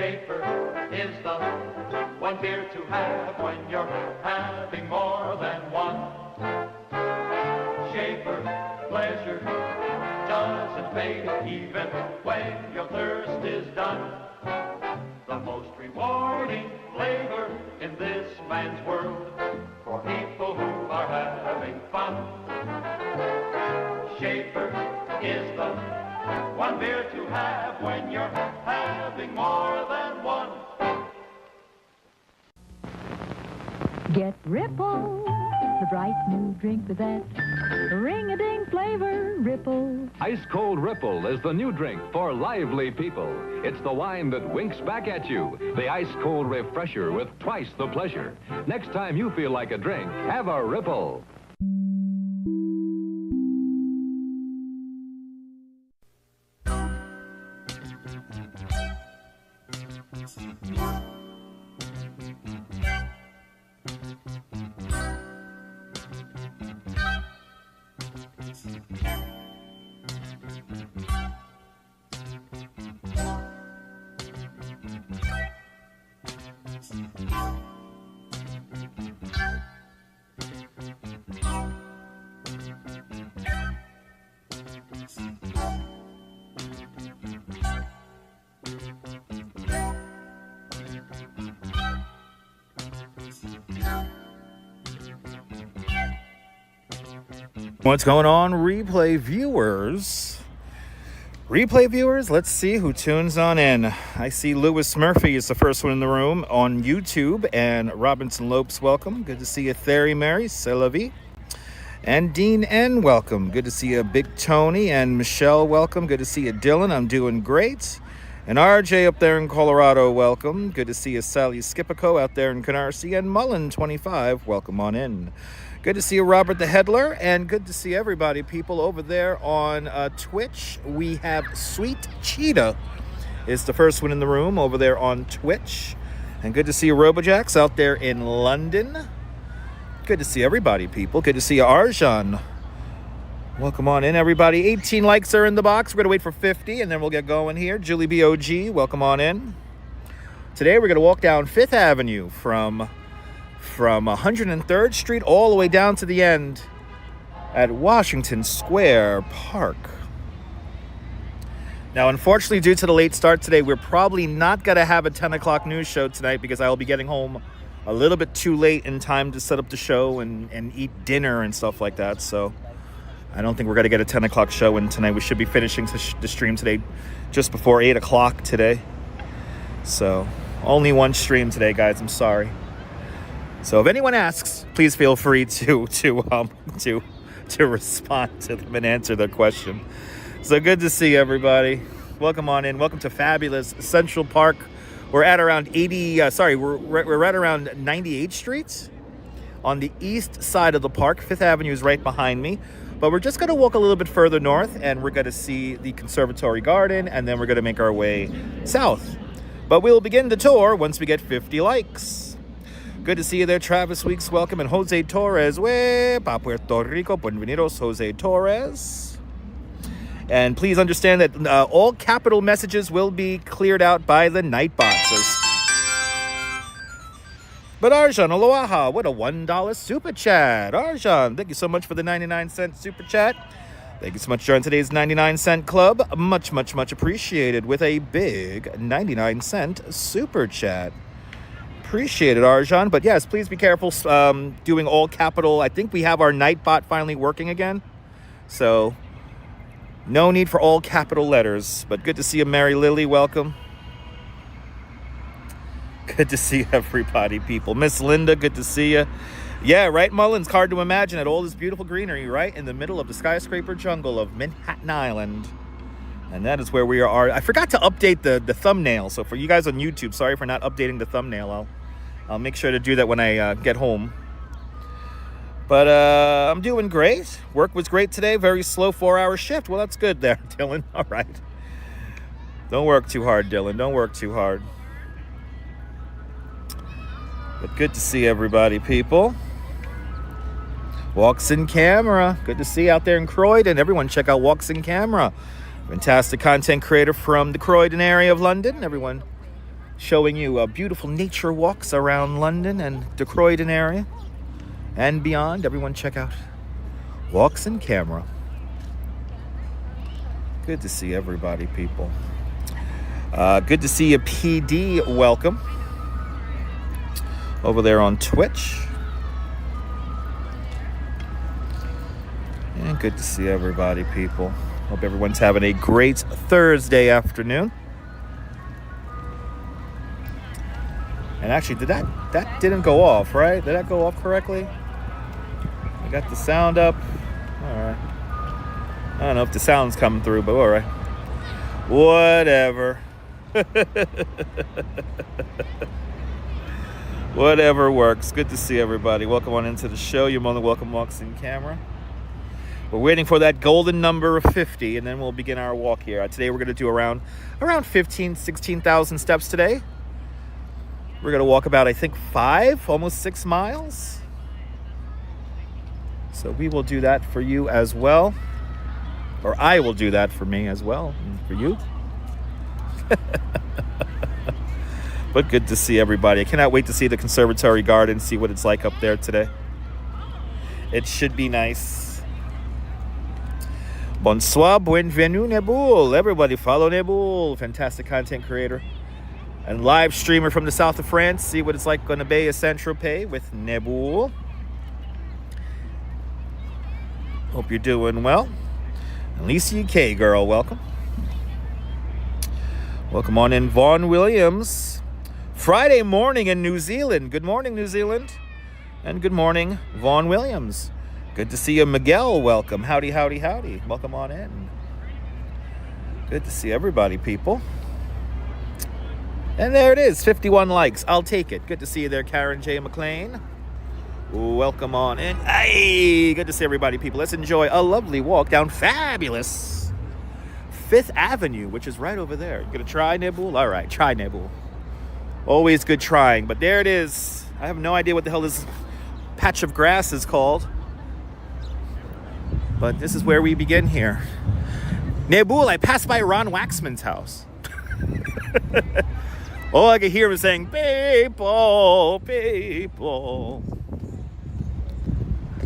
Schaefer is the one beer to have when you're having more than one. Schaefer, pleasure doesn't fade even when your thirst is done. The most rewarding flavor in this man's world for people who are having fun. Schaefer is the one beer to have when you're having more than one. Get Ripple, the bright new drink with that ring-a-ding flavor. Ripple. Ice-cold Ripple is the new drink for lively people. It's the wine that winks back at you. The ice-cold refresher with twice the pleasure. Next time you feel like a drink, have a Ripple. What's going on, replay viewers? Replay viewers, let's see who tunes on in. I see Lewis Murphy is the first one in the room on YouTube, and Robinson Lopes, welcome. Good to see you, Theri Mary, c'est la vie. And Dean N, welcome. Good to see you, Big Tony, and Michelle, welcome. Good to see you, Dylan. I'm doing great. And RJ up there in Colorado, welcome. Good to see you, Sally Skipico out there in Canarsie, and Mullen25, welcome on in. Good to see you, Robert the Headler, and good to see everybody, people over there on Twitch. We have Sweet Cheetah is the first one in the room over there on Twitch. And good to see you, Robojax, out there in London. Good to see everybody, people. Good to see you, Arjan. Welcome on in, everybody. 18 likes are in the box. We're going to wait for 50, and then we'll get going here. Julie B.O.G., welcome on in. Today, we're going to walk down Fifth Avenue from 103rd Street all the way down to the end at Washington Square Park. Now, unfortunately, due to the late start today, we're probably not going to have a 10 o'clock news show tonight because I will be getting home a little bit too late in time to set up the show and eat dinner and stuff like that. So I don't think we're going to get a 10 o'clock show in tonight. We should be finishing the stream today just before 8 o'clock today. So only one stream today, guys. I'm sorry. So if anyone asks, please feel free to respond to them and answer their question. So good to see everybody. Welcome on in. Welcome to fabulous Central Park. We're at around we're at around 98th Street on the east side of the park. Fifth Avenue is right behind me. But we're just going to walk a little bit further north, and we're going to see the Conservatory Garden, and then we're going to make our way south. But we'll begin the tour once we get 50 likes. Good to see you there, Travis Weeks. Welcome. And Jose Torres. Pa Puerto Rico. Buenvenidos, Jose Torres. And please understand that all capital messages will be cleared out by the Nightbots. But Arjan, aloha. What a $1 super chat. Arjan, thank you so much for the 99-cent super chat. Thank you so much for joining today's 99-cent club. Much, much, much appreciated with a big 99-cent super chat. Appreciate it, Arjan. But yes, please be careful doing all capital. I think we have our Nightbot finally working again. So no need for all capital letters. But good to see you, Mary Lily. Welcome. Good to see everybody, people. Miss Linda, good to see you. Yeah, right, Mullins. Hard to imagine at all this beautiful greenery right in the middle of the skyscraper jungle of Manhattan Island. And that is where we are. I forgot to update the thumbnail. So for you guys on YouTube, sorry for not updating the thumbnail. I'll make sure to do that when I get home. But I'm doing great. Work was great today. Very slow 4-hour shift. Well, that's good there, Dylan. All right. Don't work too hard, Dylan. Don't work too hard. But good to see everybody, people. Walks in Camera. Good to see you out there in Croydon. Everyone check out Walks in Camera. Fantastic content creator from the Croydon area of London. Everyone showing you beautiful nature walks around London and the Croydon area and beyond. Everyone check out Walks in Camera. Good to see everybody, people. Good to see you, PD. Welcome over there on Twitch. And good to see everybody, people. Hope everyone's having a great Thursday afternoon. And actually, that didn't go off, right? Did that go off correctly? I got the sound up. All right. I don't know if the sound's coming through, but all right. Whatever. Whatever works. Good to see everybody. Welcome on into the show. You're more than welcome, Walks in Camera. We're waiting for that golden number of 50, and then we'll begin our walk here. Today we're going to do around 16,000 steps today. We're going to walk about, I think, 5, almost 6 miles. So we will do that for you as well. Or I will do that for me as well, and for you. But good to see everybody. I cannot wait to see the Conservatory Garden, see what it's like up there today. It should be nice. Bonsoir, bienvenue, Nebul. Everybody follow Nebul. Fantastic content creator and live streamer from the south of France. See what it's like going to be a Saint-Tropez with Nebul. Hope you're doing well. Alicia K, girl, welcome. Welcome on in, Vaughn Williams. Friday morning in New Zealand. Good morning, New Zealand. And good morning, Vaughn Williams. Good to see you, Miguel. Welcome. Howdy, howdy, howdy. Welcome on in. Good to see everybody, people. And there it is, 51 likes. I'll take it. Good to see you there, Karen J. McLean. Welcome on in. Hey, good to see everybody, people. Let's enjoy a lovely walk down fabulous Fifth Avenue, which is right over there. You gonna try, Nebul? All right, try, Nebul. Always good trying. But there it is. I have no idea what the hell this patch of grass is called. But this is where we begin here. Nebul, I passed by Ron Waxman's house. All I could hear was saying, people, people.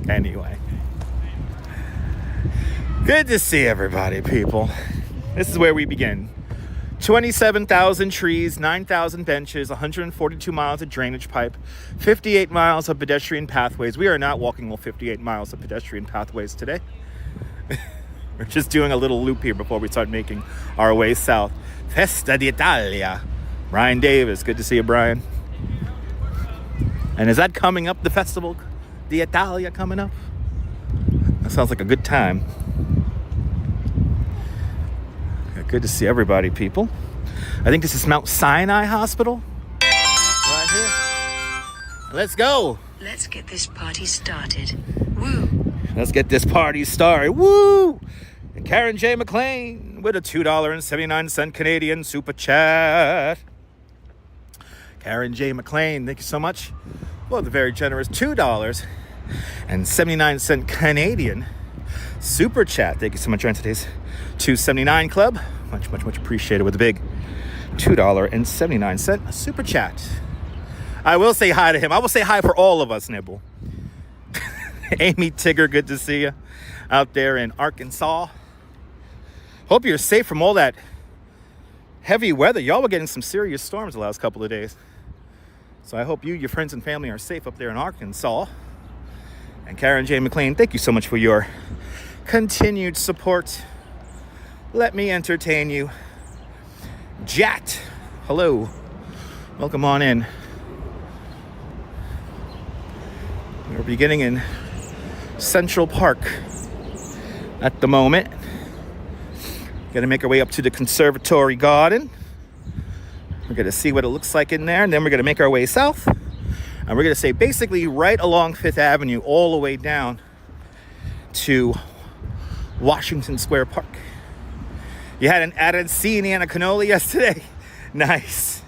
Anyway. Good to see everybody, people. This is where we begin. 27,000 trees, 9,000 benches, 142 miles of drainage pipe, 58 miles of pedestrian pathways. We are not walking all 58 miles of pedestrian pathways today. We're just doing a little loop here before we start making our way south. Festa d'Italia. Brian Davis, good to see you, Brian. And is that coming up, the festival d'Italia coming up? That sounds like a good time. Good to see everybody, people. I think this is Mount Sinai Hospital. Right here. Let's go. Let's get this party started. Woo. Let's get this party started. Woo! And Karen J. McLean with a $2.79 Canadian super chat. Karen J. McLean, thank you so much. Well, the very generous $2.79 Canadian super chat. Thank you so much on today's $2.79 club. Much, much, much appreciated with a big $2.79 super chat. I will say hi to him. I will say hi for all of us, Nibble. Amy Tigger, good to see you out there in Arkansas. Hope you're safe from all that heavy weather. Y'all were getting some serious storms the last couple of days. So I hope you, your friends and family are safe up there in Arkansas. And Karen J. McLean, thank you so much for your continued support. Let me entertain you. Jat, hello. Welcome on in. We're beginning in Central Park at the moment. Gonna make our way up to the Conservatory Garden. We're gonna see what it looks like in there, and then we're gonna make our way south. And we're gonna stay basically right along Fifth Avenue all the way down to Washington Square Park. You hadn't seen Anna Cannoli yesterday? Nice.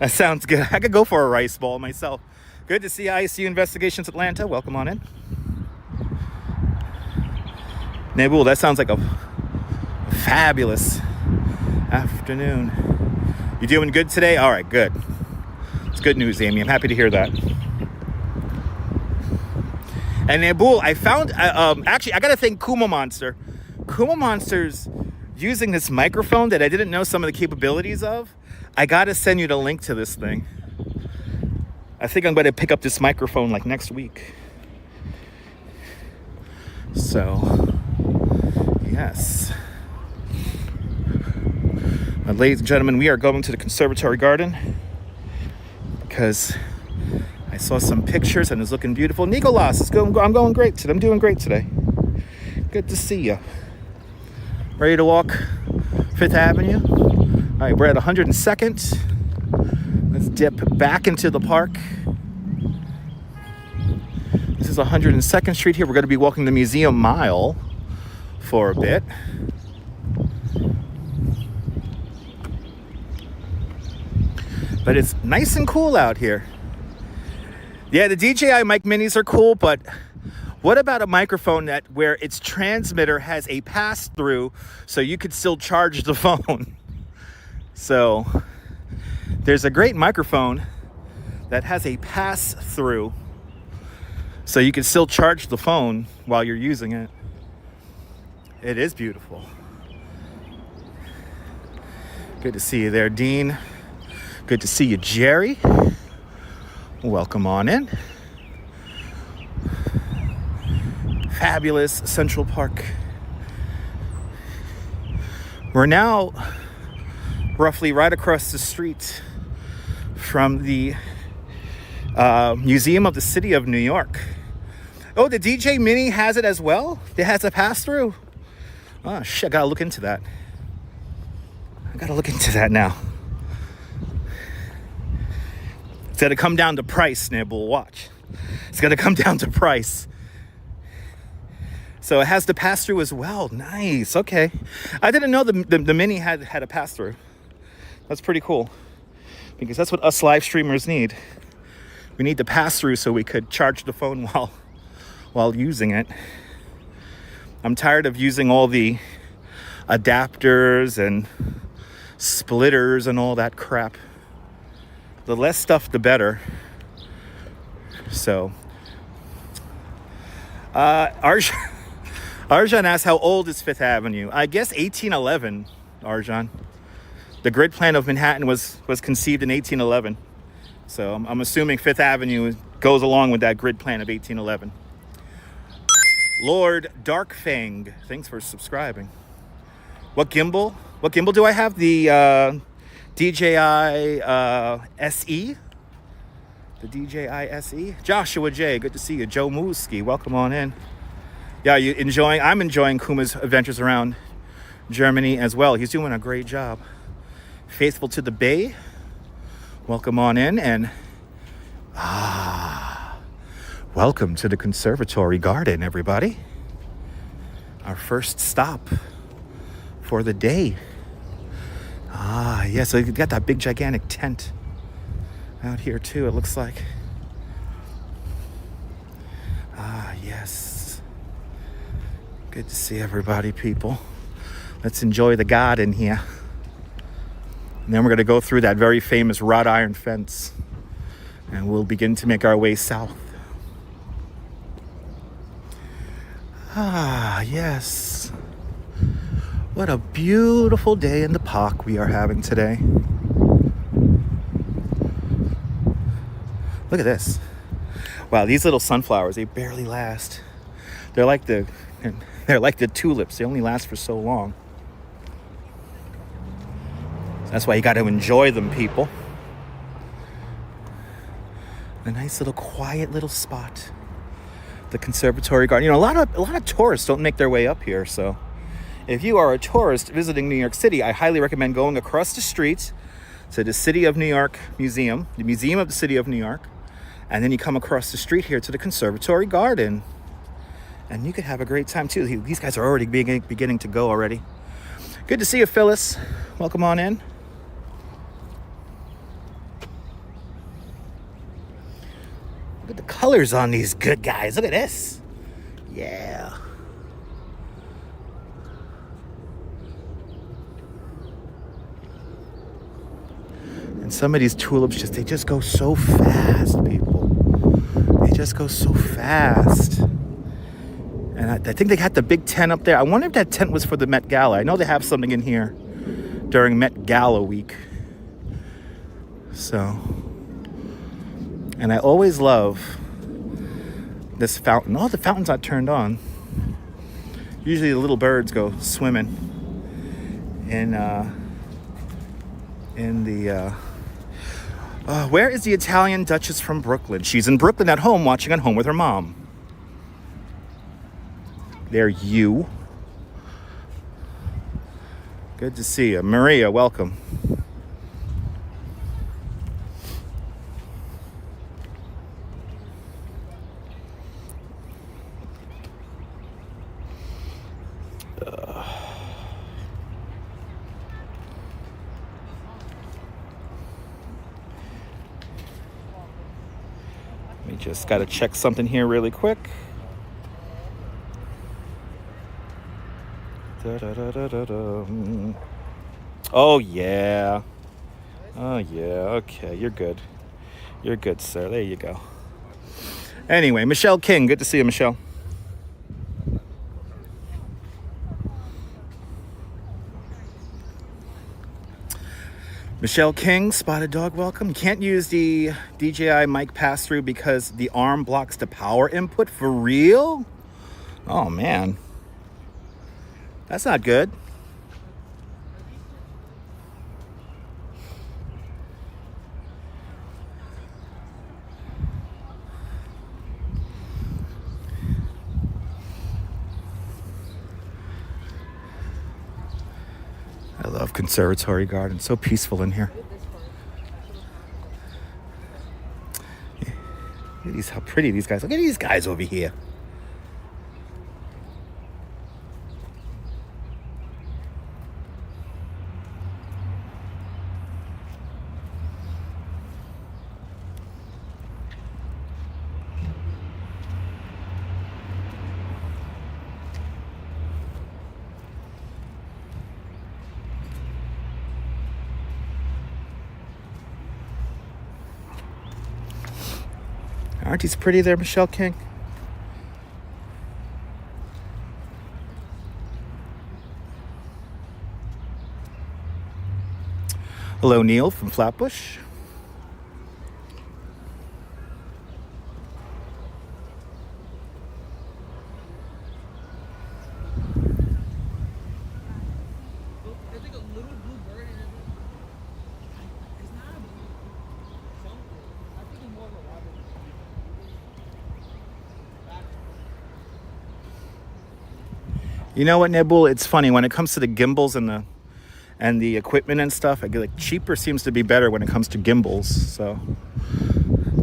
That sounds good. I could go for a rice ball myself. Good to see ICU Investigations Atlanta. Welcome on in. Nebul, that sounds like a fabulous afternoon. You doing good today? All right, good. It's good news, Amy. I'm happy to hear that. And Abul, I found, actually, I got to thank Kuma Monster. Kuma Monster's using this microphone that I didn't know some of the capabilities of. I got to send you the link to this thing. I think I'm going to pick up this microphone like next week. So, yes. Ladies and gentlemen, we are going to the Conservatory Garden because I saw some pictures and it's looking beautiful. Nicolas, I'm going great today. I'm doing great today. Good to see you. Ready to walk Fifth Avenue? All right, we're at 102nd. Let's dip back into the park. This is 102nd Street here. We're going to be walking the Museum Mile for a bit. But it's nice and cool out here. Yeah, the DJI mic minis are cool, but what about a microphone where its transmitter has a pass-through so you could still charge the phone? So there's a great microphone that has a pass-through so you can still charge the phone while you're using it. It is beautiful. Good to see you there, Dean. Good to see you, Jerry. Welcome on in. Fabulous Central Park. We're now roughly right across the street from the Museum of the City of New York. Oh, the DJ Mini has it as well? It has a pass-through? Oh, shit, I gotta look into that. I gotta look into that now. It's gonna come down to price, Nibble. Watch. It's gonna come down to price. So it has the pass-through as well. Nice. Okay. I didn't know the Mini had a pass-through. That's pretty cool. Because that's what us live streamers need. We need the pass-through so we could charge the phone while using it. I'm tired of using all the adapters and splitters and all that crap. The less stuff, the better. So, Arjan asks, how old is Fifth Avenue? I guess 1811, Arjan. The grid plan of Manhattan was conceived in 1811. So I'm assuming Fifth Avenue goes along with that grid plan of 1811. Lord Darkfang, thanks for subscribing. What gimbal do I have? The DJI SE? The DJI SE? Joshua J, good to see you. Joe Mooski, welcome on in. Yeah, I'm enjoying Kuma's adventures around Germany as well. He's doing a great job. Faithful to the Bay, welcome on in. And welcome to the Conservatory Garden, everybody. Our first stop for the day. Yeah, so you've got that big gigantic tent out here too, it looks like. Yes. Good to see everybody, people. Let's enjoy the garden here. And then we're going to go through that very famous wrought iron fence. And we'll begin to make our way south. Yes. What a beautiful day in the park we are having today. Look at this. Wow, these little sunflowers, they barely last. They're like the tulips. They only last for so long. That's why you got to enjoy them, people. A nice little quiet little spot. The Conservatory Garden. You know, a lot of tourists don't make their way up here, so if you are a tourist visiting New York City, I highly recommend going across the street to the City of New York Museum, the Museum of the City of New York, and then you come across the street here to the Conservatory Garden. And you could have a great time too. These guys are already beginning to go already. Good to see you, Phyllis. Welcome on in. Look at the colors on these good guys. Look at this. Yeah. And some of these tulips they just go so fast, people. They just go so fast. And I think they had the big tent up there. I wonder if that tent was for the Met Gala. I know they have something in here during Met Gala week. So, and I always love this fountain. Oh, the fountain's not turned on. Usually the little birds go swimming in the where is the Italian Duchess from Brooklyn? She's in Brooklyn at home, watching at home with her mom. There you. Good to see you. Maria, welcome. We just got to check something here really quick. Oh, yeah. Oh, yeah. Okay, you're good. You're good, sir. There you go. Anyway, Michelle King. Good to see you, Michelle. Michelle King, Spotted Dog, welcome. You can't use the DJI mic pass-through because the arm blocks the power input. For real? Oh, man. That's not good. I love Conservatory Garden. So peaceful in here. Look at these, how pretty these guys. Look at these guys over here. Aren't these pretty there, Michelle King? Hello, Neil from Flatbush. You know what, Nebul? It's funny when it comes to the gimbals and the equipment and stuff. I feel like cheaper seems to be better when it comes to gimbals. So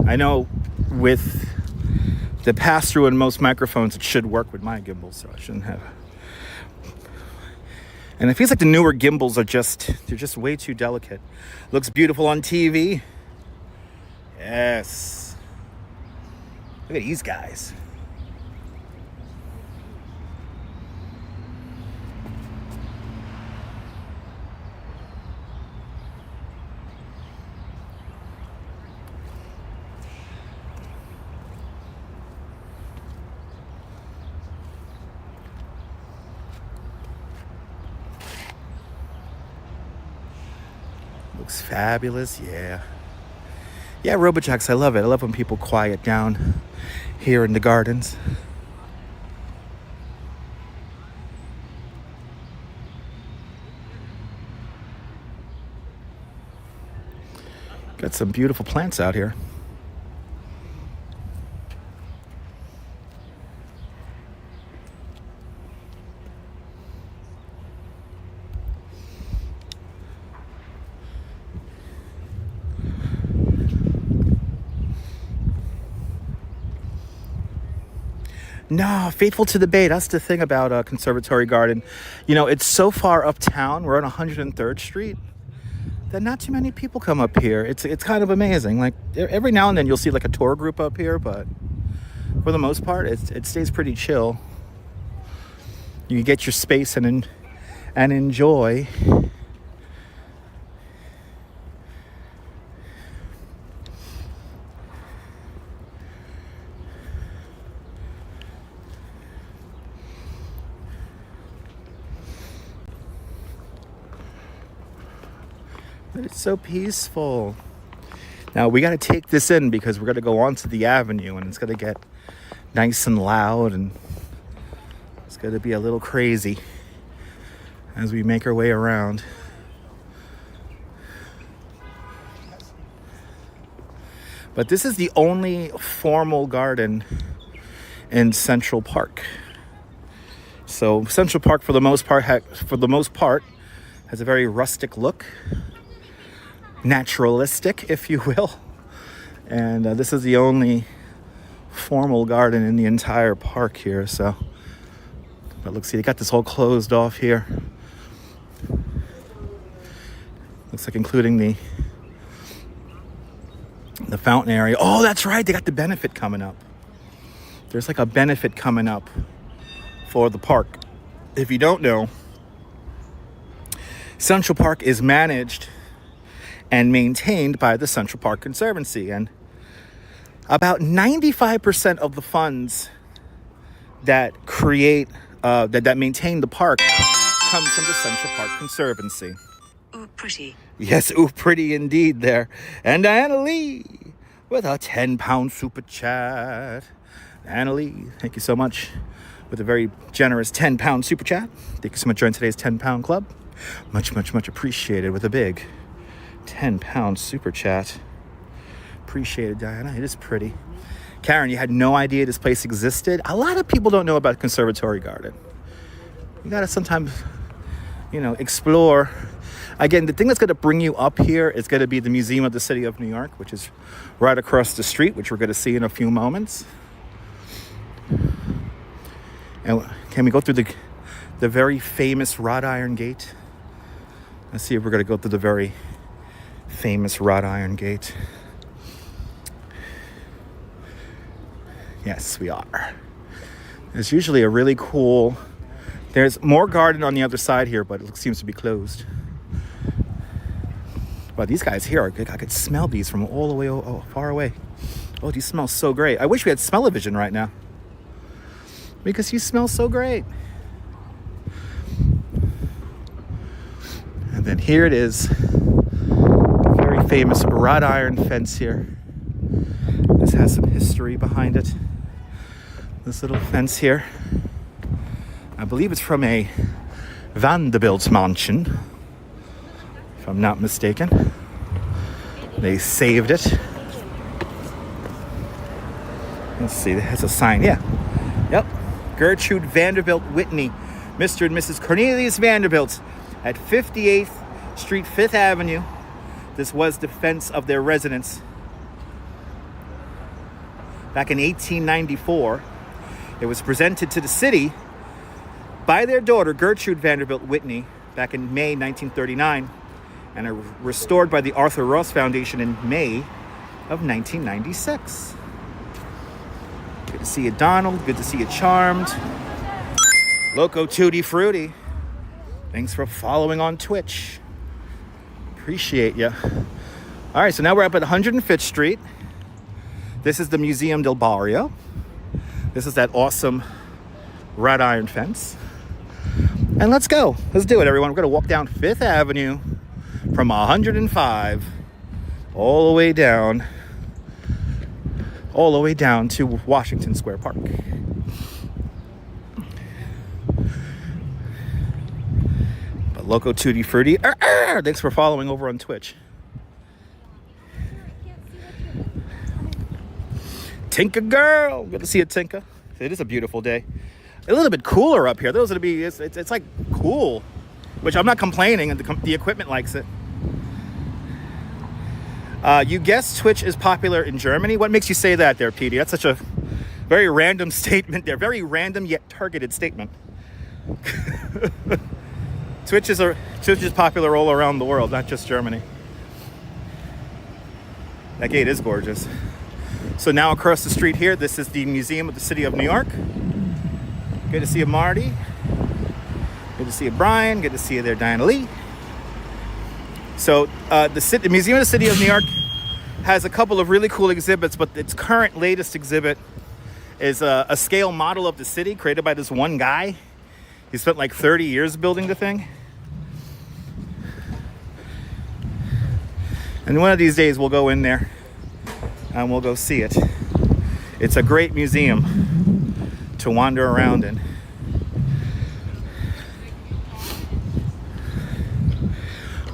I know with the pass-through in most microphones, it should work with my gimbals, so I shouldn't have. And it feels like the newer gimbals they're just way too delicate. Looks beautiful on TV. Yes. Look at these guys. Looks fabulous, yeah. Yeah, Robojacks, I love it. I love when people quiet down here in the gardens. Got some beautiful plants out here. No, faithful to the bay. That's the thing about Conservatory Garden. You know, it's so far uptown. We're on 103rd Street. That not too many people come up here. It's kind of amazing. Like every now and then you'll see like a tour group up here, but for the most part, it stays pretty chill. You get your space and But it's so peaceful. Now we got to take this in because we're going to go onto the avenue and it's going to get nice and loud and it's going to be a little crazy as we make our way around. But this is the only formal garden in Central Park. So Central Park, for the most part, has a very rustic look, naturalistic, if you will. And this is the only formal garden in the entire park here. So, but look, see, they got this whole closed off here. Looks like including the fountain area. Oh, that's right. They got the benefit coming up. There's like a benefit coming up for the park. If you don't know, Central Park is managed and maintained by the Central Park Conservancy. And about 95% of the funds that that maintain the park come from the Central Park Conservancy. Ooh, pretty. Yes, ooh, pretty indeed there. And Diana Lee with a 10-pound super chat. Diana Lee, thank you so much with a very generous 10-pound super chat. Thank you so much for joining today's 10-pound club. Much, much, much appreciated with a big 10-pound super chat. Appreciated, Diana. It is pretty. Karen, you had no idea this place existed? A lot of people don't know about Conservatory Garden. You gotta sometimes, explore. Again, the thing that's going to bring you up here is going to be the Museum of the City of New York, which is right across the street, which we're going to see in a few moments. And can we go through the very famous wrought iron gate? Let's see if we're going to go through the very famous wrought iron gate. Yes, we are. There's usually a really cool... There's more garden on the other side here, but it seems to be closed. But these guys here, I could smell these from all the way far away. Oh, these smell so great. I wish we had smell-o-vision right now, because you smell so great. And then here it is, the very famous wrought iron fence here. This has some history behind it. This little fence here, I believe it's from a Vanderbilt mansion, if I'm not mistaken. They saved it. Let's see, it has a sign. Yeah. Yep. Gertrude Vanderbilt Whitney, Mr. and Mrs. Cornelius Vanderbilt at 58th Street, Fifth Avenue. This was the fence of their residence. Back in 1894, it was presented to the city by their daughter, Gertrude Vanderbilt Whitney, back in May 1939, and restored by the Arthur Ross Foundation in May of 1996. Good to see you, Donald. Good to see you, Charmed. Loco Tutti Frutti. Thanks for following on Twitch. Appreciate you. All right, so now we're up at 105th Street. This is the Museum del Barrio. This is that awesome wrought iron fence. And let's go. Let's do it, everyone. We're going to walk down Fifth Avenue from 105 all the way down to Washington Square Park. But Loco Tutti Frutti. Thanks for following over on Twitch. Tinka girl. Good to see you, Tinka. It is a beautiful day. A little bit cooler up here. Those are to be. It's like cool, which I'm not complaining, and the equipment likes it. You guessed Twitch is popular in Germany. What makes you say that, there, Petey? That's such a very random statement. There, very random yet targeted statement. Twitch is popular all around the world, not just Germany. That gate is gorgeous. So now across the street here, this is the Museum of the City of New York. Good to see you, Marty. Good to see you, Brian. Good to see you there, Diana Lee. So the Museum of the City of New York has a couple of really cool exhibits, but its current latest exhibit is a scale model of the city created by this one guy. He spent like 30 years building the thing. And one of these days we'll go in there and we'll go see it. It's a great museum to wander around in.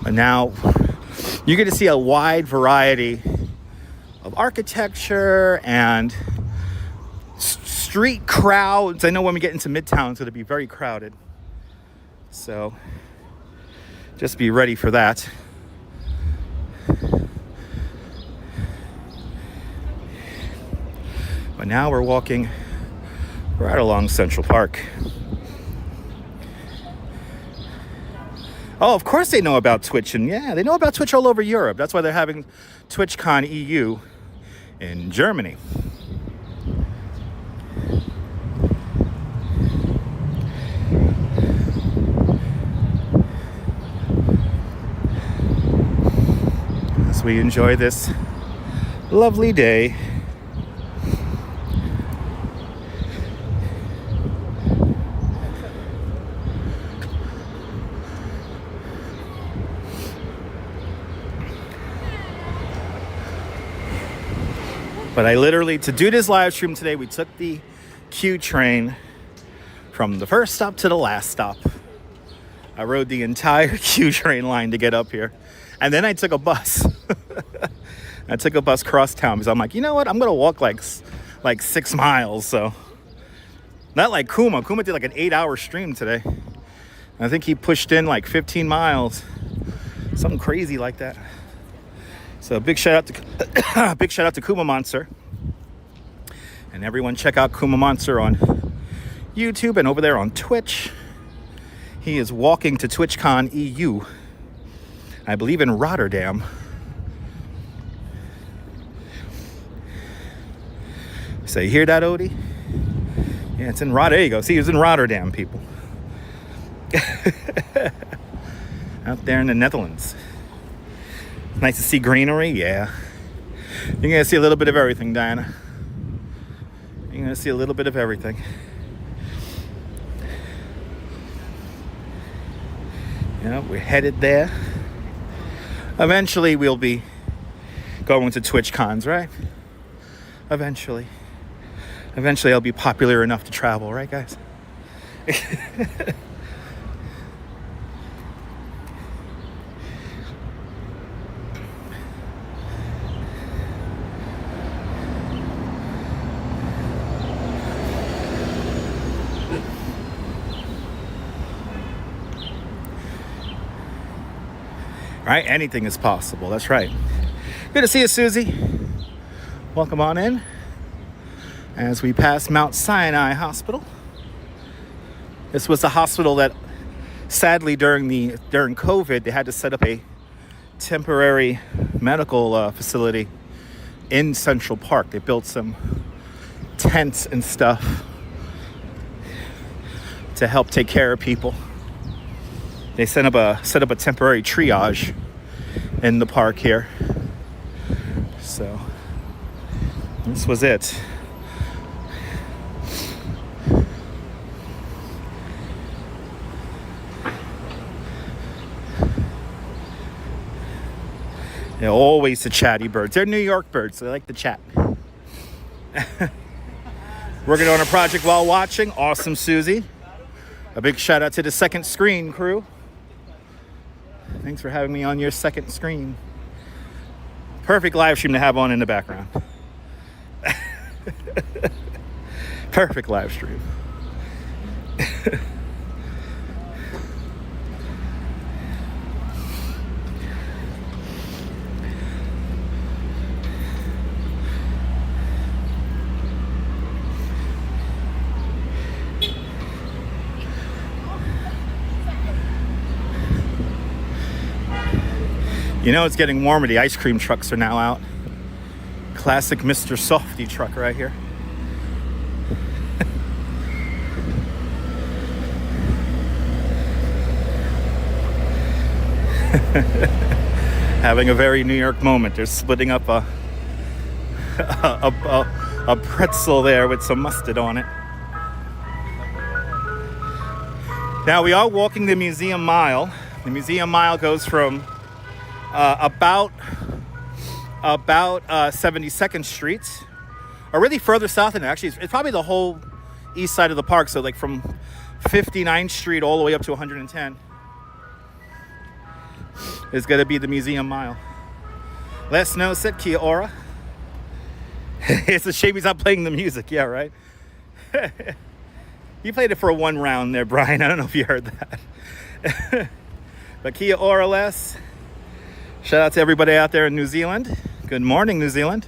But now you get to see a wide variety of architecture and street crowds. I know when we get into Midtown, it's going to be very crowded. So just be ready for that. But now we're walking right along Central Park. Oh, of course they know about Twitch. And yeah, they know about Twitch all over Europe. That's why they're having TwitchCon EU in Germany. As we enjoy this lovely day. But I literally, to do this live stream today, we took the Q train from the first stop to the last stop. I rode the entire Q train line to get up here. And then I took a bus. I took a bus cross town because I'm like, you know what? I'm going to walk like 6 miles. So not like Kuma. Kuma did like an 8-hour stream today. I think he pushed in like 15 miles. Something crazy like that. So big shout out to Kuma Monster. And everyone check out Kuma Monster on YouTube and over there on Twitch. He is walking to TwitchCon EU. I believe in Rotterdam. So you hear that, Odie? Yeah, it's in Rotterdam. There you go. See, he was in Rotterdam, people. Out there in the Netherlands. Nice to see greenery, yeah. You're going to see a little bit of everything, Diana. You're going to see a little bit of everything. You know, we're headed there. Eventually, we'll be going to TwitchCons, right? Eventually. Eventually, I'll be popular enough to travel, right, guys? Right? Anything is possible. That's right. Good to see you, Susie. Welcome on in. As we pass Mount Sinai Hospital. This was the hospital that, sadly, during COVID, they had to set up a temporary medical facility in Central Park. They built some tents and stuff to help take care of people. They set up a temporary triage in the park here. So this was it. They're always the chatty birds. They're New York birds, so they like to chat. Working on a project while watching. Awesome, Susie. A big shout out to the second screen crew. Thanks for having me on your second screen. Perfect live stream to have on in the background. Perfect live stream. You know, it's getting warmer. The ice cream trucks are now out. Classic Mr. Softy truck right here. Having a very New York moment. They're splitting up a pretzel there with some mustard on it. Now we are walking the Museum Mile. The Museum Mile goes from about about 72nd Street, or really further south than that. Actually, it's probably the whole east side of the park. So like from 59th Street all the way up to 110 is going to be the Museum Mile. Les Snow said Eahora. It's a shame he's not playing the music. Yeah, right? You played it for one round there, Brian. I don't know if you heard that. But Eahora, Les. Shout out to everybody out there in New Zealand. Good morning, New Zealand.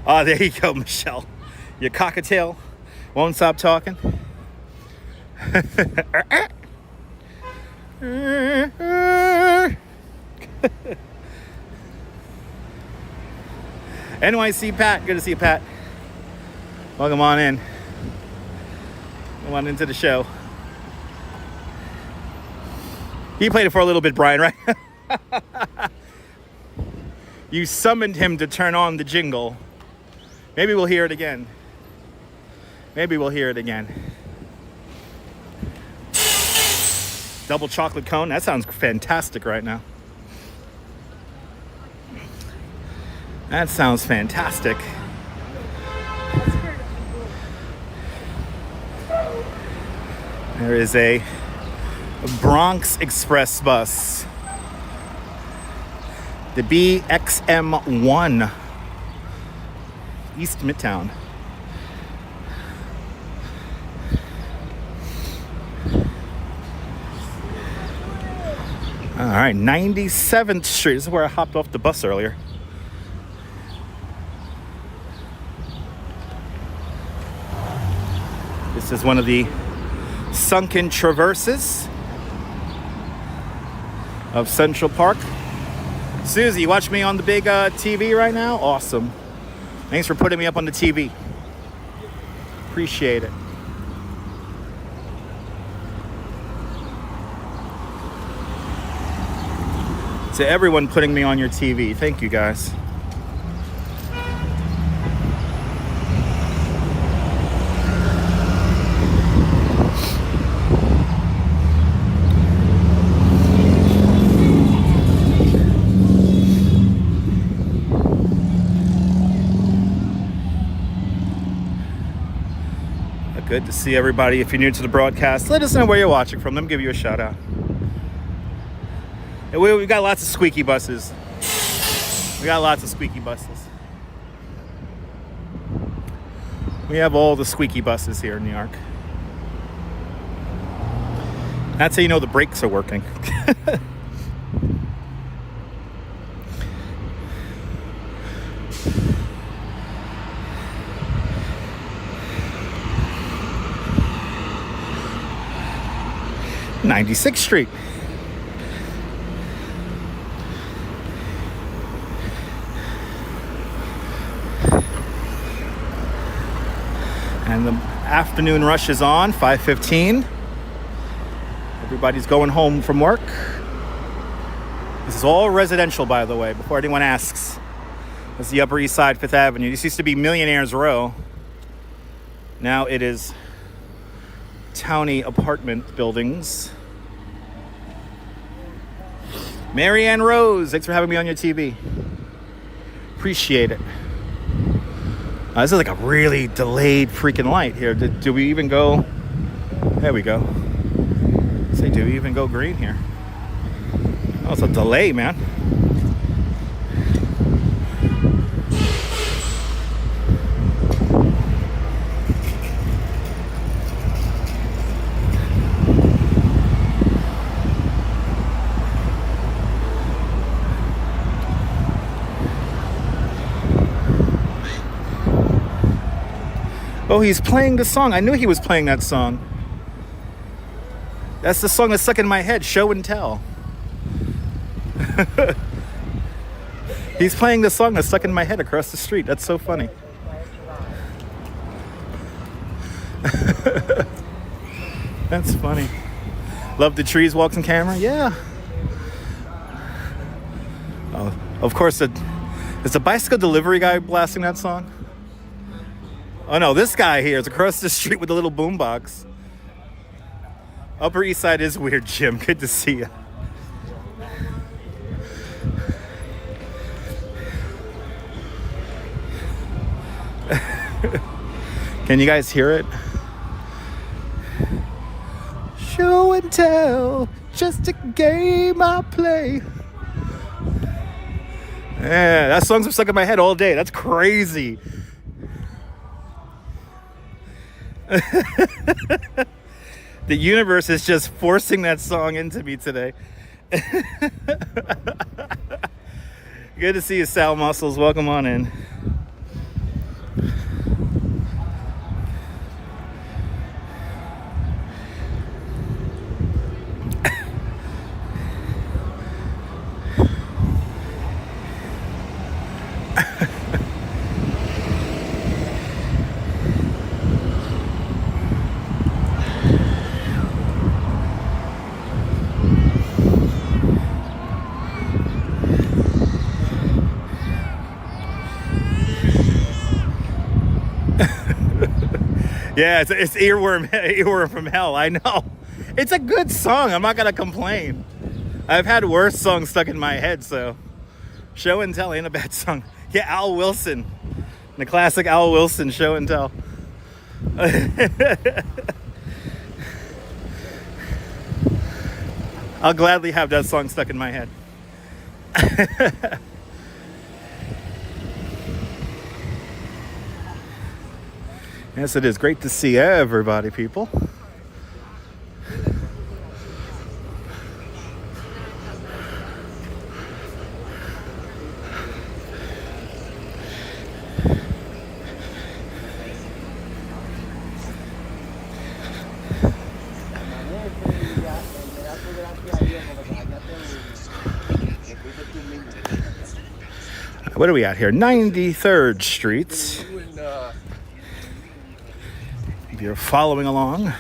Oh, there you go, Michelle. Your cockatiel won't stop talking. NYC Pat, good to see you, Pat. Welcome on in. Come on into the show. He played it for a little bit, Brian, right? You summoned him to turn on the jingle. Maybe we'll hear it again. Maybe we'll hear it again. Double chocolate cone. That sounds fantastic right now. That sounds fantastic. There is a Bronx Express bus. The BXM1. East Midtown. All right, 97th Street. This is where I hopped off the bus earlier. This is one of the sunken traverses of Central Park. Susie, you watch me on the big TV right now? Awesome. Thanks for putting me up on the TV. Appreciate it. To everyone putting me on your TV, thank you guys. Good to see everybody. If you're new to the broadcast, let us know where you're watching from. Let me give you a shout out. And we got lots of squeaky buses. We got lots of squeaky buses. We have all the squeaky buses here in New York. That's how you know the brakes are working. '96th Street. And the afternoon rush is on, 5:15. Everybody's going home from work. This is all residential, by the way, before anyone asks. This is the Upper East Side, Fifth Avenue. This used to be Millionaires Row. Now it is towny apartment buildings. Marianne Rose, thanks for having me on your TV. Appreciate it. This is like a really delayed freaking light here. Do we even go? There we go. Say, do we even go green here? Oh, it's a delay, man. Oh, he's playing the song. I knew he was playing that song. That's the song that's stuck in my head, Show and Tell. He's playing the song that's stuck in my head across the street. That's so funny. That's funny. Love the trees, walks in camera? Yeah. Oh, of course, is the bicycle delivery guy blasting that song? Oh no, this guy here is across the street with a little boombox. Upper East Side is weird, Jim. Good to see you. Can you guys hear it? Show and tell, just a game I play. Yeah, that song's been stuck in my head all day. That's crazy. The universe is just forcing that song into me today. Good to see you, Sal Muscles. Welcome on in. Yeah, it's earworm from hell. I know. It's a good song. I'm not gonna complain. I've had worse songs stuck in my head, so Show and Tell ain't a bad song. Yeah, Al Wilson, the classic Al Wilson Show and Tell. I'll gladly have that song stuck in my head. Yes, it is great to see everybody, people. What are we at here? 93rd Street. If you're following along.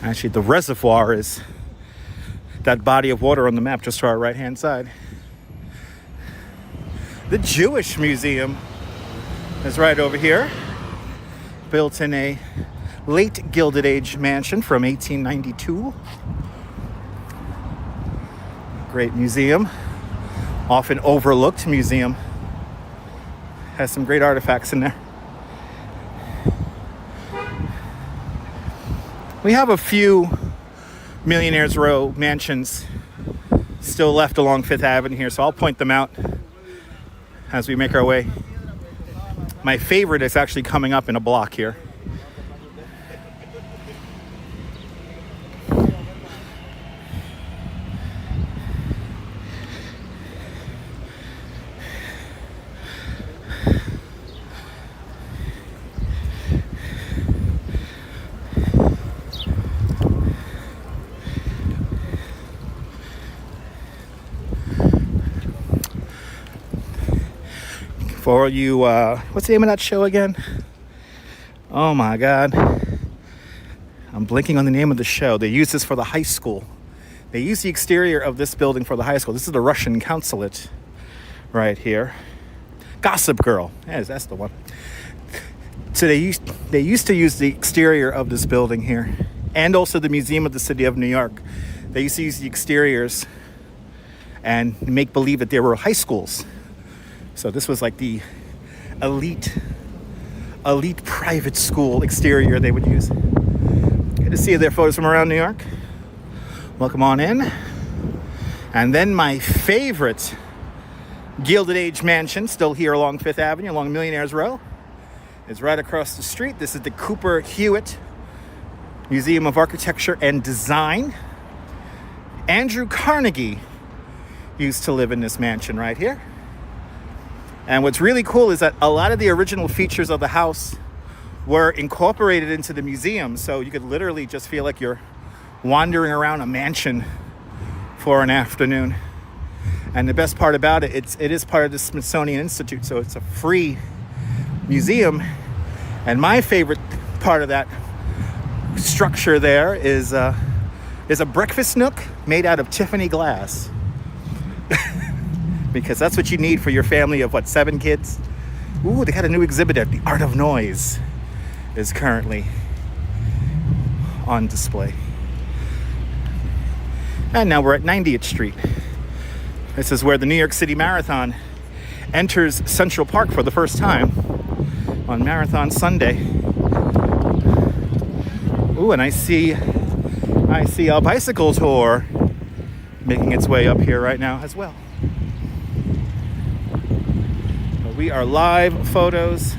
Actually, the reservoir is that body of water on the map just to our right-hand side. The Jewish Museum is right over here. Built in a late Gilded Age mansion from 1892. Great museum. Often overlooked museum. Has some great artifacts in there. We have a few Millionaires Row mansions still left along Fifth Avenue here, so I'll point them out as we make our way. My favorite is actually coming up in a block here. For you, what's the name of that show again? Oh my God. I'm blinking on the name of the show. They use this for the high school. They use the exterior of this building for the high school. This is the Russian consulate right here. Gossip Girl. Yes, that's the one. So they used to use the exterior of this building here, and also the Museum of the City of New York. They used to use the exteriors and make believe that there were high schools. So this was like the elite private school exterior they would use. Good to see their photos from around New York. Welcome on in. And then my favorite Gilded Age mansion, still here along Fifth Avenue, along Millionaires Row, is right across the street. This is the Cooper Hewitt Museum of Architecture and Design. Andrew Carnegie used to live in this mansion right here. And what's really cool is that a lot of the original features of the house were incorporated into the museum. So you could literally just feel like you're wandering around a mansion for an afternoon. And the best part about it, it is part of the Smithsonian Institute. So it's a free museum. And my favorite part of that structure there is a breakfast nook made out of Tiffany glass. Because that's what you need for your family of, 7 kids? Ooh, they got a new exhibit there. The Art of Noise is currently on display. And now we're at 90th Street. This is where the New York City Marathon enters Central Park for the first time on Marathon Sunday. Ooh, and I see a bicycle tour making its way up here right now as well. We are live photos.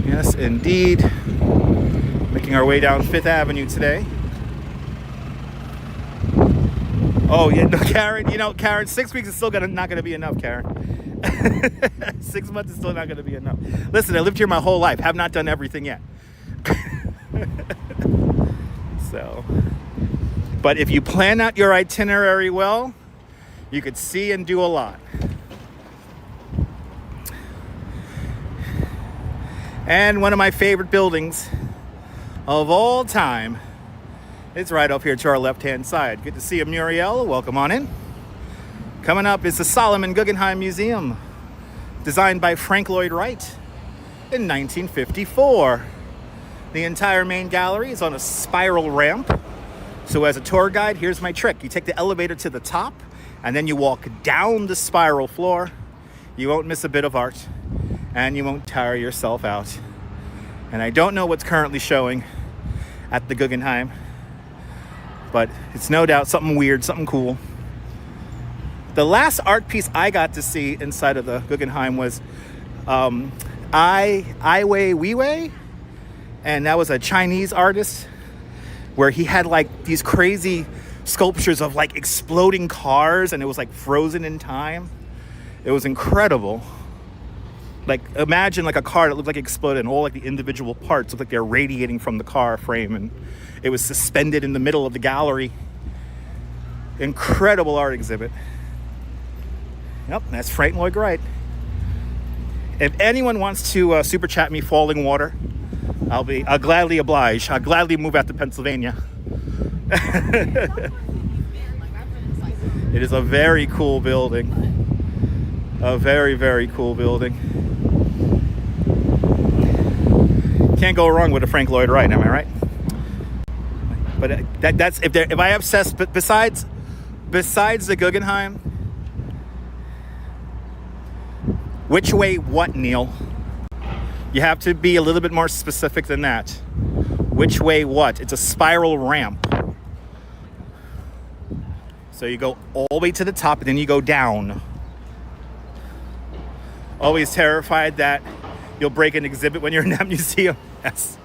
Yes, indeed. Making our way down Fifth Avenue today. Oh, yeah, no, Karen, 6 weeks is still not going to be enough, Karen. 6 months is still not going to be enough. Listen, I lived here my whole life. Have not done everything yet. So, but if you plan out your itinerary well, you could see and do a lot. And one of my favorite buildings of all time, it's right up here to our left-hand side. Good to see you, Muriel. Welcome on in. Coming up is the Solomon Guggenheim Museum, designed by Frank Lloyd Wright in 1954. The entire main gallery is on a spiral ramp. So as a tour guide, here's my trick. You take the elevator to the top, and then you walk down the spiral floor. You won't miss a bit of art, and you won't tire yourself out. And I don't know what's currently showing at the Guggenheim, but it's no doubt something weird, something cool. The last art piece I got to see inside of the Guggenheim was Ai Weiwei, and that was a Chinese artist where he had like these crazy sculptures of like exploding cars, and it was like frozen in time. It was incredible. Like, imagine like a car that looked like it exploded, and all like the individual parts looked like they're radiating from the car frame, and it was suspended in the middle of the gallery. Incredible art exhibit. Yep, that's Frank Lloyd Wright. If anyone wants to super chat me Falling Water, I'll gladly oblige. I'll gladly move out to Pennsylvania. It is a very cool building. A very, very cool building. Can't go wrong with a Frank Lloyd Wright, am I right? But that's if I obsess. But besides the Guggenheim, which way what, Neil? You have to be a little bit more specific than that. Which way what? It's a spiral ramp. So you go all the way to the top, and then you go down. Always terrified that you'll break an exhibit when you're in that museum. Yes.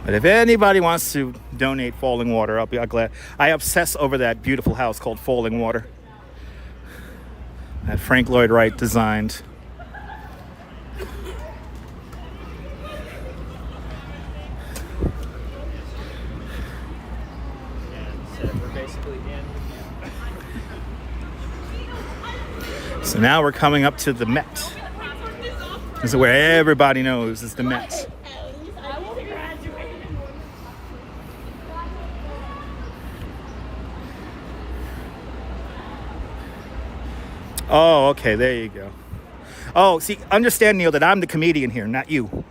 But if anybody wants to donate Falling Water, I'll be glad. I obsess over that beautiful house called Falling Water that Frank Lloyd Wright designed. So now we're coming up to the Met. This is where everybody knows is the Met. Oh, okay, there you go. Oh, see, understand, Neil, that I'm the comedian here, not you.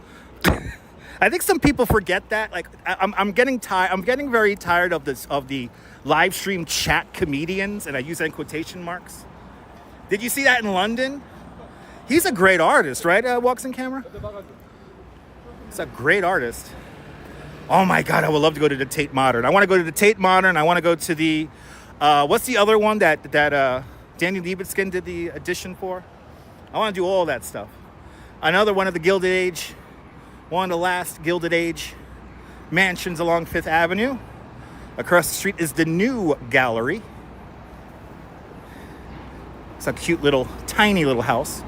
I think some people forget that. Like, I'm getting tired. I'm getting very tired of the live stream chat comedians, and I use that in quotation marks. Did you see that in London? He's a great artist, right? Walks in camera. He's a great artist. Oh my God, I would love to go to the Tate Modern. I want to go to the Tate Modern. I want to go to the what's the other one that Danny Liebetskin did the edition for? I want to do all that stuff. Another one of the Gilded Age, one of the last Gilded Age mansions along Fifth Avenue. Across the street is the new gallery. It's a cute little, tiny little house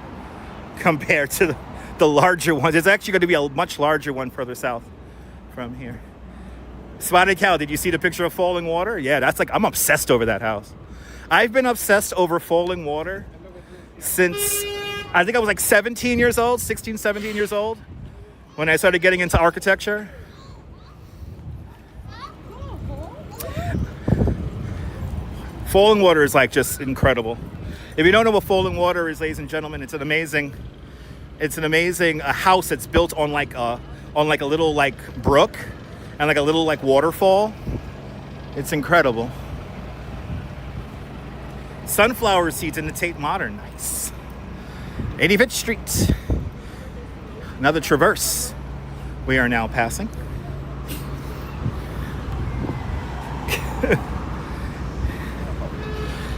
compared to the larger ones. It's actually going to be a much larger one further south from here. Spotted Cow, did you see the picture of Falling Water? Yeah, that's like, I'm obsessed over that house. I've been obsessed over Falling Water since, I think I was like 16, 17 years old, when I started getting into architecture. Falling water is like just incredible. If you don't know what falling water is, ladies and gentlemen, it's an amazing house that's built on like a little like brook and like a little like waterfall. It's incredible. Sunflower seeds in the Tate Modern. Nice. 85th Street. Another traverse we are now passing.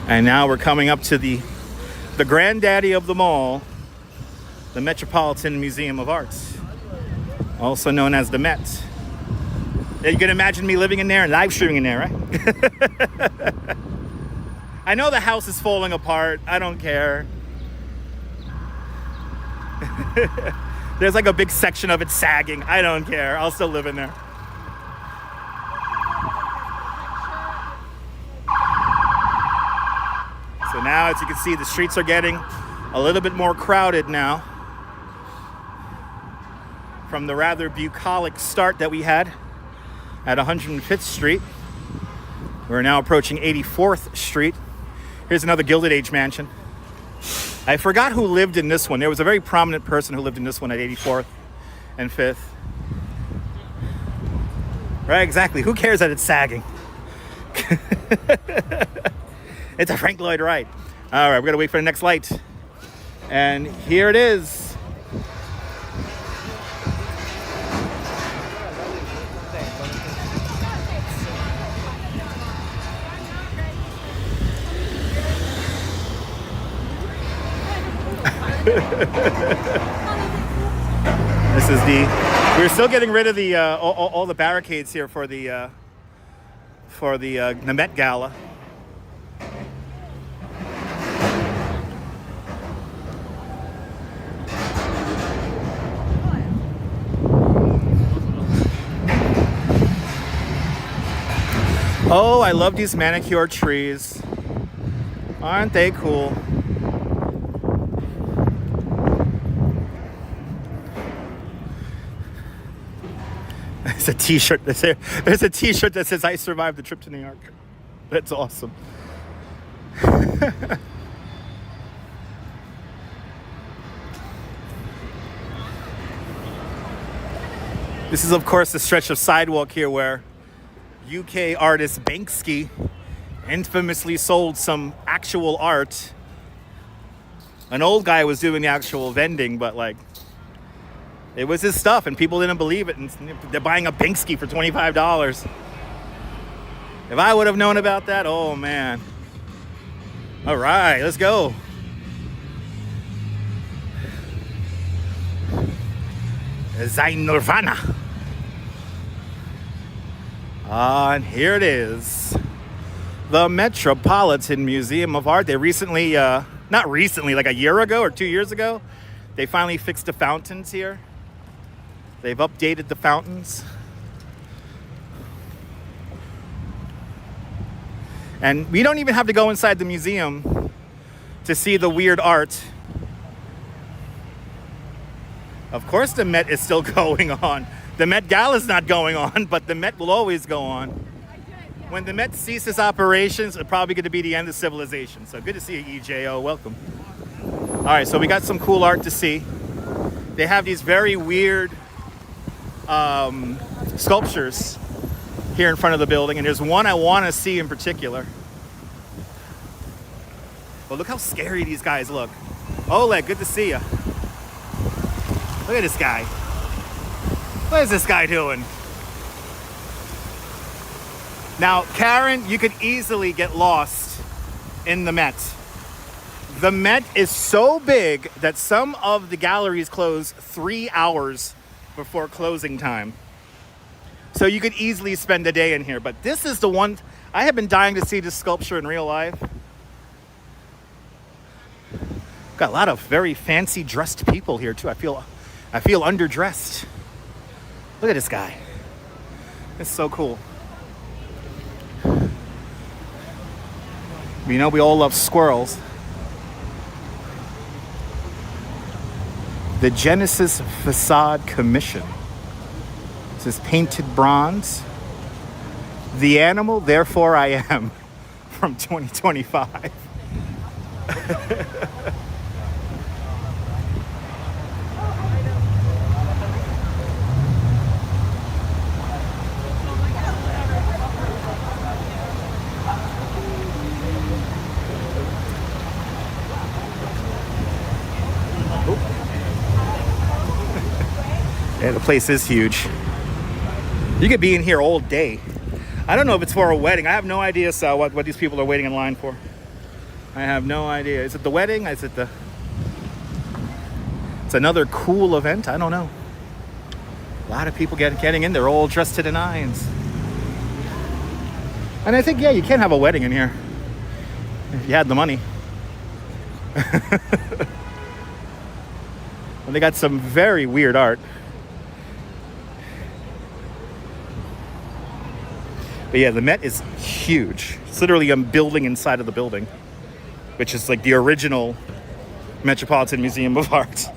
And now we're coming up to the granddaddy of them all, the Metropolitan Museum of Art, also known as the Met. You can imagine me living in there and live streaming in there, right? I know the house is falling apart. I don't care. There's like a big section of it sagging. I don't care. I'll still live in there. So now, as you can see, the streets are getting a little bit more crowded now from the rather bucolic start that we had at 105th Street. We're now approaching 84th Street. Here's another Gilded Age mansion. I forgot who lived in this one. There was a very prominent person who lived in this one at 84th and 5th. Right, exactly. Who cares that it's sagging? It's a Frank Lloyd Wright. All right, we're going to wait for the next light. And here it is. This is we're still getting rid of the all the barricades here for the Met Gala. Oh, I love these manicured trees. Aren't they cool? There's a t-shirt that says I survived the trip to New York. That's awesome. This is, of course, the stretch of sidewalk here where UK artist Banksy infamously sold some actual art. An old guy was doing the actual vending, but like it was his stuff and people didn't believe it, and they're buying a Banksy for $25. If I would have known about that, oh man. All right, let's go. Sein Nirvana. And here it is. The Metropolitan Museum of Art. They recently, not recently, like a year ago or 2 years ago, they finally fixed the fountains here. They've updated the fountains. And we don't even have to go inside the museum to see the weird art. Of course the Met is still going on. The Met Gala is not going on, but the Met will always go on. When the Met ceases operations, it's probably going to be the end of civilization. So good to see you, EJO. Welcome. All right, so we got some cool art to see. They have these very weird sculptures here in front of the building, and there's one I want to see in particular. But look how scary these guys look. Oleg, good to see you. Look at this guy. What is this guy doing? Now, Karen, you could easily get lost in the Met. The Met is so big that some of the galleries close 3 hours before closing time. So you could easily spend a day in here. But this is the one, I have been dying to see this sculpture in real life. Got a lot of very fancy dressed people here too. I feel underdressed. Look at this guy. It's so cool. You know, we all love squirrels. The Genesis Facade Commission. This is painted bronze. The animal, therefore I am. from 2025. Yeah, the place is huge. You could be in here all day. I don't know if it's for a wedding. I have no idea, Sal, what these people are waiting in line for. I have no idea. Is it the wedding? Is it the... It's another cool event? I don't know. A lot of people getting in. They're all dressed to the nines. And I think, yeah, you can have a wedding in here. If you had the money. And they got some very weird art. But yeah, the Met is huge. It's literally a building inside of the building, which is like the original Metropolitan Museum of Art.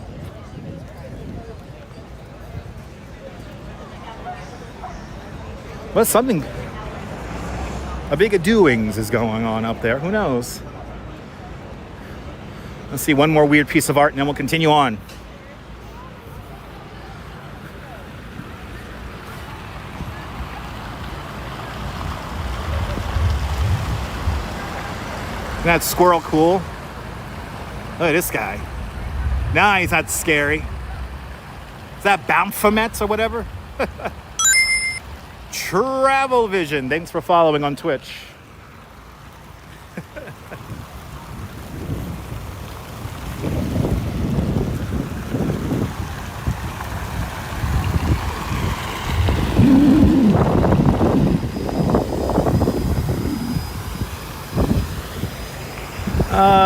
Well, something, a big doings is going on up there. Who knows? Let's see one more weird piece of art and then we'll continue on. Isn't that squirrel cool? Look at this guy. Nah, he's not scary. Is that Baphomet or whatever? Travel Vision. Thanks for following on Twitch.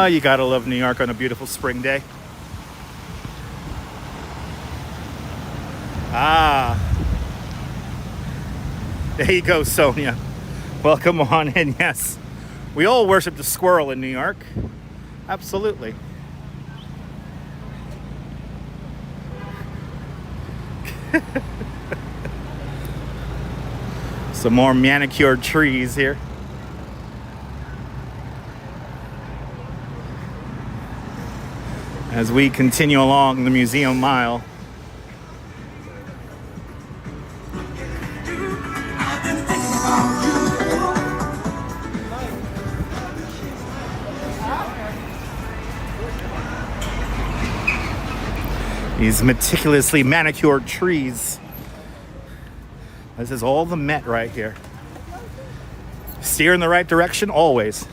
You gotta love New York on a beautiful spring day. There you go, Sonia. Welcome on in. Yes, we all worship the squirrel in New York. Absolutely. Some more manicured trees here. As we continue along the museum mile. These meticulously manicured trees. This is all the Met right here. Steer in the right direction always.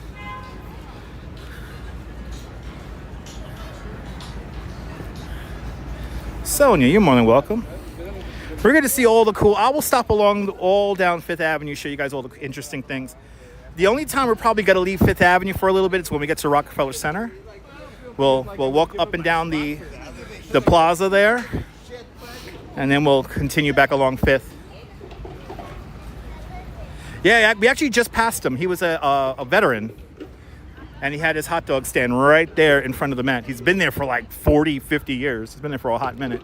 Sonia, you're more than welcome. We're going to see all the cool... I will stop along all down Fifth Avenue, show you guys all the interesting things. The only time we're probably going to leave Fifth Avenue for a little bit is when we get to Rockefeller Center. We'll walk up and down the plaza there, and then we'll continue back along Fifth. Yeah, we actually just passed him. He was a veteran. And he had his hot dog stand right there in front of the Met. He's been there for like 40, 50 years. He's been there for a hot minute.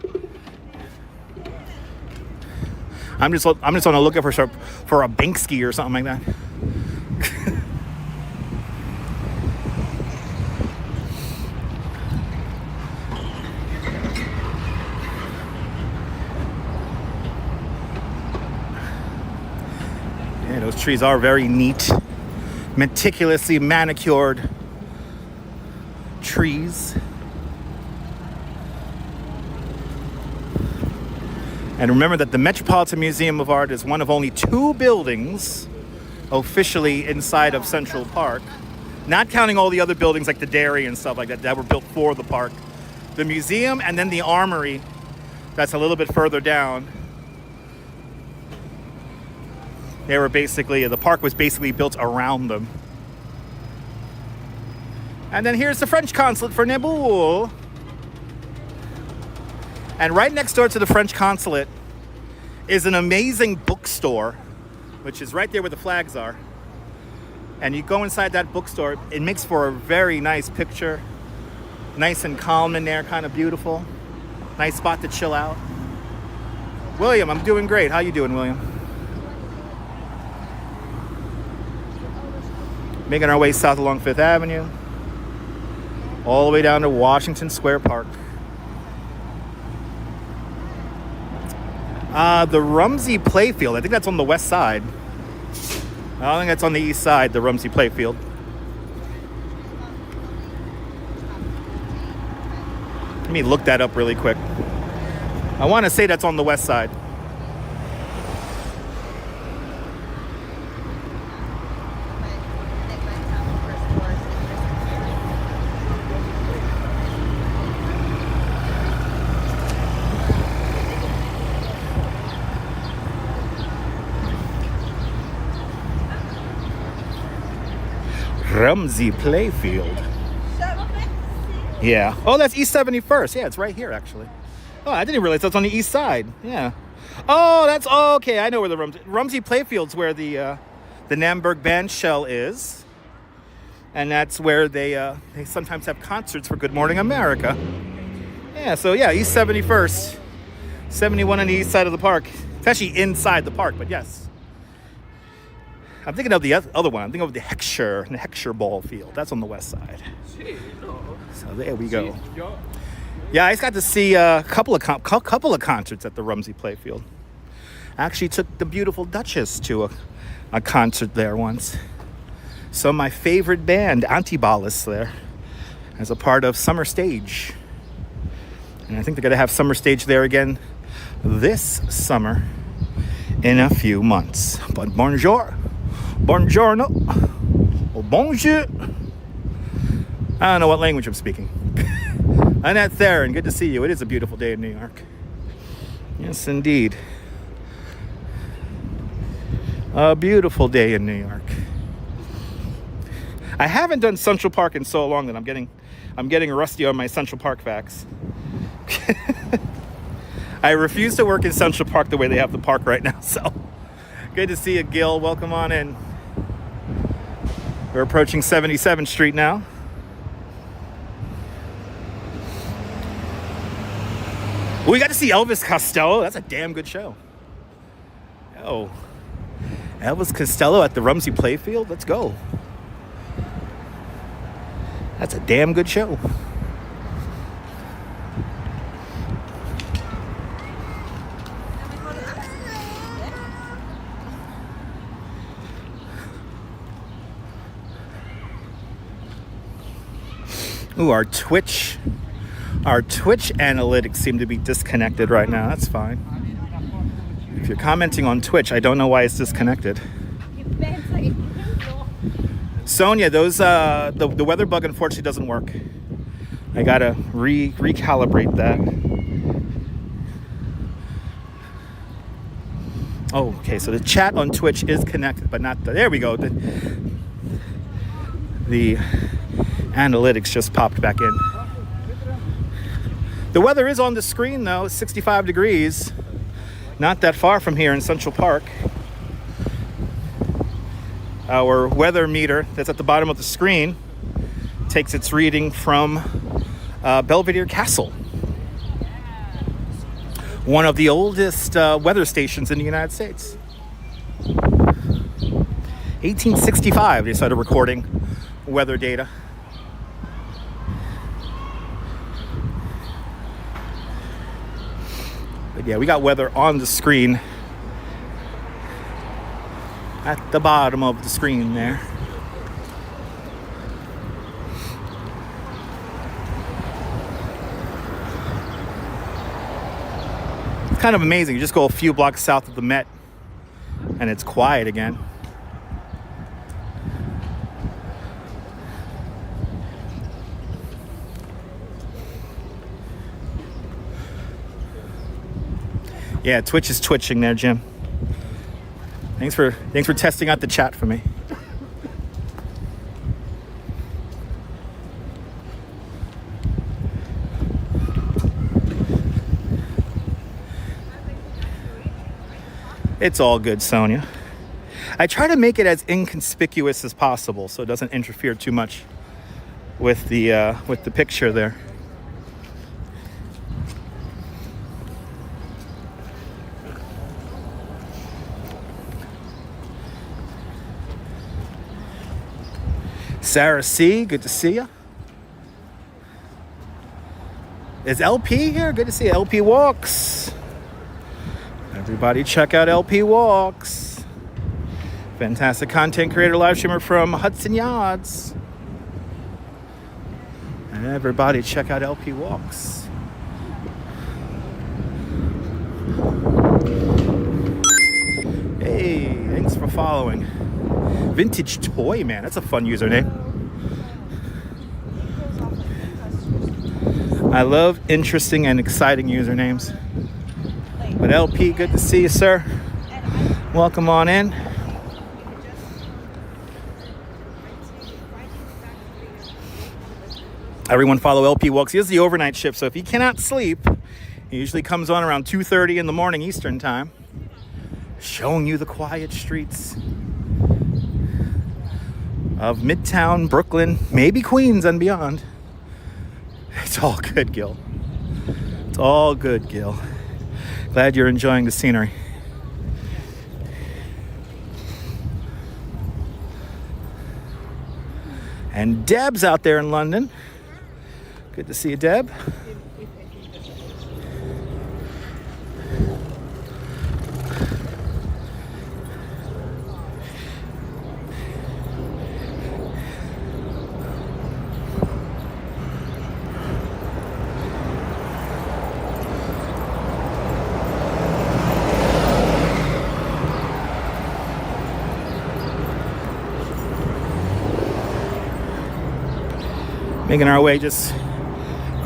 I'm just on the lookout for a Banksy or something like that. Yeah, those trees are very neat. Meticulously manicured trees. And remember that the Metropolitan Museum of Art is one of only 2 buildings officially inside of Central Park, not counting all the other buildings like the dairy and stuff like that were built for the park. The museum and then the armory that's a little bit further down. They were basically, the park was basically built around them. And then here's the French consulate for Naboul. And right next door to the French consulate is an amazing bookstore, which is right there where the flags are. And you go inside that bookstore, it makes for a very nice picture. Nice and calm in there, kind of beautiful. Nice spot to chill out. William, I'm doing great. How you doing, William? Making our way south along Fifth Avenue, all the way down to Washington Square Park. The Rumsey Playfield, I think that's on the west side. I don't think that's on the east side, the Rumsey Playfield. Let me look that up really quick. I want to say that's on the west side. Rumsey Playfield. Yeah. Oh, that's East 71st. Yeah, it's right here, actually. Oh, I didn't realize that's on the east side. Yeah. Oh, that's... Oh, okay, I know where the Rumsey Playfield's where the Namberg band shell is. And that's where they sometimes have concerts for Good Morning America. Yeah, so yeah, East 71st. 71 on the east side of the park. It's actually inside the park, but yes. I'm thinking of the other one. I'm thinking of the Heckscher ball field. That's on the west side. So there we go. Yeah, I just got to see a couple of concerts at the Rumsey Playfield. I actually took the beautiful Duchess to a concert there once. So my favorite band, Antibalas, there as a part of Summer Stage. And I think they're going to have Summer Stage there again this summer in a few months. But bonjour. Buongiorno. Or bonjour. I don't know what language I'm speaking. Annette Theron, good to see you. It is a beautiful day in New York. Yes, indeed. A beautiful day in New York. I haven't done Central Park in so long that I'm getting rusty on my Central Park facts. I refuse to work in Central Park the way they have the park right now, so good to see you, Gil. Welcome on in. We're approaching 77th Street now. We got to see Elvis Costello. That's a damn good show. Oh, Elvis Costello at the Rumsey Playfield. Let's go. That's a damn good show. Ooh, our Twitch analytics seem to be disconnected right now. That's fine. If you're commenting on Twitch, I don't know why it's disconnected. Sonia, those the weather bug unfortunately doesn't work. I gotta recalibrate that. Oh, okay, so the chat on Twitch is connected, but not there we go. The analytics just popped back in. The weather is on the screen though, 65 degrees. Not that far from here in Central Park. Our weather meter that's at the bottom of the screen takes its reading from Belvedere Castle, one of the oldest weather stations in the United States. 1865 they started recording weather data. But yeah, we got weather on the screen at the bottom of the screen there. It's kind of amazing. You just go a few blocks south of the Met and it's quiet again. Yeah, Twitch is twitching there, Jim. Thanks for testing out the chat for me. It's all good, Sonia. I try to make it as inconspicuous as possible so it doesn't interfere too much with the picture there. Sarah C, good to see you. Is LP here? Good to see you. LP Walks. Everybody check out LP Walks. Fantastic content creator live streamer from Hudson Yards. And everybody check out LP Walks. Hey, thanks for following. Vintage Toy Man, that's a fun username. I love interesting and exciting usernames. But LP, good to see you, sir. Welcome on in. Everyone follow LP Walks. He has the overnight shift, so if he cannot sleep, he usually comes on around 2:30 in the morning Eastern time, showing you the quiet streets of Midtown, Brooklyn, maybe Queens and beyond. It's all good, Gil. It's all good, Gil. Glad you're enjoying the scenery. And Deb's out there in London. Good to see you, Deb. Making our way, just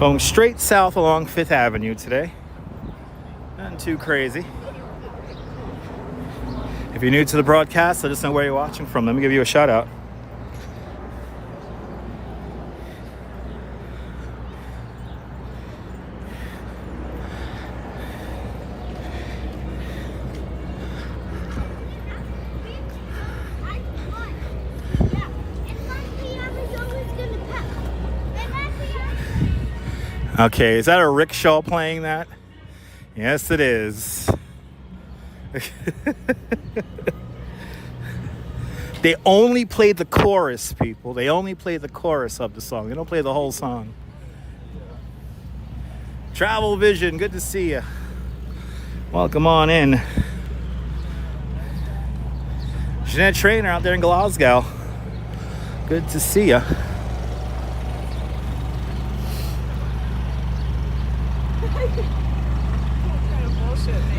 going straight south along Fifth Avenue today. Nothing too crazy. If you're new to the broadcast, let us know where you're watching from. Let me give you a shout out. Okay, is that a rickshaw playing that? Yes, it is. They only play the chorus, people. They only play the chorus of the song. They don't play the whole song. Travel Vision, good to see you. Welcome on in. Jeanette Trainer out there in Glasgow. Good to see you.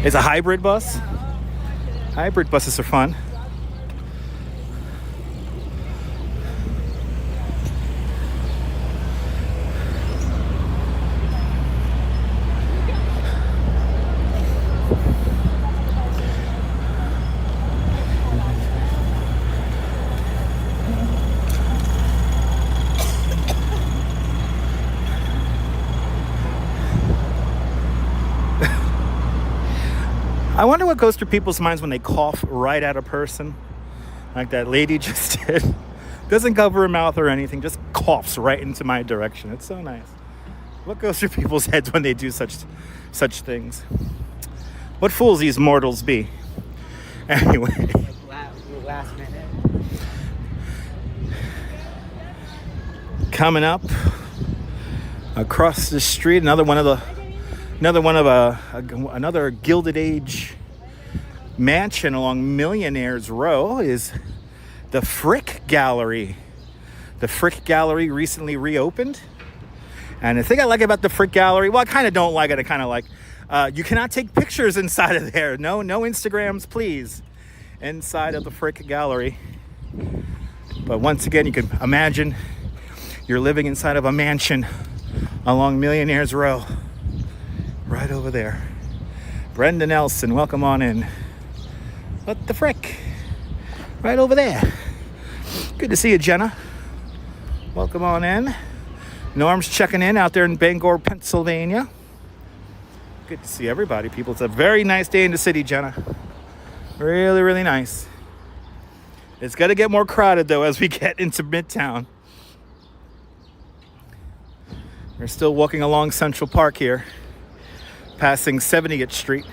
It's a hybrid bus. Hybrid buses are fun. I wonder what goes through people's minds when they cough right at a person, like that lady just did. Doesn't cover her mouth or anything, just coughs right into my direction. It's so nice. What goes through people's heads when they do such things? What fools these mortals be? Anyway. Last minute. Coming up across the street, another Gilded Age mansion along Millionaires Row is the Frick Gallery. The Frick Gallery recently reopened. And the thing I like about the Frick Gallery, well, I kind of don't like it. I kind of like, you cannot take pictures inside of there. No Instagrams, please, inside of the Frick Gallery. But once again, you can imagine you're living inside of a mansion along Millionaires Row. Right over there. Brenda Nelson, welcome on in. What the frick? Right over there. Good to see you, Jenna. Welcome on in. Norm's checking in out there in Bangor, Pennsylvania. Good to see everybody, people. It's a very nice day in the city, Jenna. Really, really nice. It's got to get more crowded, though, as we get into Midtown. We're still walking along Central Park here, passing 70th Street.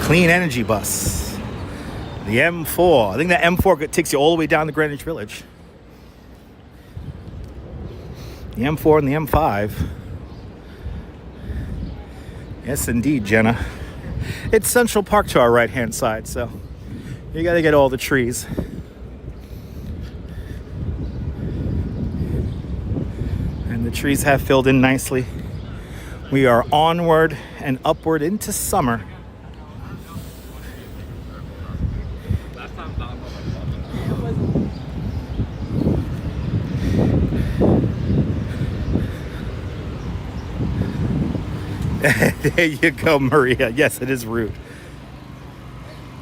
clean energy bus. The M4. I think the M4 takes you all the way down to Greenwich Village. The M4 and the M5. Yes, indeed, Jenna. It's Central Park to our right-hand side, so you got to get all the trees. And the trees have filled in nicely. We are onward and upward into summer. There you go, Maria. Yes, it is rude.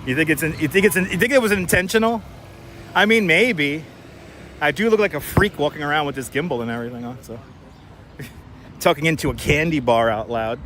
You think it was intentional? I mean, maybe. I do look like a freak walking around with this gimbal and everything on, so talking into a candy bar out loud.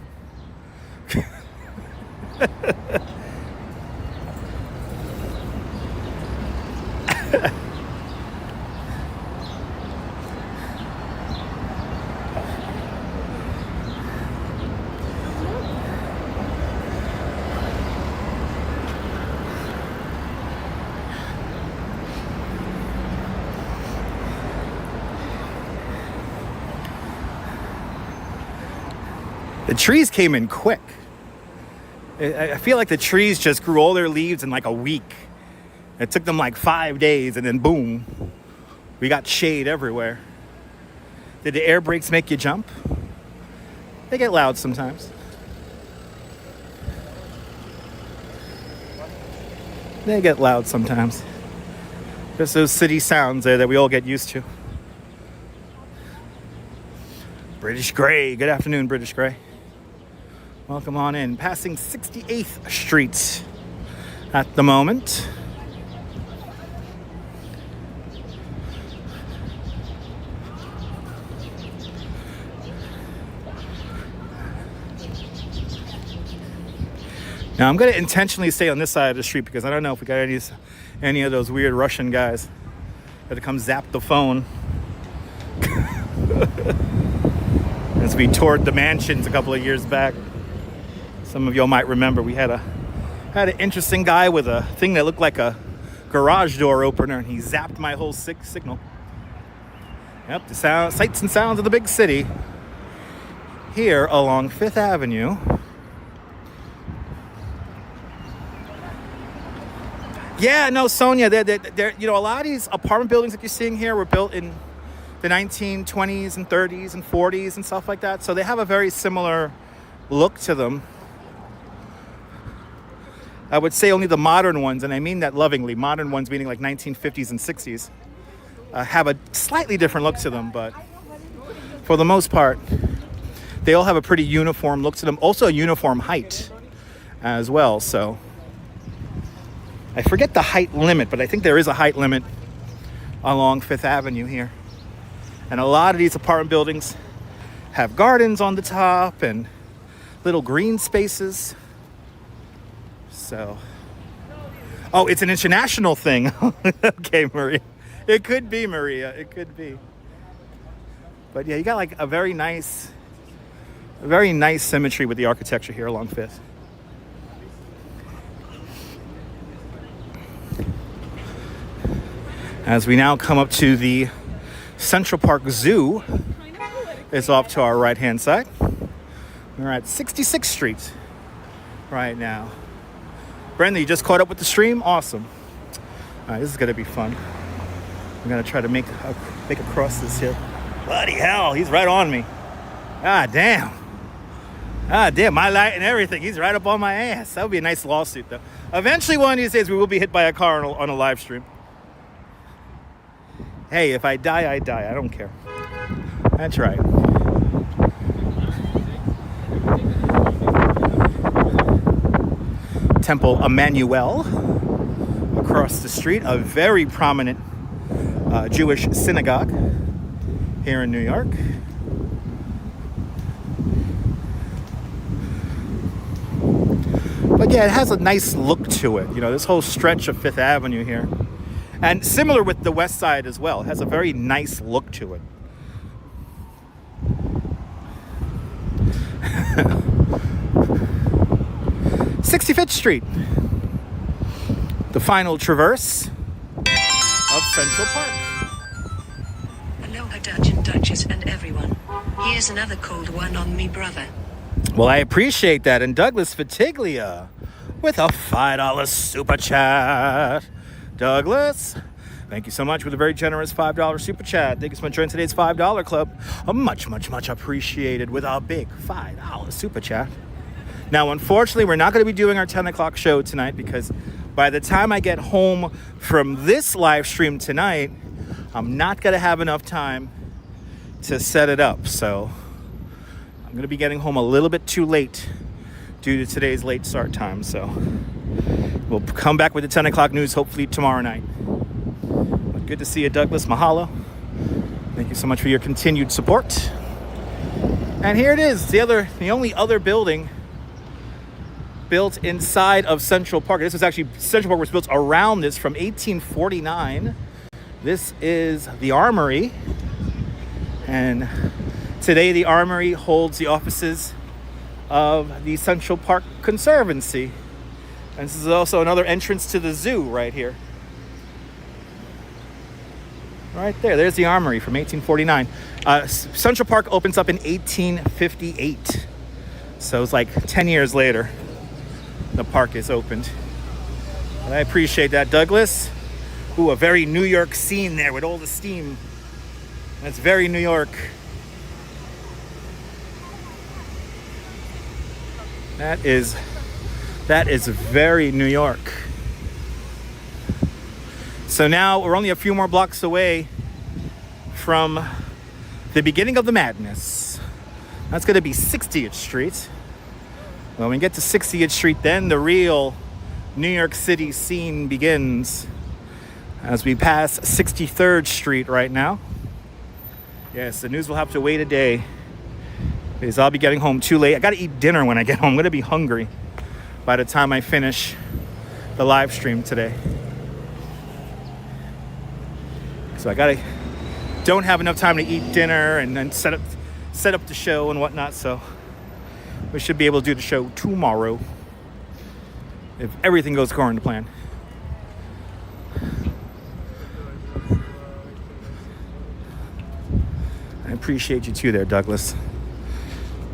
The trees came in quick. I feel like the trees just grew all their leaves in like a week. It took them like 5 days, and then boom, we got shade everywhere. Did the air brakes make you jump? They get loud sometimes. They get loud sometimes. Just those city sounds there that we all get used to. British Grey. Good afternoon, British Grey. Welcome on in. Passing 68th Street at the moment. Now I'm going to intentionally stay on this side of the street because I don't know if we got any of those weird Russian guys that come zap the phone. As we toured the mansions a couple of years back. Some of y'all might remember we had an interesting guy with a thing that looked like a garage door opener, and he zapped my whole signal. Yep, the sights and sounds of the big city here along Fifth Avenue. Yeah, no, Sonia, they're you know, a lot of these apartment buildings that you're seeing here were built in the 1920s and 30s and 40s and stuff like that. So they have a very similar look to them. I would say only the modern ones, and I mean that lovingly, modern ones meaning like 1950s and 60s, have a slightly different look to them, but for the most part, they all have a pretty uniform look to them. Also a uniform height as well, so I forget the height limit, but I think there is a height limit along Fifth Avenue here. And a lot of these apartment buildings have gardens on the top and little green spaces. So, oh, it's an international thing. Okay, Maria. It could be, Maria. It could be. But yeah, you got like a very nice symmetry with the architecture here along Fifth. As we now come up to the Central Park Zoo, it's off to our right-hand side. We're at 66th Street right now. Brenda, you just caught up with the stream? Awesome. All right, this is going to be fun. I'm going to try to make across this here. Bloody hell, he's right on me. God damn. My light and everything. He's right up on my ass. That would be a nice lawsuit, though. Eventually, one of these days, we will be hit by a car on a live stream. Hey, if I die, I die. I don't care. That's right. Temple Emmanuel across the street, a very prominent Jewish synagogue here in New York. But yeah, it has a nice look to it. You know, this whole stretch of Fifth Avenue here. And similar with the West Side as well. It has a very nice look to it. 65th Street, the final traverse of Central Park. Aloha Dutch and Duchess and everyone. Here's another cold one on me, brother. Well, I appreciate that. And Douglas Fatiglia with a $5 super chat. Douglas, thank you so much with a very generous $5 super chat. Thank you so much for joining today's $5 club. Much appreciated with a big $5 super chat. Now, unfortunately, we're not going to be doing our 10 o'clock show tonight because by the time I get home from this live stream tonight, I'm not going to have enough time to set it up. So I'm going to be getting home a little bit too late due to today's late start time. So we'll come back with the 10 o'clock news hopefully tomorrow night. But good to see you, Douglas. Mahalo. Thank you so much for your continued support. And here it is, the only other building built inside of Central Park. This was actually, Central Park was built around this from 1849. This is the Armory. And today the Armory holds the offices of the Central Park Conservancy. And this is also another entrance to the zoo right here. Right there, there's the Armory from 1849. Central Park opens up in 1858. So it's like 10 years later, the park is opened. And I appreciate that, Douglas. Ooh, a very New York scene there with all the steam. That's very New York. That is very New York. So now we're only a few more blocks away from the beginning of the madness. That's going to be 60th Street. When we get to 60th Street, then the real New York City scene begins as we pass 63rd Street right now. Yes, the news will have to wait a day because I'll be getting home too late. I got to eat dinner when I get home. I'm going to be hungry by the time I finish the live stream today. So don't have enough time to eat dinner and then set up the show and whatnot. So we should be able to do the show tomorrow if everything goes according to plan. I appreciate you too there, Douglas.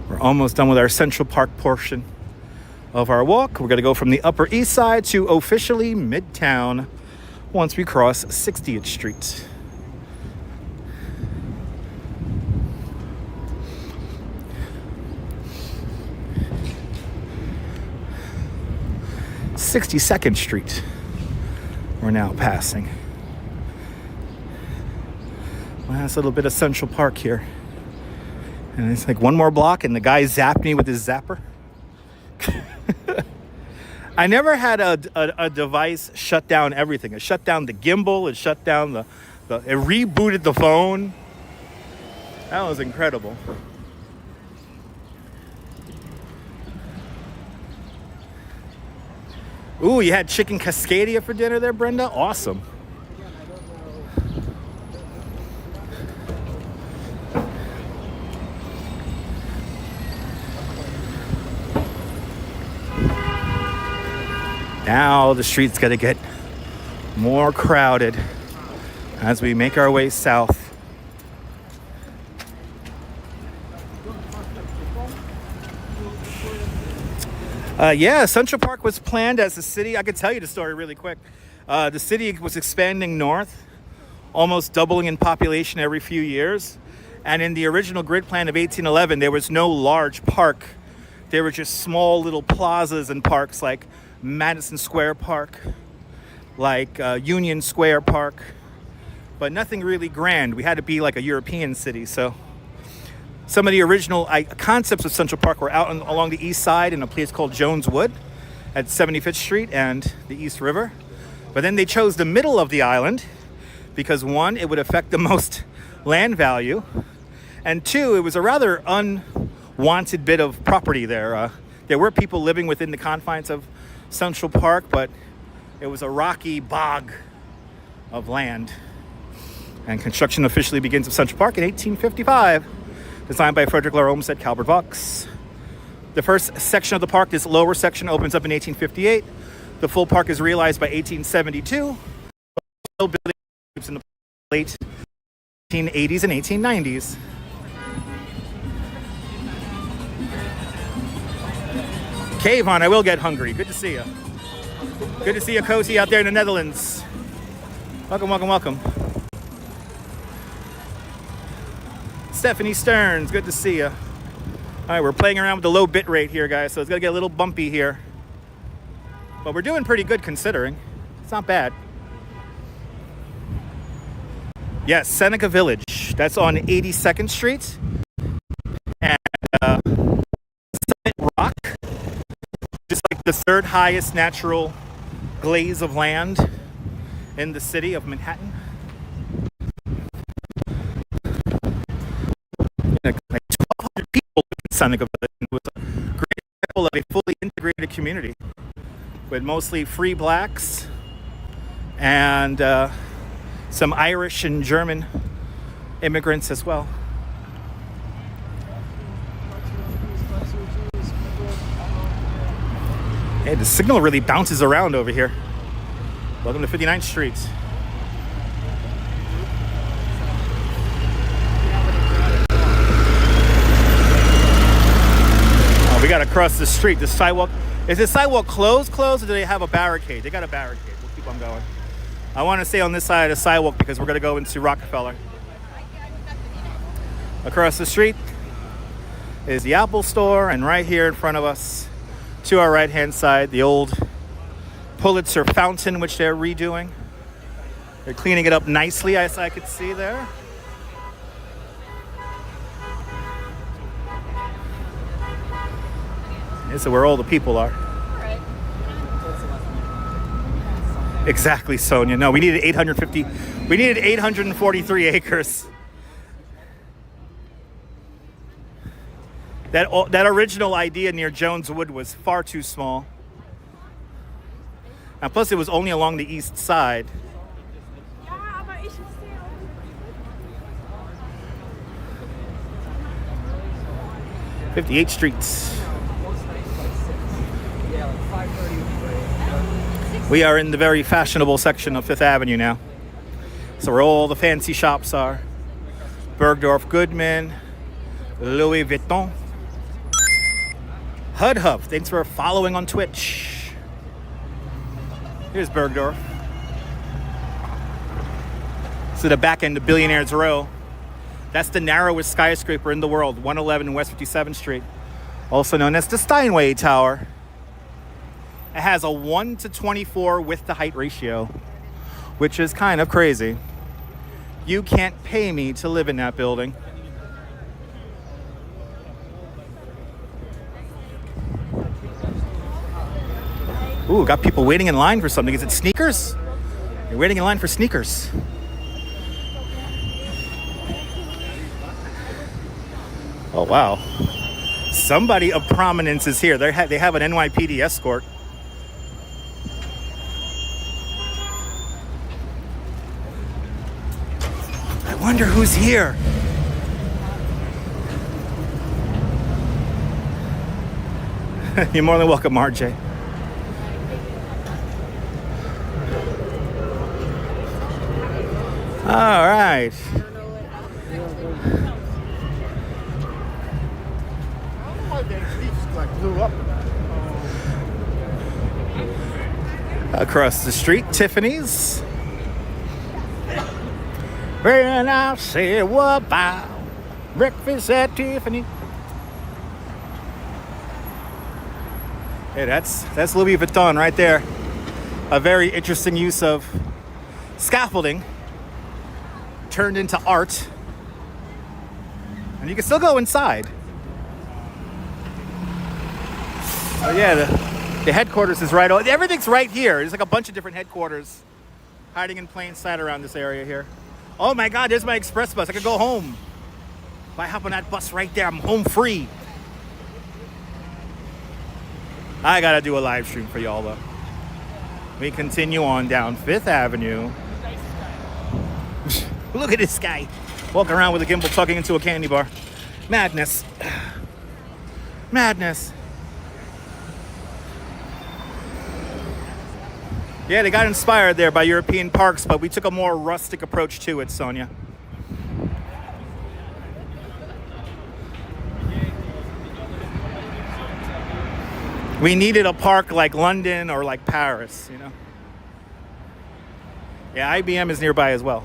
We're almost done with our Central Park portion of our walk. We're going to go from the Upper East Side to officially Midtown once we cross 60th Street. (62nd Street) we're now passing. Last little bit of Central Park here. And it's like one more block and the guy zapped me with his zapper. I never had a device shut down everything. It shut down the gimbal. It shut down it rebooted the phone. That was incredible. Ooh, you had chicken cascadia for dinner there, Brenda? Awesome. Now the street's gonna get more crowded as we make our way south. Yeah, Central Park was planned as a city. I could tell you the story really quick. The city was expanding north, almost doubling in population every few years. And in the original grid plan of 1811, there was no large park. There were just small little plazas and parks like Madison Square Park, like Union Square Park, but nothing really grand. We had to be like a European city. So some of the original concepts of Central Park were out along the east side in a place called Jones Wood at 75th Street and the East River. But then they chose the middle of the island because one, it would affect the most land value, and two, it was a rather unwanted bit of property there. There were people living within the confines of Central Park, but it was a rocky bog of land. And construction officially begins of Central Park in 1855. Designed by Frederick Lahr Olmsted, Calvert Vaux. The first section of the park, this lower section, opens up in 1858. The full park is realized by 1872. Still building in the late 1880s and 1890s. Kayvon, I will get hungry. Good to see you. Good to see you, Cozy, out there in the Netherlands. Welcome, welcome, welcome. Stephanie Stearns, good to see you. All right, we're playing around with the low bit rate here, guys, so it's gonna get a little bumpy here. But we're doing pretty good considering. It's not bad. Yes, Seneca Village. That's on 82nd Street. And Summit Rock, just like the third highest natural glaze of land in the city of Manhattan. Like 1,200 people in Seneca Village. It was a great example of a fully integrated community with mostly free blacks and some Irish and German immigrants as well. Hey, the signal really bounces around over here. Welcome to 59th Street. Oh, we gotta cross the street. The sidewalk. Is the sidewalk closed, or do they have a barricade? They got a barricade. We'll keep on going. I want to stay on this side of the sidewalk because we're gonna go into Rockefeller. Across the street is the Apple Store, and right here in front of us, to our right-hand side, the old Pulitzer fountain, which they're redoing. They're cleaning it up nicely, as I could see there. This is where all the people are. Exactly, Sonia. No, we needed 843 acres. That original idea near Jones Wood was far too small. And plus it was only along the east side. 58th Street. We are in the very fashionable section of Fifth Avenue now. So where all the fancy shops are. Bergdorf Goodman, Louis Vuitton. Hudhuff, thanks for following on Twitch. Here's Bergdorf. So the back end of Billionaire's Row. That's the narrowest skyscraper in the world, 111 West 57th Street. Also known as the Steinway Tower. It has a 1:24 width to height ratio, which is kind of crazy. You can't pay me to live in that building. Ooh, got people waiting in line for something. Is it sneakers? You're waiting in line for sneakers. Oh, wow. Somebody of prominence is here. They have an NYPD escort. I wonder who's here. You're more than welcome, RJ. All right. Across the street, Tiffany's. When I say what about breakfast at Tiffany. Hey, that's Louis Vuitton right there. A very interesting use of scaffolding turned into art. And you can still go inside. Oh yeah, the headquarters is right. Everything's right here. There's like a bunch of different headquarters hiding in plain sight around this area here. Oh my God, there's my express bus. I could go home. If I hop on that bus right there, I'm home free. I gotta do a live stream for y'all though. We continue on down Fifth Avenue. Look at this guy walking around with a gimbal tugging into a candy bar. Madness. Madness. Yeah, they got inspired there by European parks, but we took a more rustic approach to it, Sonia. We needed a park like London or like Paris, you know? Yeah, IBM is nearby as well.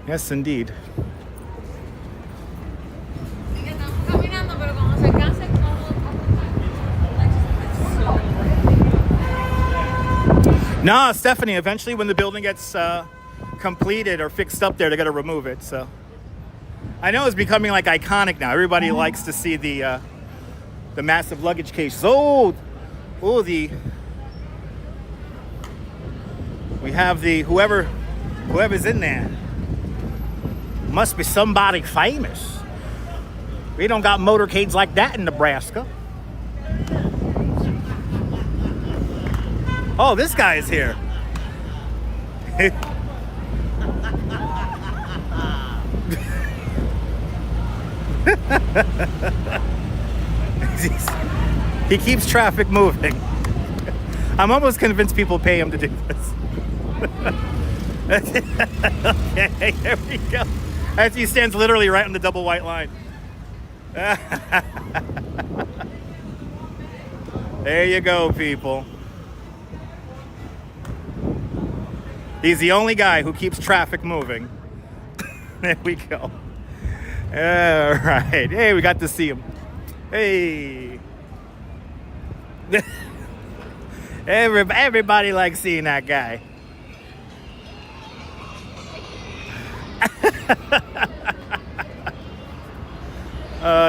Yes, indeed. No, Stephanie, eventually when the building gets completed or fixed up there, they're going to remove it. So I know it's becoming like iconic now. Everybody likes to see the massive luggage cases. We have the whoever's in there. Must be somebody famous. We don't got motorcades like that in Nebraska. Oh, this guy is here. He keeps traffic moving. I'm almost convinced people pay him to do this. Okay, here we go. As he stands literally right on the double white line. There you go, people. He's the only guy who keeps traffic moving. There we go. All right. Hey, we got to see him. Hey. Everybody likes seeing that guy.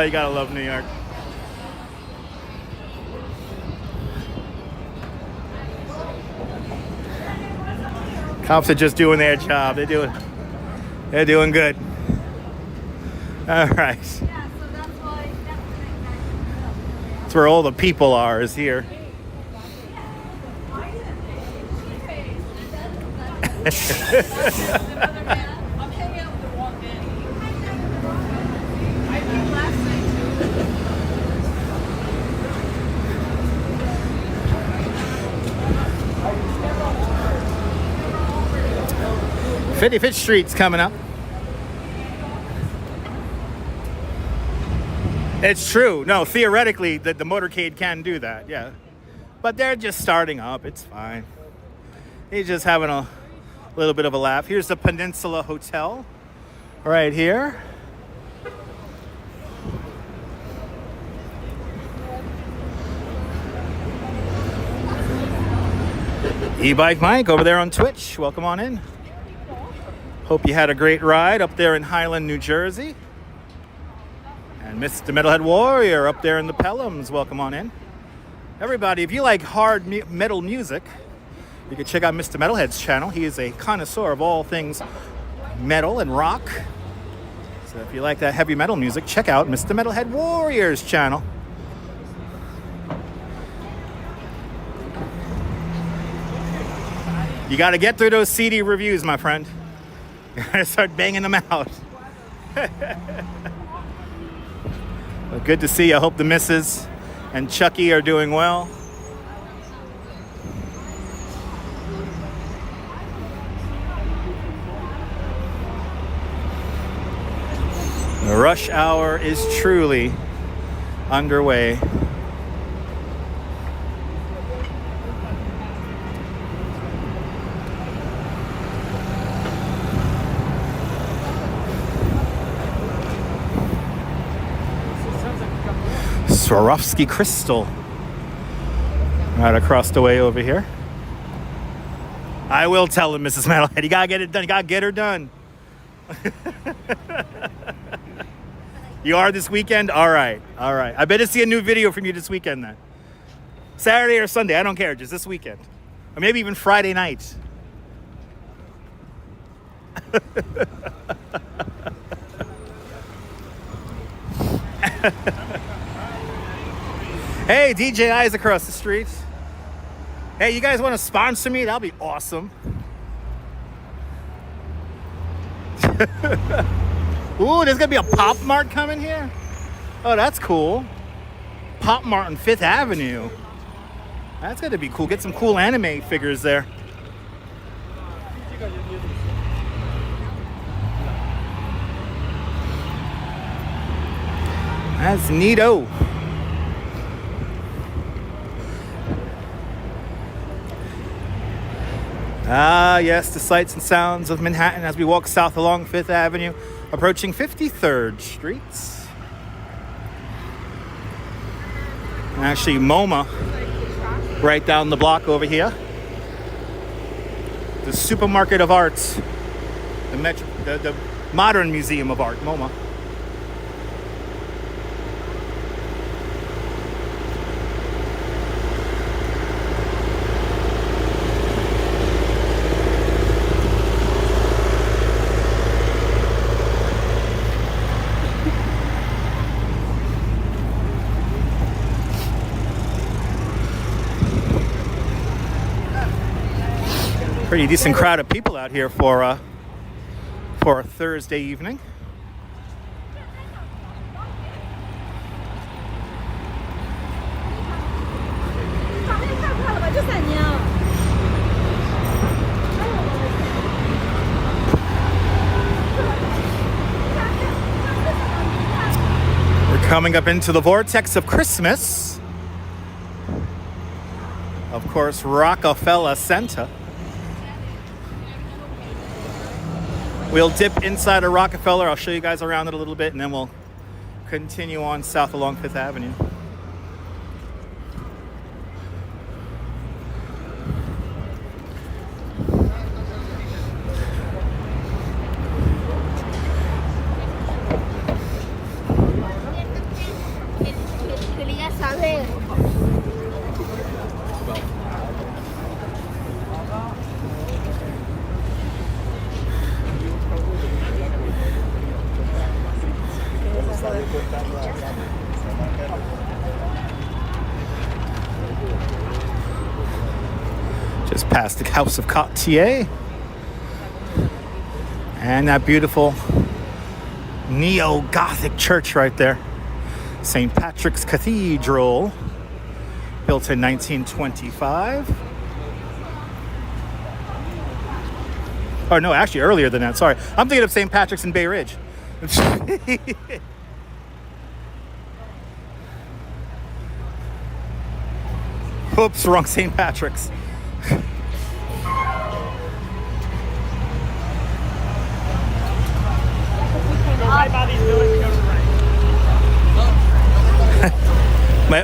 You gotta love New York. Cops are just doing their job. They're doing good. All right. Yeah, so that's where all the people are, is here. Fifth Street's coming up. It's true. No, theoretically, the motorcade can do that, yeah. But they're just starting up. It's fine. He's just having a little bit of a laugh. Here's the Peninsula Hotel right here. E-Bike Mike over there on Twitch. Welcome on in. Hope you had a great ride up there in Highland, New Jersey. And Mr. Metalhead Warrior up there in the Pelhams. Welcome on in. Everybody, if you like hard metal music, you can check out Mr. Metalhead's channel. He is a connoisseur of all things metal and rock. So if you like that heavy metal music, check out Mr. Metalhead Warrior's channel. You got to get through those CD reviews, my friend. You got to start banging them out. Well, good to see you. I hope the missus and Chucky are doing well. The rush hour is truly underway. Swarovski crystal right across the way over here. I will tell him, Mrs. Metalhead, you gotta get it done. You gotta get her done. You are this weekend? All right. I better see a new video from you this weekend then. Saturday or Sunday, I don't care, just this weekend. Or maybe even Friday night. Hey, DJ Eyes across the street. Hey, you guys want to sponsor me? That'll be awesome. Ooh, there's going to be a Pop Mart coming here? Oh, that's cool. Pop Mart on Fifth Avenue. That's gonna be cool. Get some cool anime figures there. That's neato. Ah, yes, the sights and sounds of Manhattan as we walk south along Fifth Avenue, approaching 53rd Street. Actually, MoMA, right down the block over here. The Supermarket of Arts, the Modern Museum of Art, MoMA. Pretty decent crowd of people out here for a Thursday evening. We're coming up into the vortex of Christmas. Of course, Rockefeller Center. We'll dip inside of Rockefeller. I'll show you guys around it a little bit, and then we'll continue on south along Fifth Avenue. Just past the House of Cartier and that beautiful neo-Gothic church right there, St. Patrick's Cathedral, built in 1925. Oh no, actually earlier than that, sorry. I'm thinking of St. Patrick's in Bay Ridge. Oops, wrong St. Patrick's.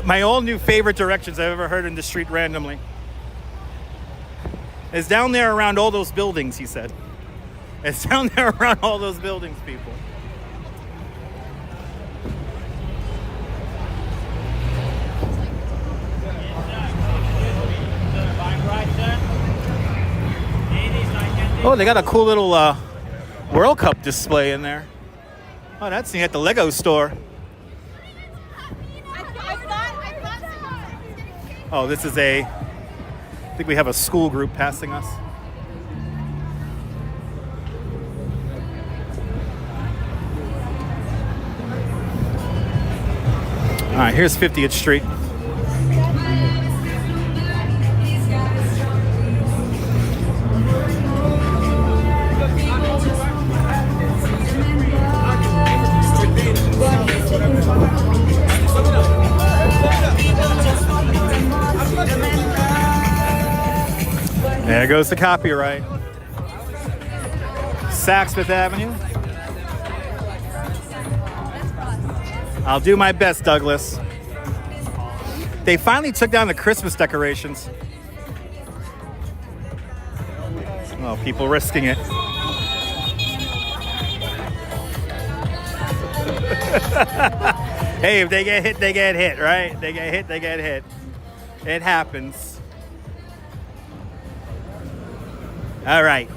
My all new favorite directions I've ever heard in the street randomly is down there around all those buildings, he said. It's down there around all those buildings, people. Oh, they got a cool little World Cup display in there. Oh, that's neat at the Lego store. Oh, this is I think we have a school group passing us. All right, here's 50th Street. There goes the copyright. Saks Fifth Avenue. I'll do my best, Douglas. They finally took down the Christmas decorations. Oh, people risking it. Hey, if they get hit, they get hit, right? They get hit, they get hit. It happens. All right.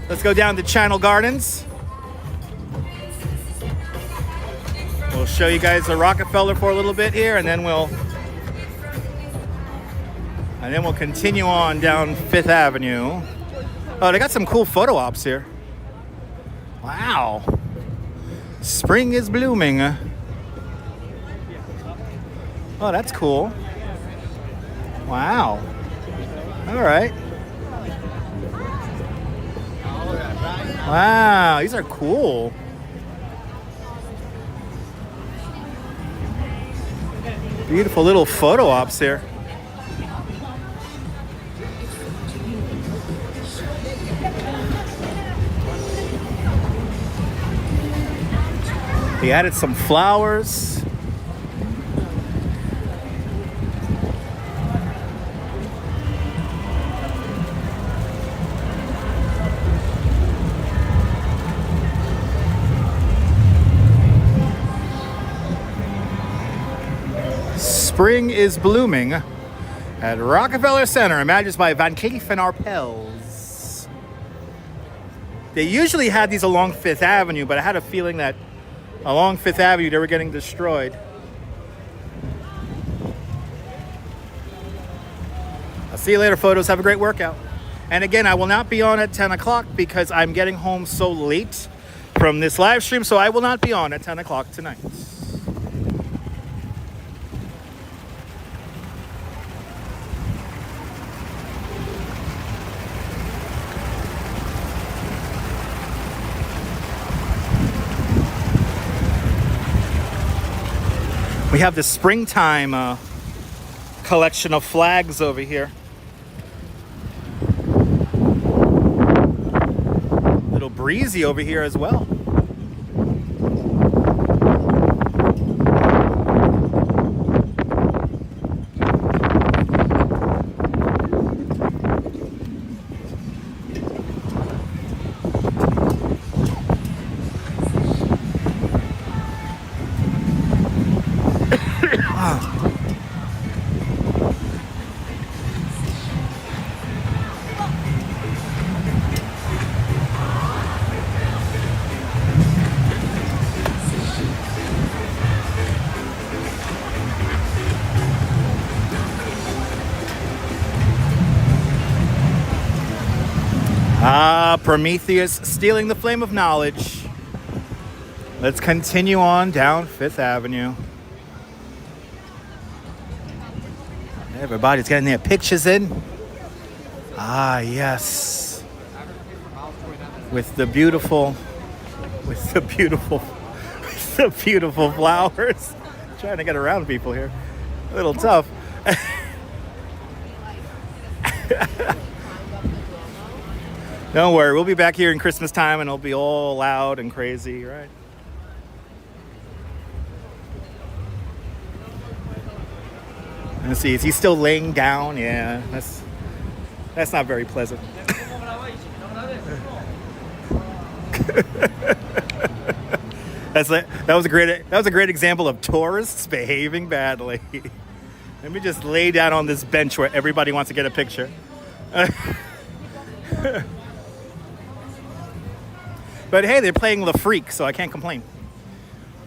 Let's go down to Channel Gardens. We'll show you guys the Rockefeller for a little bit here, and then we'll continue on down Fifth Avenue. Oh, they got some cool photo ops here. Wow. Spring is blooming. Oh, that's cool. Wow. All right. Wow, these are cool. Beautiful little photo ops here. He added some flowers. Spring is blooming at Rockefeller Center, imagined by Van Cleef and Arpels. They usually had these along Fifth Avenue, but I had a feeling that along Fifth Avenue they were getting destroyed. I'll see you later, photos. Have a great workout. And again, I will not be on at 10 o'clock because I'm getting home so late from this live stream, so I will not be on at 10 o'clock tonight. We have the springtime collection of flags over here. A little breezy over here as well. Prometheus stealing the flame of knowledge. Let's continue on down Fifth Avenue. Everybody's getting their pictures in. Ah, yes. With the beautiful flowers. Trying to get around people here. A little tough. Don't worry, we'll be back here in Christmas time and it'll be all loud and crazy, right? Let's see, is he still laying down? Yeah, that's not very pleasant. That was a great example of tourists behaving badly. Let me just lay down on this bench where everybody wants to get a picture. But hey, they're playing Le Freak, so I can't complain.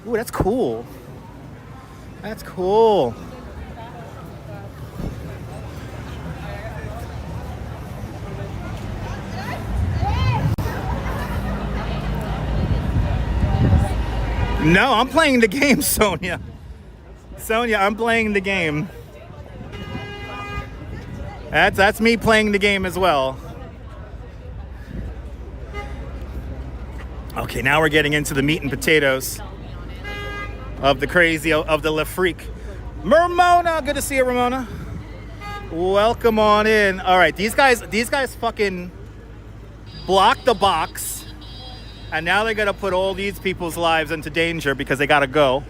Ooh, that's cool. That's cool. No, I'm playing the game, Sonia. Sonia, I'm playing the game. That's me playing the game as well. Okay, now we're getting into the meat and potatoes of the crazy, of the Le Freak. Ramona, good to see you, Ramona. Welcome on in. All right, these guys fucking blocked the box, and now they're gonna put all these people's lives into danger because they gotta go.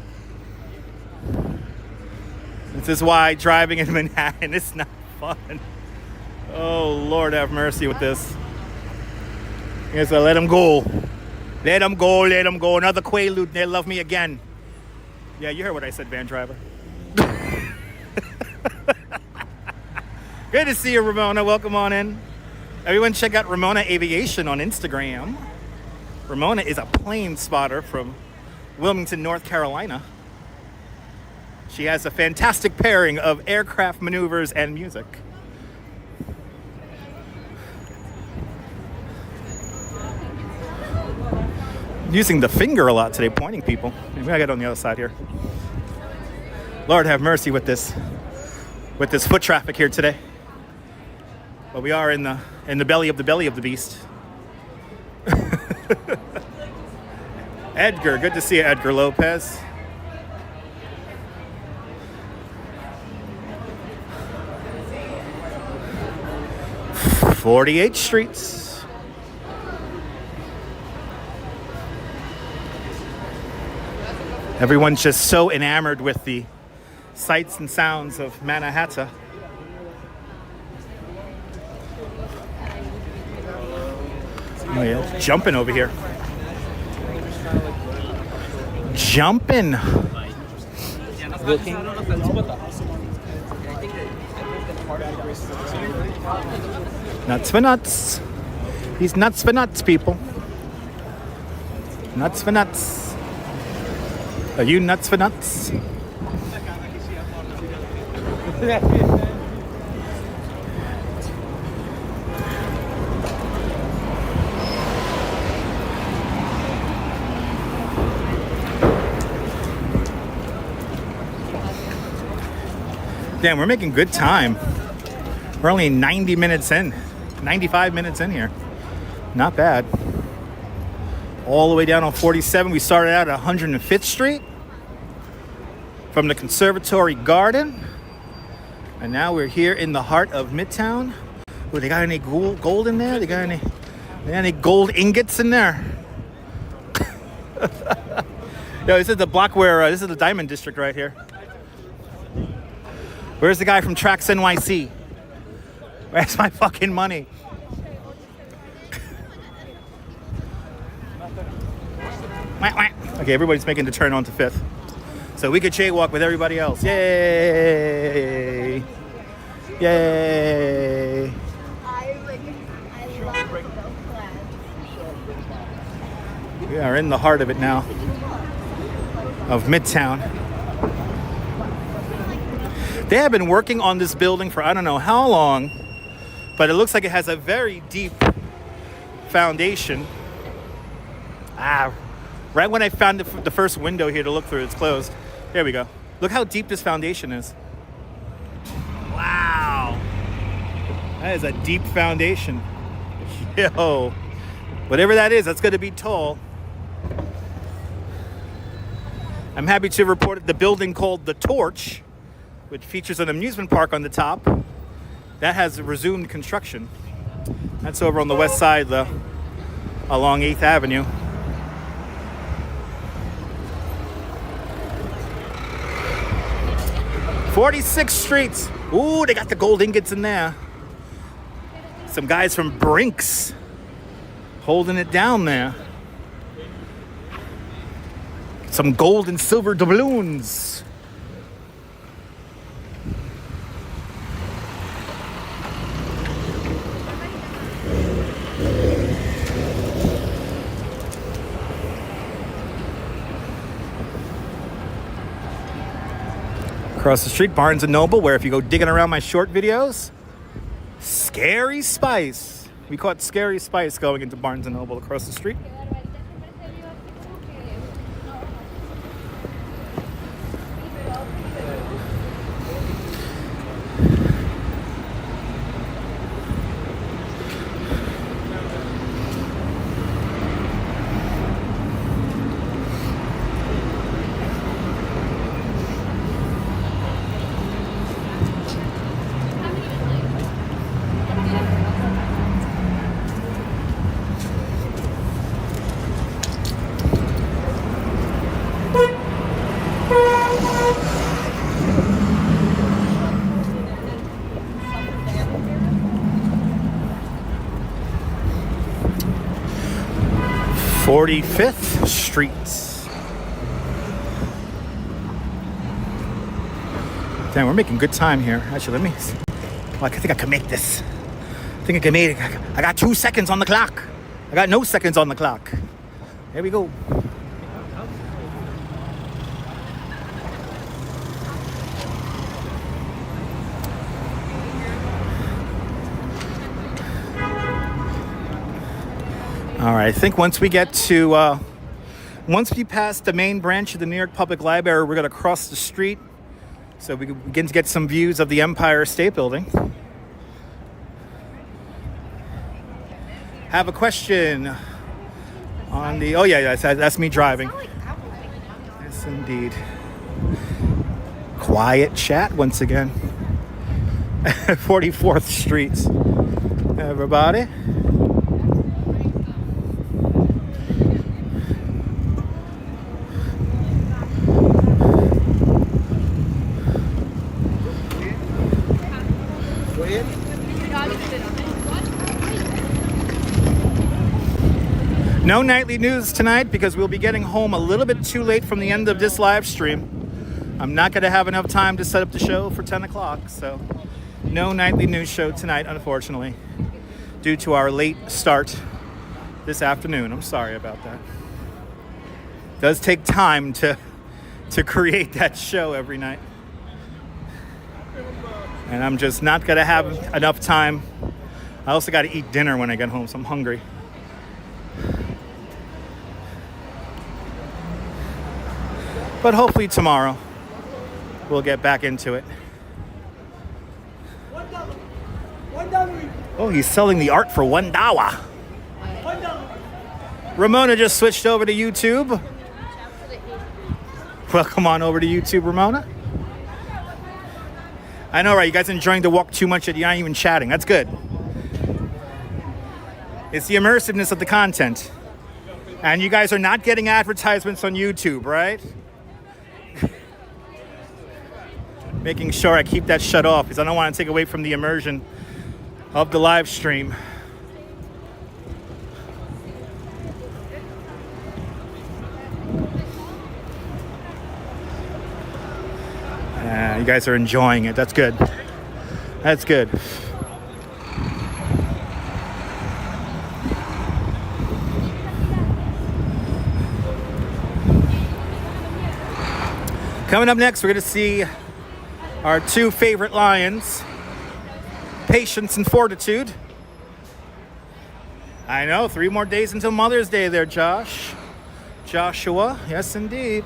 This is why driving in Manhattan is not fun. Oh, Lord have mercy with this. Yes, so let them go. Let them go, let them go. Another Quaalude, they love me again. Yeah, you heard what I said, van driver. Good to see you, Ramona. Welcome on in. Everyone check out Ramona Aviation on Instagram. Ramona is a plane spotter from Wilmington, North Carolina. She has a fantastic pairing of aircraft maneuvers and music. Using the finger a lot today, pointing people. Maybe I got on the other side here. Lord have mercy with this foot traffic here today. But we are in the belly of the beast. Edgar, good to see you, Edgar Lopez. "48 streets." Everyone's just so enamored with the sights and sounds of Manhattan. Oh yeah, it's jumping over here. Jumping. Nuts for nuts. He's nuts for nuts, people. Nuts for nuts. Are you nuts for nuts? Damn, we're making good time. We're only 90 minutes in. 95 minutes in here. Not bad. All the way down on 47. We started out at 105th Street from the Conservatory Garden. And now we're here in the heart of Midtown. Ooh, they got any gold in there? They got any gold ingots in there? Yo, this is the block where, this is the Diamond District right here. Where's the guy from Tracks NYC? Where's my fucking money? Okay, everybody's making the turn onto Fifth. So we could jaywalk with everybody else. Yay! Yay! We are in the heart of it now. Of Midtown. They have been working on this building for I don't know how long, but it looks like it has a very deep foundation. Right when I found the first window here to look through, it's closed. There we go. Look how deep this foundation is. Wow. That is a deep foundation. Yo. Whatever that is, that's going to be tall. I'm happy to report that the building called The Torch, which features an amusement park on the top, that has resumed construction. That's over on the west side, though, along 8th Avenue. "46 streets. Ooh, they got the gold ingots in there. Some guys from Brinks holding it down there. Some gold and silver doubloons. Across the street, Barnes & Noble, where if you go digging around my short videos, Scary Spice. We caught Scary Spice going into Barnes & Noble across the street. "45th Street. Damn, we're making good time here. Actually, let me see. Oh, I think I can make this. I think I can make it. I got 2 seconds on the clock. I got no seconds on the clock. There we go. All right, I think once we get to, once we pass the main branch of the New York Public Library, we're going to cross the street so we can begin to get some views of the Empire State Building. Have a question on the... Oh, yeah, that's me driving. Yes, indeed. Quiet chat once again. 44th Street. Everybody. No nightly news tonight because we'll be getting home a little bit too late from the end of this live stream. I'm not going to have enough time to set up the show for 10 o'clock, so no nightly news show tonight, unfortunately, due to our late start this afternoon. I'm sorry about that. It does take time to create that show every night. And I'm just not going to have enough time. I also got to eat dinner when I get home, so I'm hungry. But hopefully tomorrow we'll get back into it. Oh, he's selling the art for $1. Ramona just switched over to YouTube. Welcome on over to YouTube, Ramona. I know, right? You guys enjoying the walk too much that you're not even chatting. That's good. It's the immersiveness of the content. And you guys are not getting advertisements on YouTube, right? Making sure I keep that shut off because I don't want to take away from the immersion of the live stream. You guys are enjoying it. That's good. That's good. Coming up next, we're going to see our two favorite lions, Patience and Fortitude. I know, 3 more days until Mother's Day there, Joshua. Yes, indeed.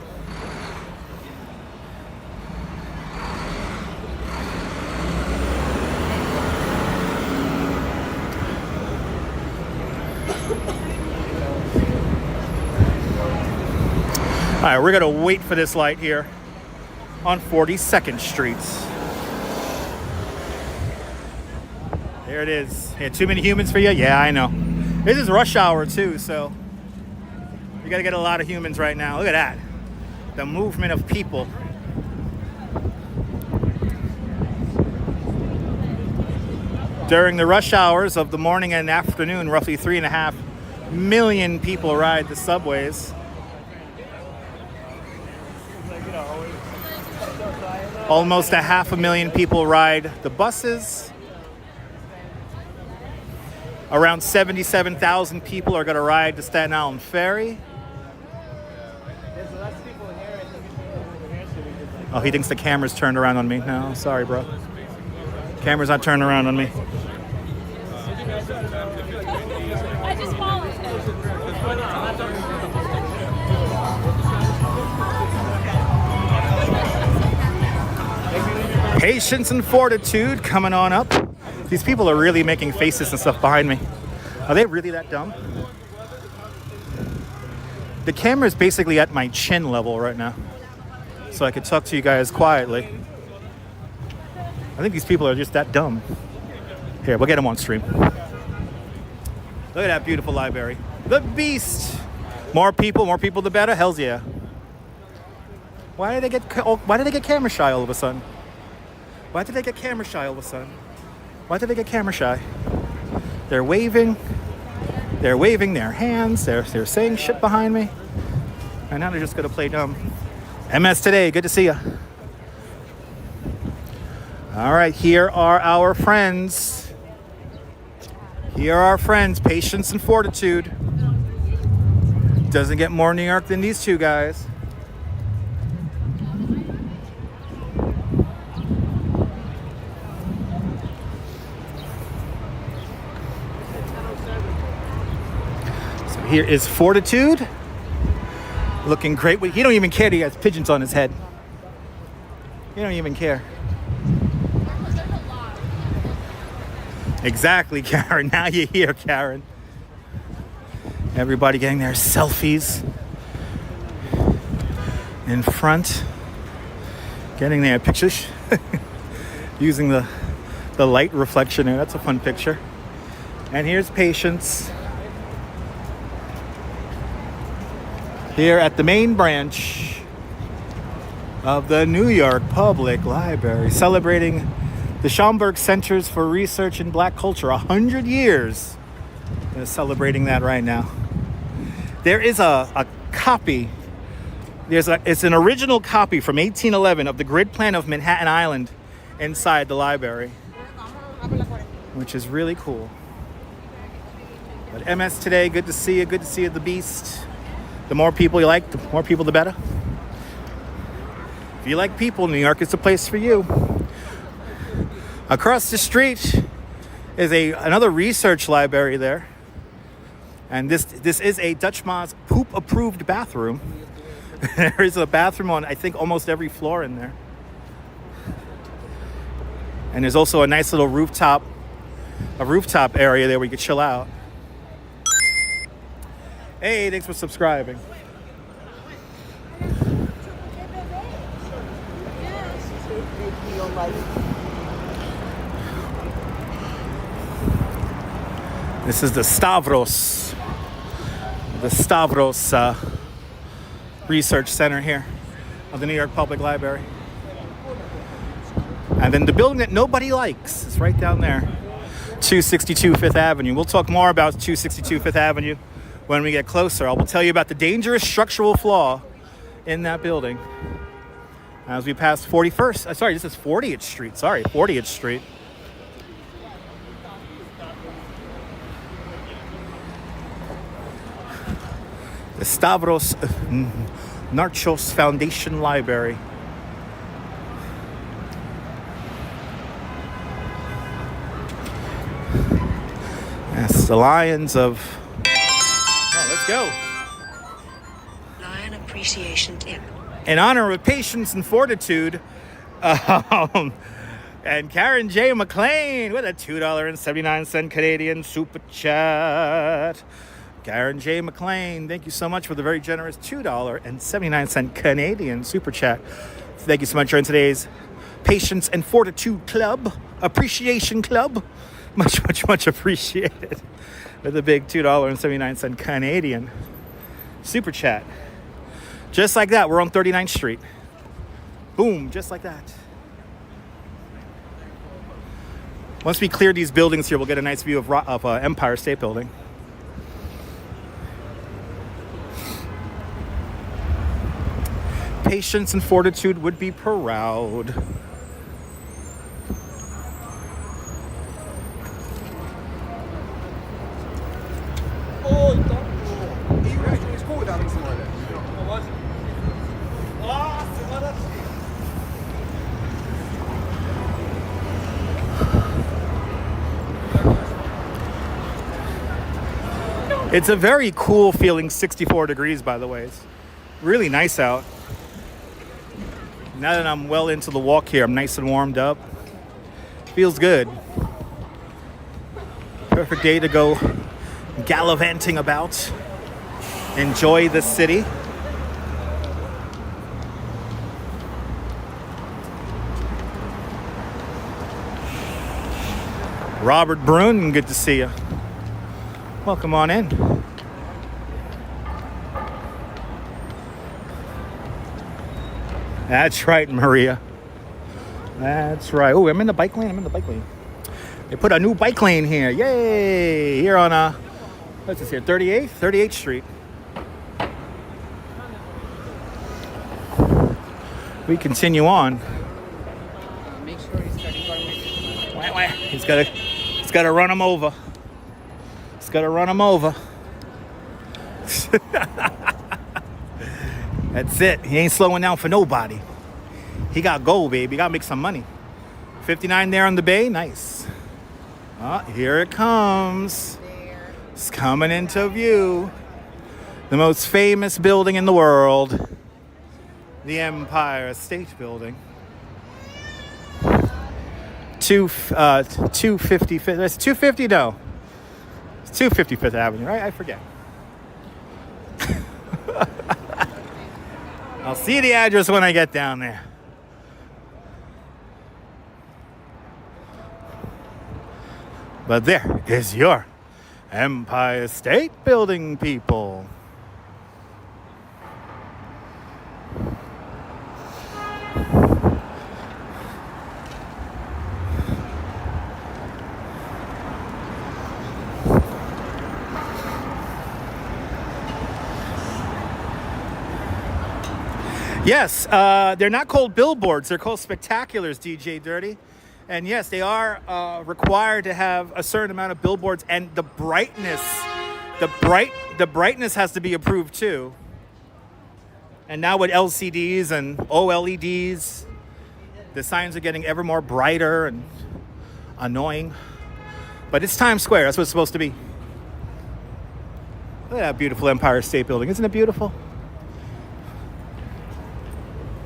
All right, we're going to wait for this light here on 42nd Street. There it is. Yeah, too many humans for you? Yeah, I know. This is rush hour too, so you got to get a lot of humans right now. Look at that. The movement of people. During the rush hours of the morning and afternoon, roughly 3.5 million people ride the subways. Almost 500,000 people ride the buses. Around 77,000 people are going to ride the Staten Island Ferry. Oh, he thinks the camera's turned around on me. No, sorry, bro. Camera's not turned around on me. I just followed him. Patience and Fortitude coming on up. These people are really making faces and stuff behind me. Are they really that dumb? The camera is basically at my chin level right now, so I could talk to you guys quietly. I think these people are just that dumb. Here, we'll get them on stream. Look at that beautiful library. The Beast. More people the better. Hells yeah. Why did they get camera shy all of a sudden? Why did they get camera shy all of a sudden? Why did they get camera shy? They're waving their hands. They're saying shit behind me. And now they're just gonna play dumb. MS Today, good to see you. All right, here are our friends. Here are our friends, Patience and Fortitude. Doesn't get more New York than these two guys. So here is Fortitude. Looking great. He don't even care that he has pigeons on his head. You don't even care. Exactly, Karen. Now you're here, Karen. Everybody getting their selfies in front. Getting their pictures. Using the light reflection there. That's a fun picture. And here's Patience. Here at the main branch of the New York Public Library, celebrating the Schomburg Centers for Research in Black Culture, 100 years. They're celebrating that right now. There is a copy. It's an original copy from 1811 of the grid plan of Manhattan Island inside the library, which is really cool. But MS today, good to see you. Good to see you, the Beast. The more people you like, the more people, the better. If you like people, New York is the place for you. Across the street is another research library there. And this is a Dutch Ma's poop-approved bathroom. There is a bathroom on, I think, almost every floor in there. And there's also a nice little rooftop area there where you can chill out. Hey, thanks for subscribing. This is the Stavros Research Center here of the New York Public Library. And then the building that nobody likes is right down there, 262 Fifth Avenue. We'll talk more about 262 Fifth Avenue when we get closer. I will tell you about the dangerous structural flaw in that building as we pass 41st. Sorry, this is 40th Street. Sorry, 40th Street. The Stavros Narchos Foundation Library. That's the Lions of... Oh, let's go. Lion Appreciation Tip. In honor of patience and fortitude, and Karen J. McLean with a $2.79 Canadian super chat. Karen J. McLean, thank you so much for the very generous $2.79 Canadian super chat. Thank you so much for in today's Patience and Fortitude Club, Appreciation Club. Much, much, much appreciated. With a big $2.79 Canadian super chat. Just like that, we're on 39th Street. Boom, just like that. Once we clear these buildings here, we'll get a nice view of Empire State Building. Patience and fortitude would be proud. It's a very cool feeling 64 degrees, by the way. It's really nice out. Now that I'm well into the walk here, I'm nice and warmed up. Feels good. Perfect day to go gallivanting about. Enjoy the city. Robert Brun, good to see you. Welcome on in. That's right, Maria. That's right. Oh, I'm in the bike lane. They put a new bike lane here. Yay! Here on what's this here? 38th Street. We continue on. Make sure he's starting He's got to run him over. That's it. He ain't slowing down for nobody. He got gold, baby. Got to make some money. 59 there on the bay. Nice. Oh, here it comes. It's coming into view. The most famous building in the world. The Empire State Building. 255th. That's 250. No, it's 255th Avenue, right? I forget. I'll see the address when I get down there. But there is your Empire State Building, people. Yes, they're not called billboards. They're called spectaculars, DJ Dirty. And yes, they are required to have a certain amount of billboards, and the brightness has to be approved too. And now with LCDs and OLEDs, the signs are getting ever more brighter and annoying. But it's Times Square. That's what it's supposed to be. Look at that beautiful Empire State Building. Isn't it beautiful?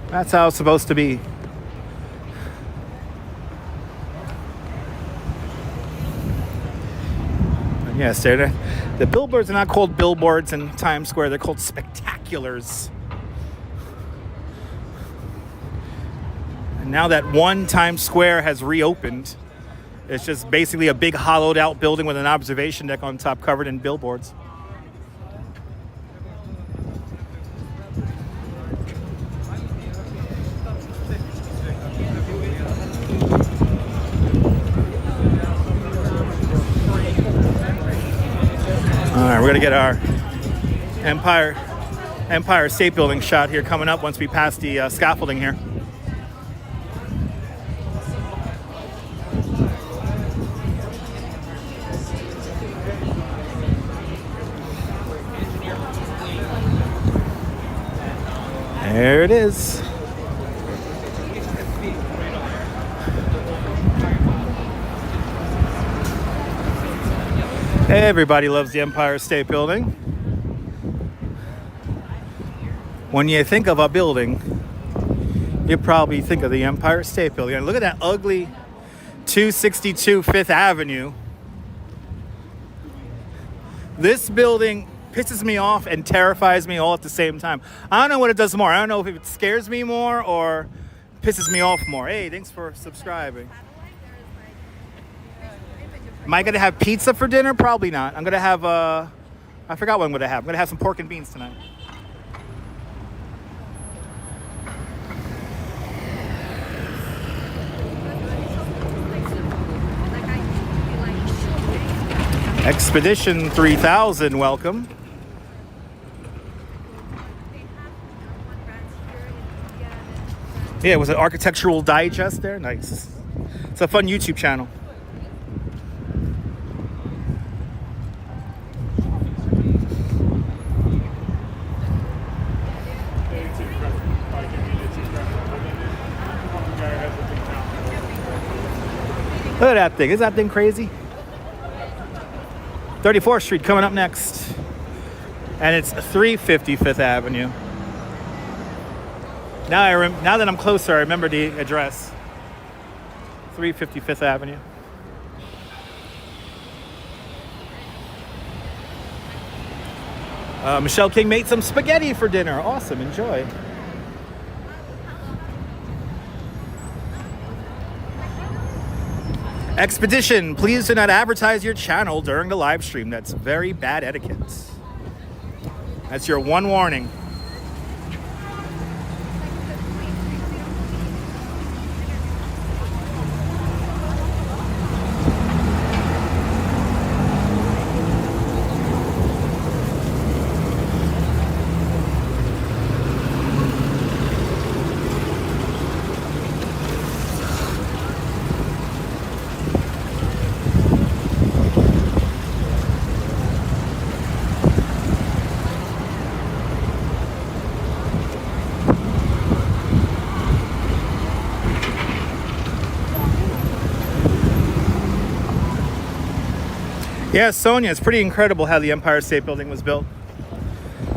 That's how it's supposed to be. And yes, the billboards are not called billboards in Times Square. They're called spectaculars. And now that one Times Square has reopened, it's just basically a big hollowed out building with an observation deck on top covered in billboards. All right, we're gonna get our Empire State Building shot here coming up once we pass the scaffolding here. There it is. Everybody loves the Empire State Building. When you think of a building, you probably think of the Empire State Building. And look at that ugly 262 Fifth Avenue. This building pisses me off and terrifies me all at the same time. I don't know what it does more. I don't know if it scares me more or pisses me off more. Hey, thanks for subscribing. Am I going to have pizza for dinner? Probably not. I'm going to have, I forgot what I'm going to have. I'm going to have some pork and beans tonight. Expedition 3000, welcome. Yeah, was it Architectural Digest there? Nice. It's a fun YouTube channel. Look at that thing. Isn't that thing crazy? 34th Street coming up next. And it's 350 Fifth Avenue. Now that I'm closer, I remember the address. 350 Fifth Avenue. Michelle King made some spaghetti for dinner. Awesome. Enjoy. Expedition, please do not advertise your channel during the live stream. That's very bad etiquette. That's your one warning. Yeah, Sonia, it's pretty incredible how the Empire State Building was built.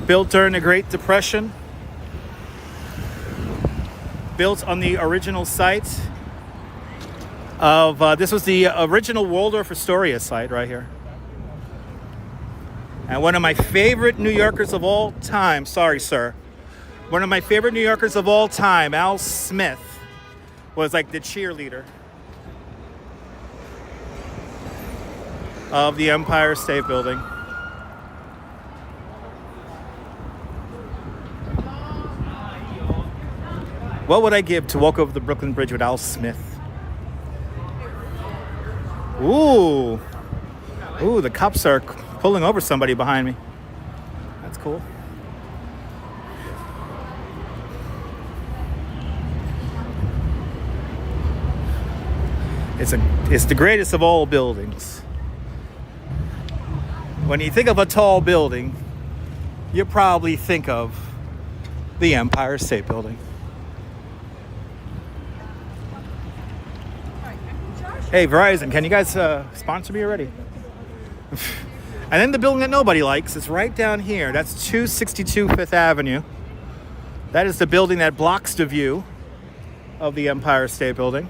Built during the Great Depression. Built on the original site of, this was the original Waldorf Astoria site right here. And one of my favorite New Yorkers of all time, sorry, sir. One of my favorite New Yorkers of all time, Al Smith, was like the cheerleader of the Empire State Building. What would I give to walk over the Brooklyn Bridge with Al Smith? Ooh. Ooh, the cops are pulling over somebody behind me. That's cool. It's the greatest of all buildings. When you think of a tall building, you probably think of the Empire State Building. Hey, Verizon, can you guys sponsor me already? And then the building that nobody likes is right down here. That's 262 Fifth Avenue. That is the building that blocks the view of the Empire State Building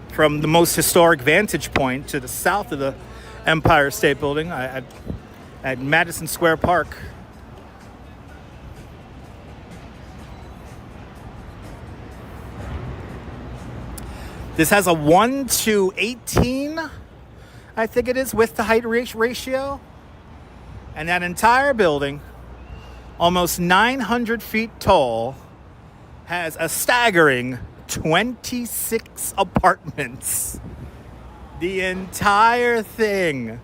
from the most historic vantage point to the south of the Empire State Building at Madison Square Park. This has a 1:18, I think it is, width to height ratio. And that entire building, almost 900 feet tall, has a staggering 26 apartments. The entire thing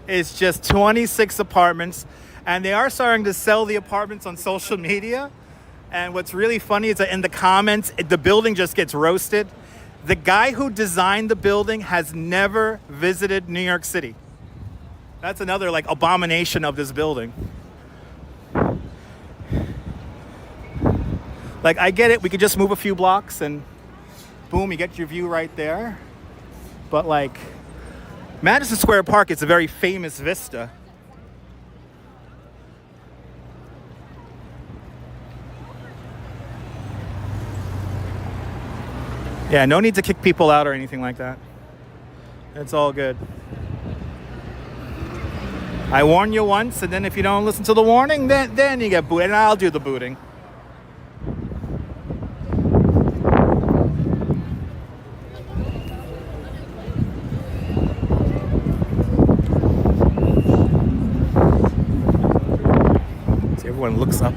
is just 26 apartments. And they are starting to sell the apartments on social media. And what's really funny is that in the comments, the building just gets roasted. The guy who designed the building has never visited New York City. That's another like abomination of this building. Like, I get it, we could just move a few blocks and boom, you get your view right there. But like, Madison Square Park is a very famous vista. Yeah, no need to kick people out or anything like that. It's all good. I warn you once, and then if you don't listen to the warning, then you get booted, and I'll do the booting. See, everyone looks up.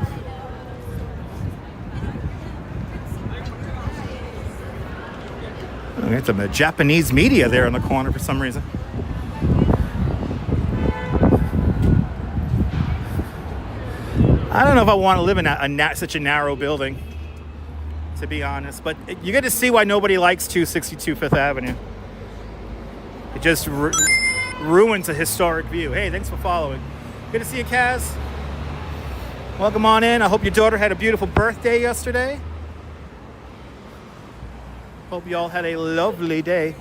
It's a Japanese media there in the corner for some reason. I don't know if I want to live in such a narrow building, to be honest. But you get to see why nobody likes 262 Fifth Avenue. It just ruins a historic view. Hey, thanks for following. Good to see you, Kaz. Welcome on in. I hope your daughter had a beautiful birthday yesterday. Hope you all had a lovely day.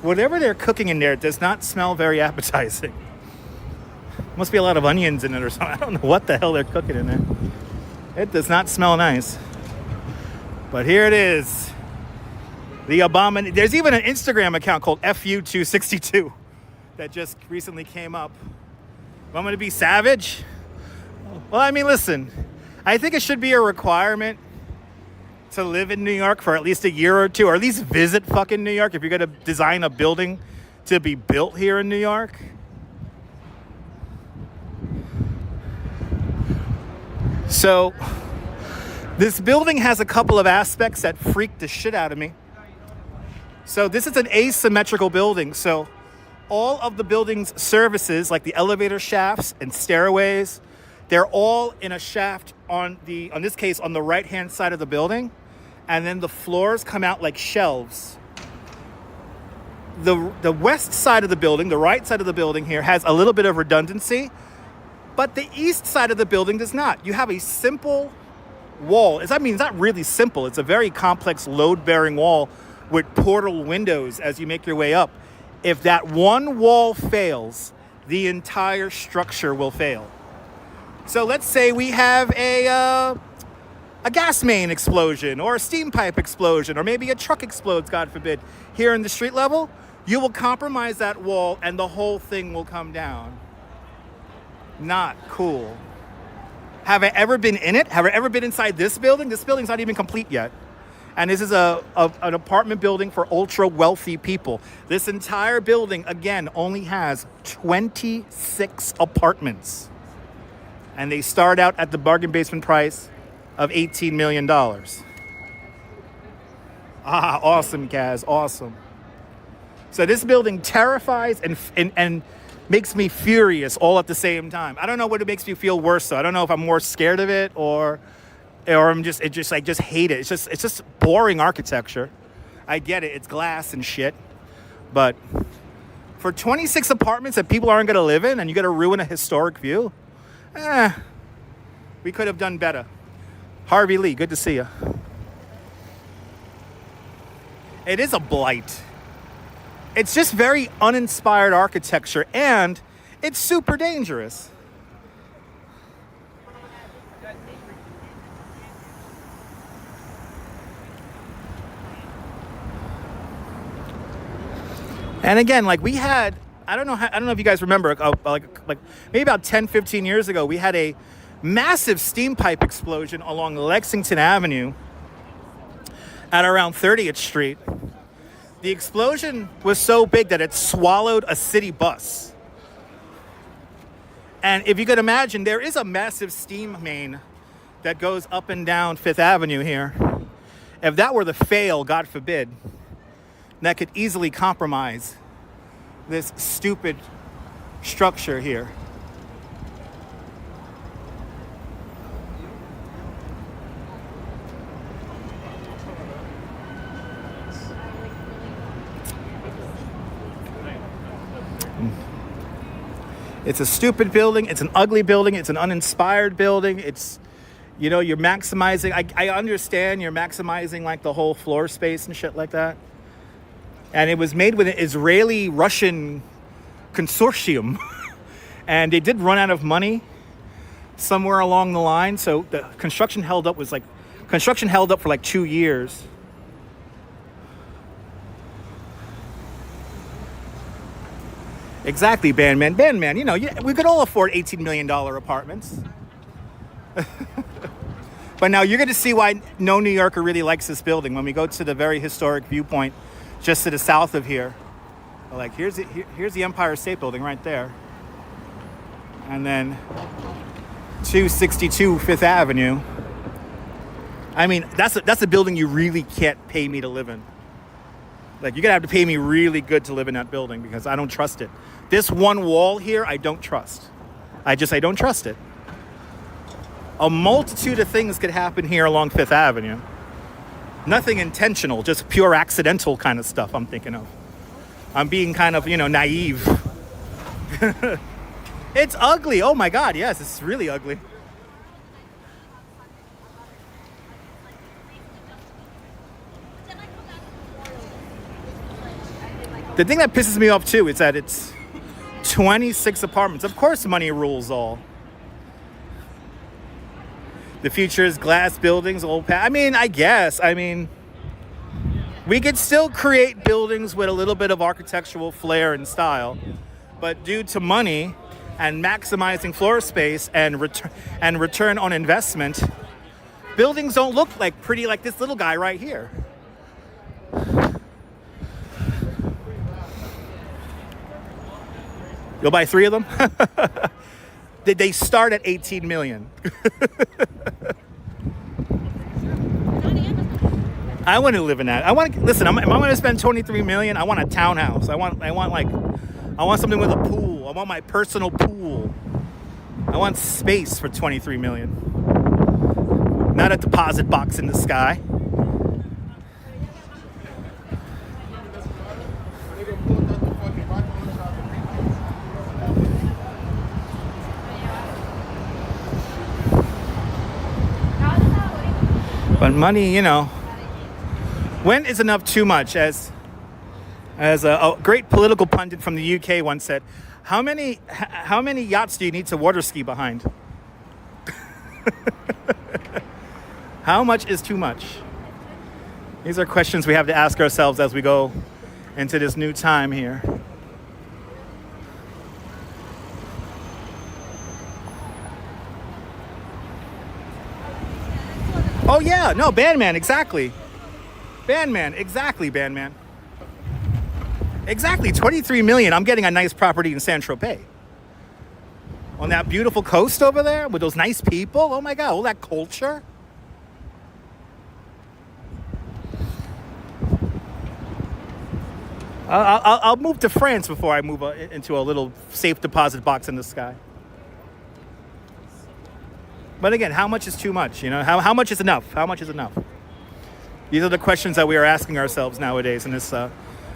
Whatever they're cooking in there does not smell very appetizing. Must be a lot of onions in it or something. I don't know what the hell they're cooking in there. It does not smell nice. But here it is. The abomination. There's even an Instagram account called FU262 that just recently came up. I'm going to be savage. Well, I mean, listen. I think it should be a requirement to live in New York for at least a year or two, or at least visit fucking New York if you're going to design a building to be built here in New York. So, this building has a couple of aspects that freak the shit out of me. So, this is an asymmetrical building. So, all of the building's services, like the elevator shafts and stairways, they're all in a shaft on this case, on the right-hand side of the building. And then the floors come out like shelves. The west side of the building, the right side of the building here, has a little bit of redundancy. But the east side of the building does not. You have a simple wall. It's not really simple. It's a very complex load-bearing wall with portal windows as you make your way up. If that one wall fails, the entire structure will fail. So let's say we have a a gas main explosion or a steam pipe explosion or maybe a truck explodes, God forbid, here in the street level, you will compromise that wall and the whole thing will come down. Not cool. Have I ever been in it? Have I ever been inside this building? This building's not even complete yet. And this is an apartment building for ultra wealthy people. This entire building, again, only has 26 apartments. And they start out at the bargain basement price of $18 million. Ah, awesome, Kaz, awesome. So this building terrifies and makes me furious all at the same time. I don't know what it makes me feel worse, though. I don't know if I'm more scared of it or I'm just hate it. It's just boring architecture. I get it. It's glass and shit. But for 26 apartments that people aren't going to live in and you got to ruin a historic view, we could have done better. Harvey Lee, good to see you. It is a blight. It's just very uninspired architecture and it's super dangerous. And again, like we had, I don't know if you guys remember, like maybe about 10, 15 years ago, we had a massive steam pipe explosion along Lexington Avenue at around 30th Street. The explosion was so big that it swallowed a city bus. And if you could imagine, there is a massive steam main that goes up and down Fifth Avenue here. If that were to fail, God forbid, that could easily compromise this stupid structure here. It's a stupid building. It's an ugly building. It's an uninspired building. It's, you know, you're maximizing. I understand you're maximizing like the whole floor space and shit like that. And it was made with an Israeli-Russian consortium. And they did run out of money somewhere along the line. So the construction held up for like 2 years. Exactly, Bandman. You know, we could all afford $18 million apartments. But now you're going to see why no New Yorker really likes this building when we go to the very historic viewpoint just to the south of here. Like, here's the Empire State Building right there. And then 262 Fifth Avenue. I mean, that's a building you really can't pay me to live in. Like, you're going to have to pay me really good to live in that building because I don't trust it. This one wall here, I don't trust. I don't trust it. A multitude of things could happen here along Fifth Avenue. Nothing intentional, just pure accidental kind of stuff I'm thinking of. I'm being kind of, naive. It's ugly. Oh my God, yes, it's really ugly. The thing that pisses me off too is that it's 26 apartments. Of course money rules all. The future is glass buildings, I guess. We could still create buildings with a little bit of architectural flair and style. But due to money and maximizing floor space and return on investment, buildings don't look pretty like this little guy right here. You'll buy 3 of them? Did they start at 18 million? I want to live in that. If I'm going to spend 23 million, I want a townhouse. I want something with a pool. I want my personal pool. I want space for 23 million. Not a deposit box in the sky. But money, when is enough too much? As a great political pundit from the UK once said, how many yachts do you need to water ski behind? How much is too much? These are questions we have to ask ourselves as we go into this new time here. Oh yeah, no, Bandman, exactly. Bandman, exactly, Bandman. Exactly, 23 million. I'm getting a nice property in Saint-Tropez. On that beautiful coast over there with those nice people. Oh my God, all that culture. I'll move to France before I move into a little safe deposit box in the sky. But again, how much is too much? You know, how much is enough? How much is enough? These are the questions that we are asking ourselves nowadays in this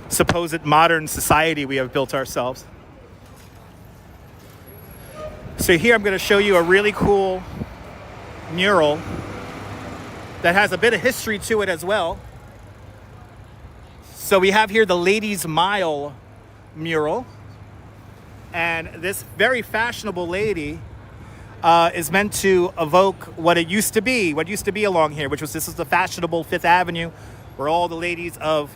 supposed modern society we have built ourselves. So here I'm going to show you a really cool mural that has a bit of history to it as well. So we have here the Ladies' Mile mural. And this very fashionable lady is meant to evoke what used to be along here, this is the fashionable Fifth Avenue, where all the ladies of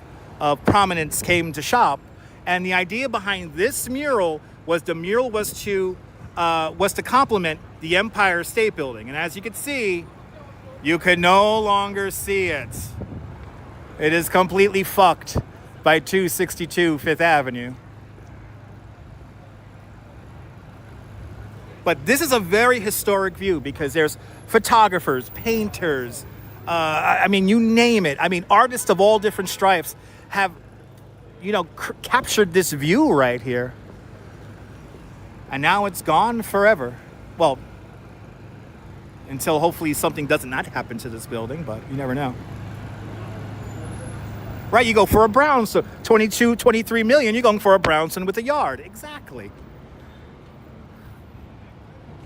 prominence came to shop. And the idea behind this mural was to complement the Empire State Building. And as you can see, you can no longer see it. It is completely fucked by 262 Fifth Avenue. But this is a very historic view because there's photographers, painters, I mean, you name it. I mean, artists of all different stripes have, captured this view right here. And now it's gone forever. Well, until hopefully something does not happen to this building, but you never know. Right, you go for a brownstone, 22, 23 million, you're going for a brownstone with a yard. Exactly.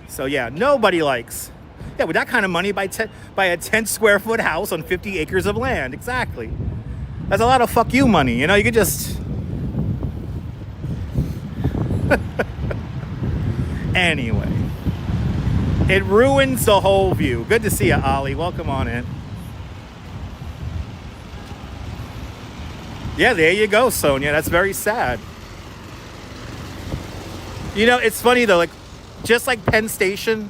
So yeah, nobody likes. Yeah, with that kind of money, buy a 10 square foot house on 50 acres of land. Exactly. That's a lot of fuck you money. You could just... Anyway. It ruins the whole view. Good to see you, Ollie. Welcome on in. Yeah, there you go, Sonia. That's very sad. It's funny though, just like Penn Station,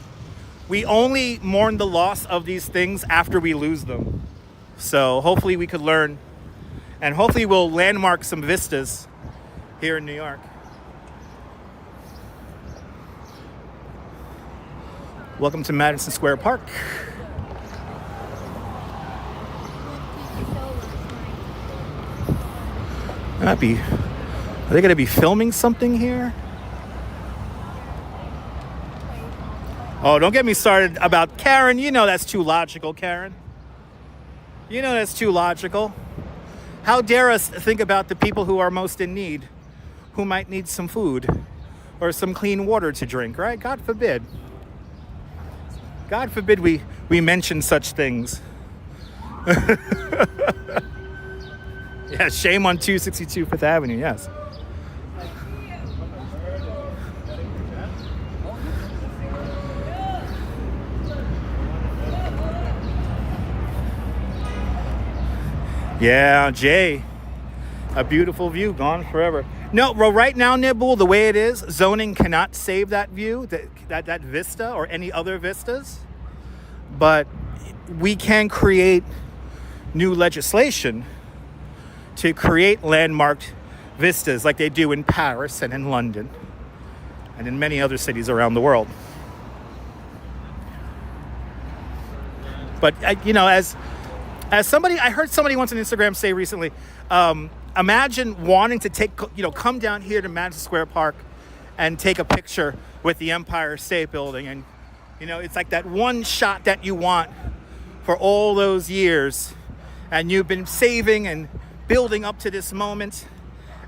we only mourn the loss of these things after we lose them. So hopefully we could learn, and hopefully we'll landmark some vistas here in New York. Welcome to Madison Square Park. Are they going to be filming something here? Oh, don't get me started about Karen. That's too logical, Karen. That's too logical. How dare us think about the people who are most in need, who might need some food or some clean water to drink, right? God forbid. God forbid we mention such things. Yeah, shame on 262 Fifth Avenue, yes. Yeah, Jay, a beautiful view, gone forever. No, well, right now, Nibble, the way it is, zoning cannot save that view, that vista or any other vistas. But we can create new legislation to create landmarked vistas like they do in Paris and in London and in many other cities around the world. But, as somebody, I heard somebody once on Instagram say recently, imagine wanting to come down here to Madison Square Park and take a picture with the Empire State Building. And, it's like that one shot that you want for all those years. And you've been saving and building up to this moment.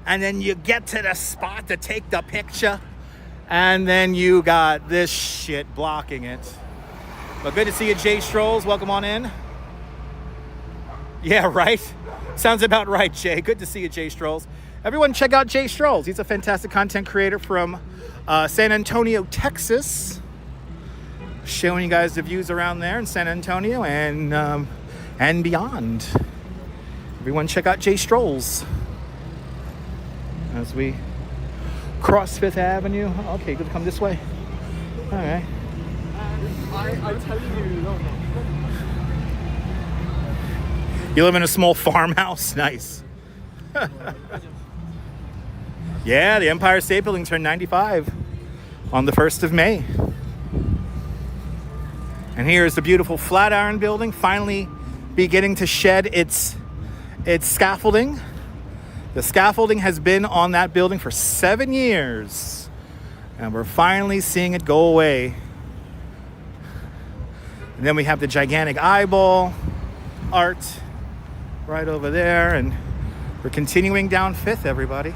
And then you get to the spot to take the picture. And then you got this shit blocking it. But good to see you, Jay Strolls. Welcome on in. Yeah, right? Sounds about right, Jay. Good to see you, Jay Strolls. Everyone check out Jay Strolls. He's a fantastic content creator from San Antonio, Texas. showing you guys the views around there in San Antonio and beyond. Everyone check out Jay Strolls as we cross Fifth Avenue. Okay, good to come this way. All right. I tell you, no. You live in a small farmhouse? Nice. Yeah, the Empire State Building turned 95 on the 1st of May. And here's the beautiful Flatiron Building, finally beginning to shed its scaffolding. The scaffolding has been on that building for 7 years, and we're finally seeing it go away. And then we have the gigantic eyeball art right over there, and we're continuing down Fifth, everybody.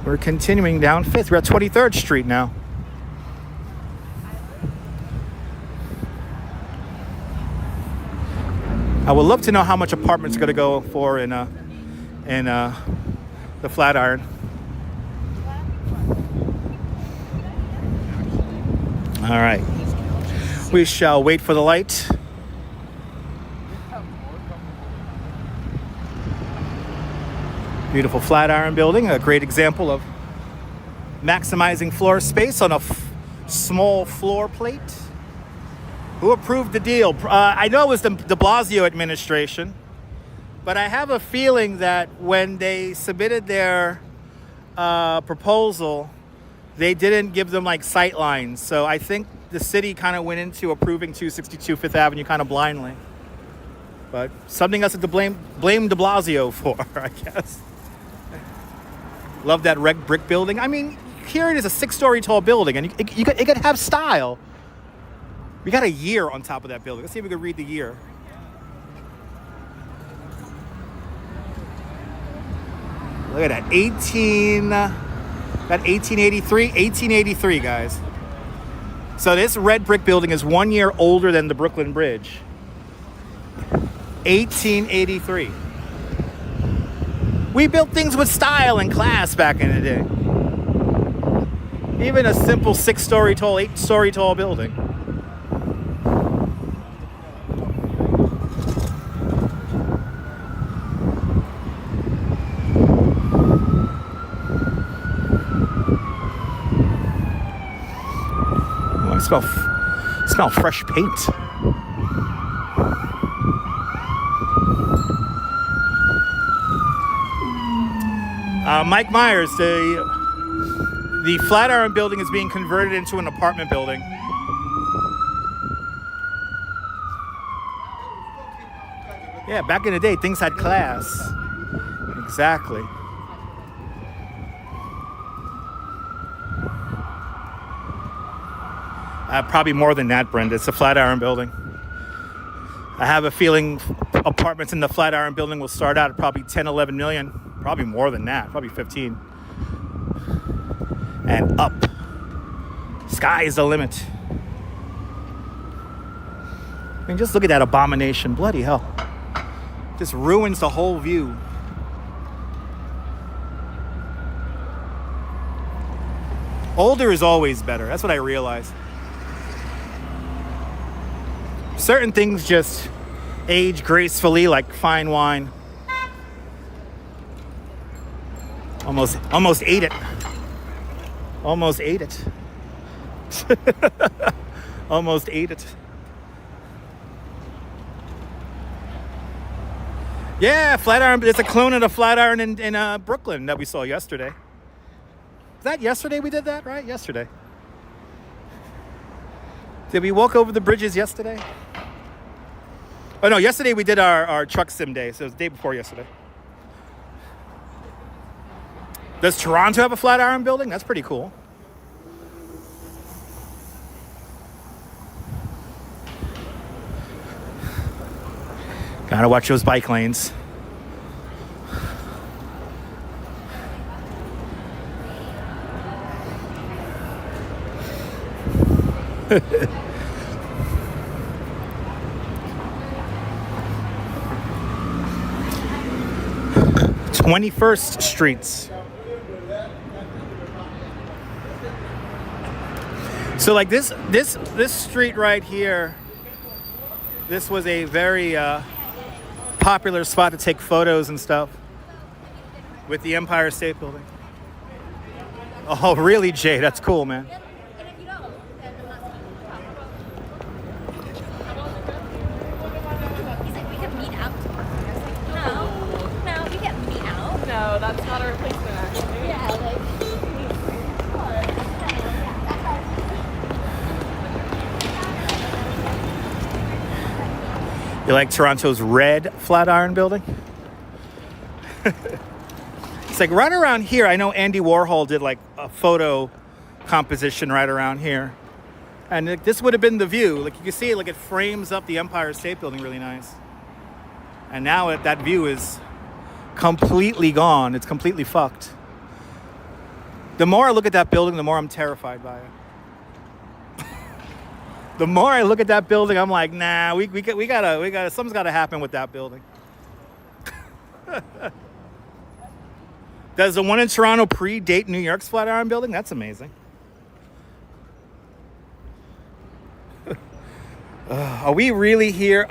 We're continuing down Fifth. We're at 23rd Street now. I would love to know how much apartments are going to go for in the Flatiron. All right. We shall wait for the light. Beautiful Flatiron Building, a great example of maximizing floor space on a small floor plate. Who approved the deal? I know it was the de Blasio administration, but I have a feeling that when they submitted their proposal, they didn't give them like sight lines. So I think the city kind of went into approving 262 Fifth Avenue kind of blindly. But something else to blame de Blasio for, I guess. Love that red brick building. I mean, here it is, a 6-story tall building, and it could have style. We got a year on top of that building. Let's see if we can read the year. Look at that, 1883, guys. So this red brick building is 1 year older than the Brooklyn Bridge. 1883. We built things with style and class back in the day. Even a simple 6-story tall, 8-story tall building. Smell fresh paint. Mike Myers, the Flatiron Building is being converted into an apartment building. Yeah, back in the day, things had class. Exactly. Probably more than that, Brenda. It's a Flatiron Building. I have a feeling apartments in the Flatiron Building will start out at probably 10, 11 million. Probably more than that. Probably 15. And up. Sky is the limit. I mean, just look at that abomination. Bloody hell. Just ruins the whole view. Older is always better. That's what I realized. Certain things just age gracefully like fine wine. Almost ate it. Almost ate it. Almost ate it. Yeah, Flatiron. It's a clone of the Flatiron in Brooklyn that we saw yesterday. Was that yesterday we did that, right? Yesterday. Did we walk over the bridges yesterday? Oh, no, yesterday we did our truck sim day, so it was the day before yesterday. Does Toronto have a Flatiron Building? That's pretty cool. Gotta watch those bike lanes. So like this street right here, this was a very popular spot to take photos and stuff with the Empire State Building. Oh, really, Jay? That's cool, man. No, that's not a replacement, actually. Yeah, like... You like Toronto's red Flatiron building? It's like right around here. I know Andy Warhol did like a photo composition right around here. And this would have been the view. Like you can see, like it frames up the Empire State Building really nice. And now that view is completely gone. It's completely fucked. The more I look at that building, the more I'm terrified by it. The more I look at that building, I'm like, nah, we gotta, something's gotta happen with that building. Does the one in Toronto predate New York's Flatiron building? That's amazing. Are we really here?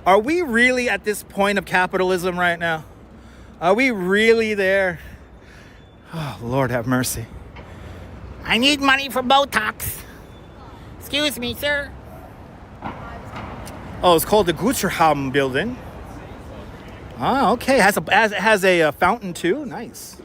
Are we really at this point of capitalism right now? Are we really there? Oh, Lord have mercy. I need money for Botox. Excuse me, sir. Oh, it's called the Guggenheim building. Oh, okay. Has a fountain too. Nice.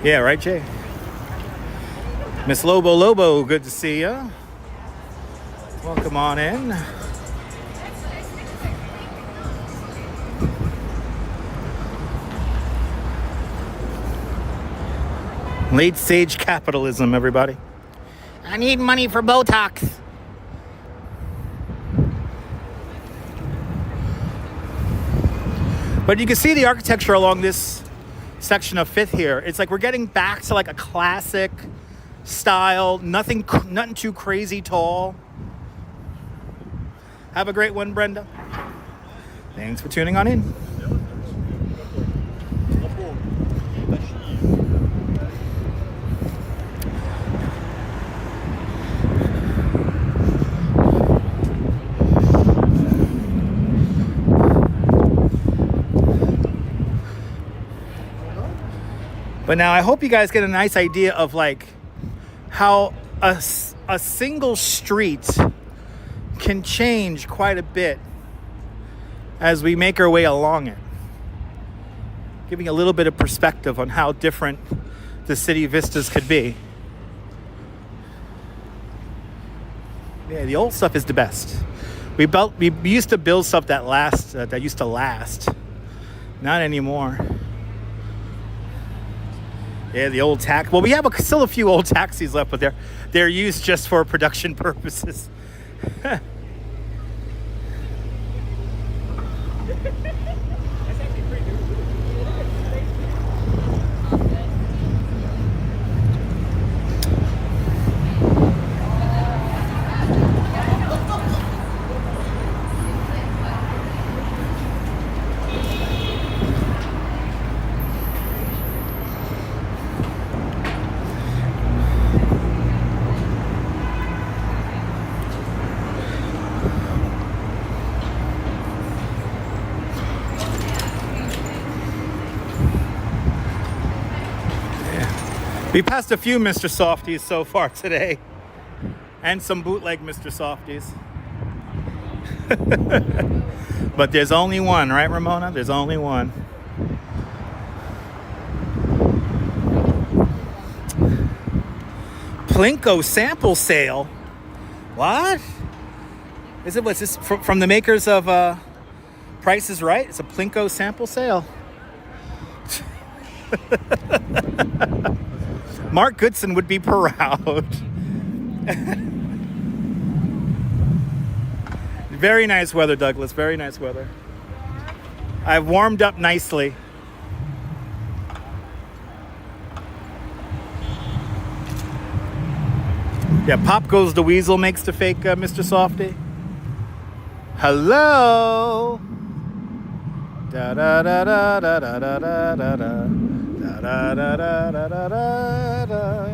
Yeah, right, Jay? Miss Lobo, good to see you. Welcome on in. Late stage capitalism, everybody. I need money for Botox. But you can see the architecture along this section of Fifth here. It's like we're getting back to like a classic style, nothing too crazy tall. Have a great one, Brenda. Thanks for tuning on in. But now I hope you guys get a nice idea of like how a single street can change quite a bit as we make our way along it. Giving a little bit of perspective on how different the city vistas could be. Yeah, the old stuff is the best. We used to build stuff that used to last. Not anymore. Yeah, the old tax. Well, we have still a few old taxis left, but they're used just for production purposes. We passed a few Mr. Softies so far today. And some bootleg Mr. Softies. But there's only one, right, Ramona? There's only one. Plinko sample sale? What? What's this from the makers of Price is Right? It's a Plinko sample sale. Mark Goodson would be proud. Very nice weather, Douglas. Very nice weather. I've warmed up nicely. Yeah, Pop Goes the Weasel makes the fake Mr. Softy. Hello. Da da da da da da da da da da da da da da da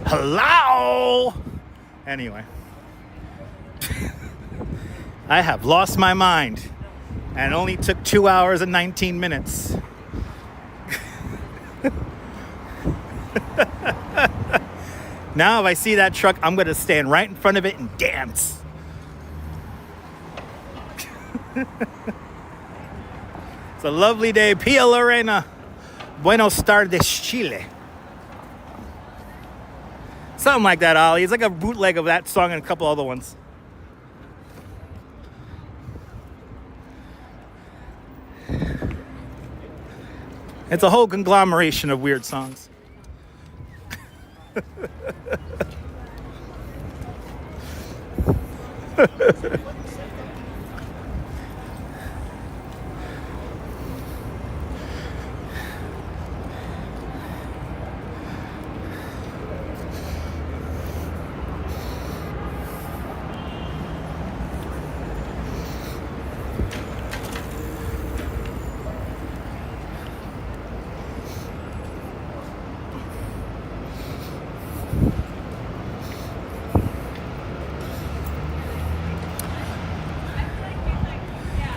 Hello. Anyway, I have lost my mind, and only took 2 hours and 19 minutes. Now, if I see that truck, I'm gonna stand right in front of it and dance. It's a lovely day. Pia Lorena. Buenos tardes, Chile. Something like that, Ollie. It's like a bootleg of that song and a couple other ones. It's a whole conglomeration of weird songs.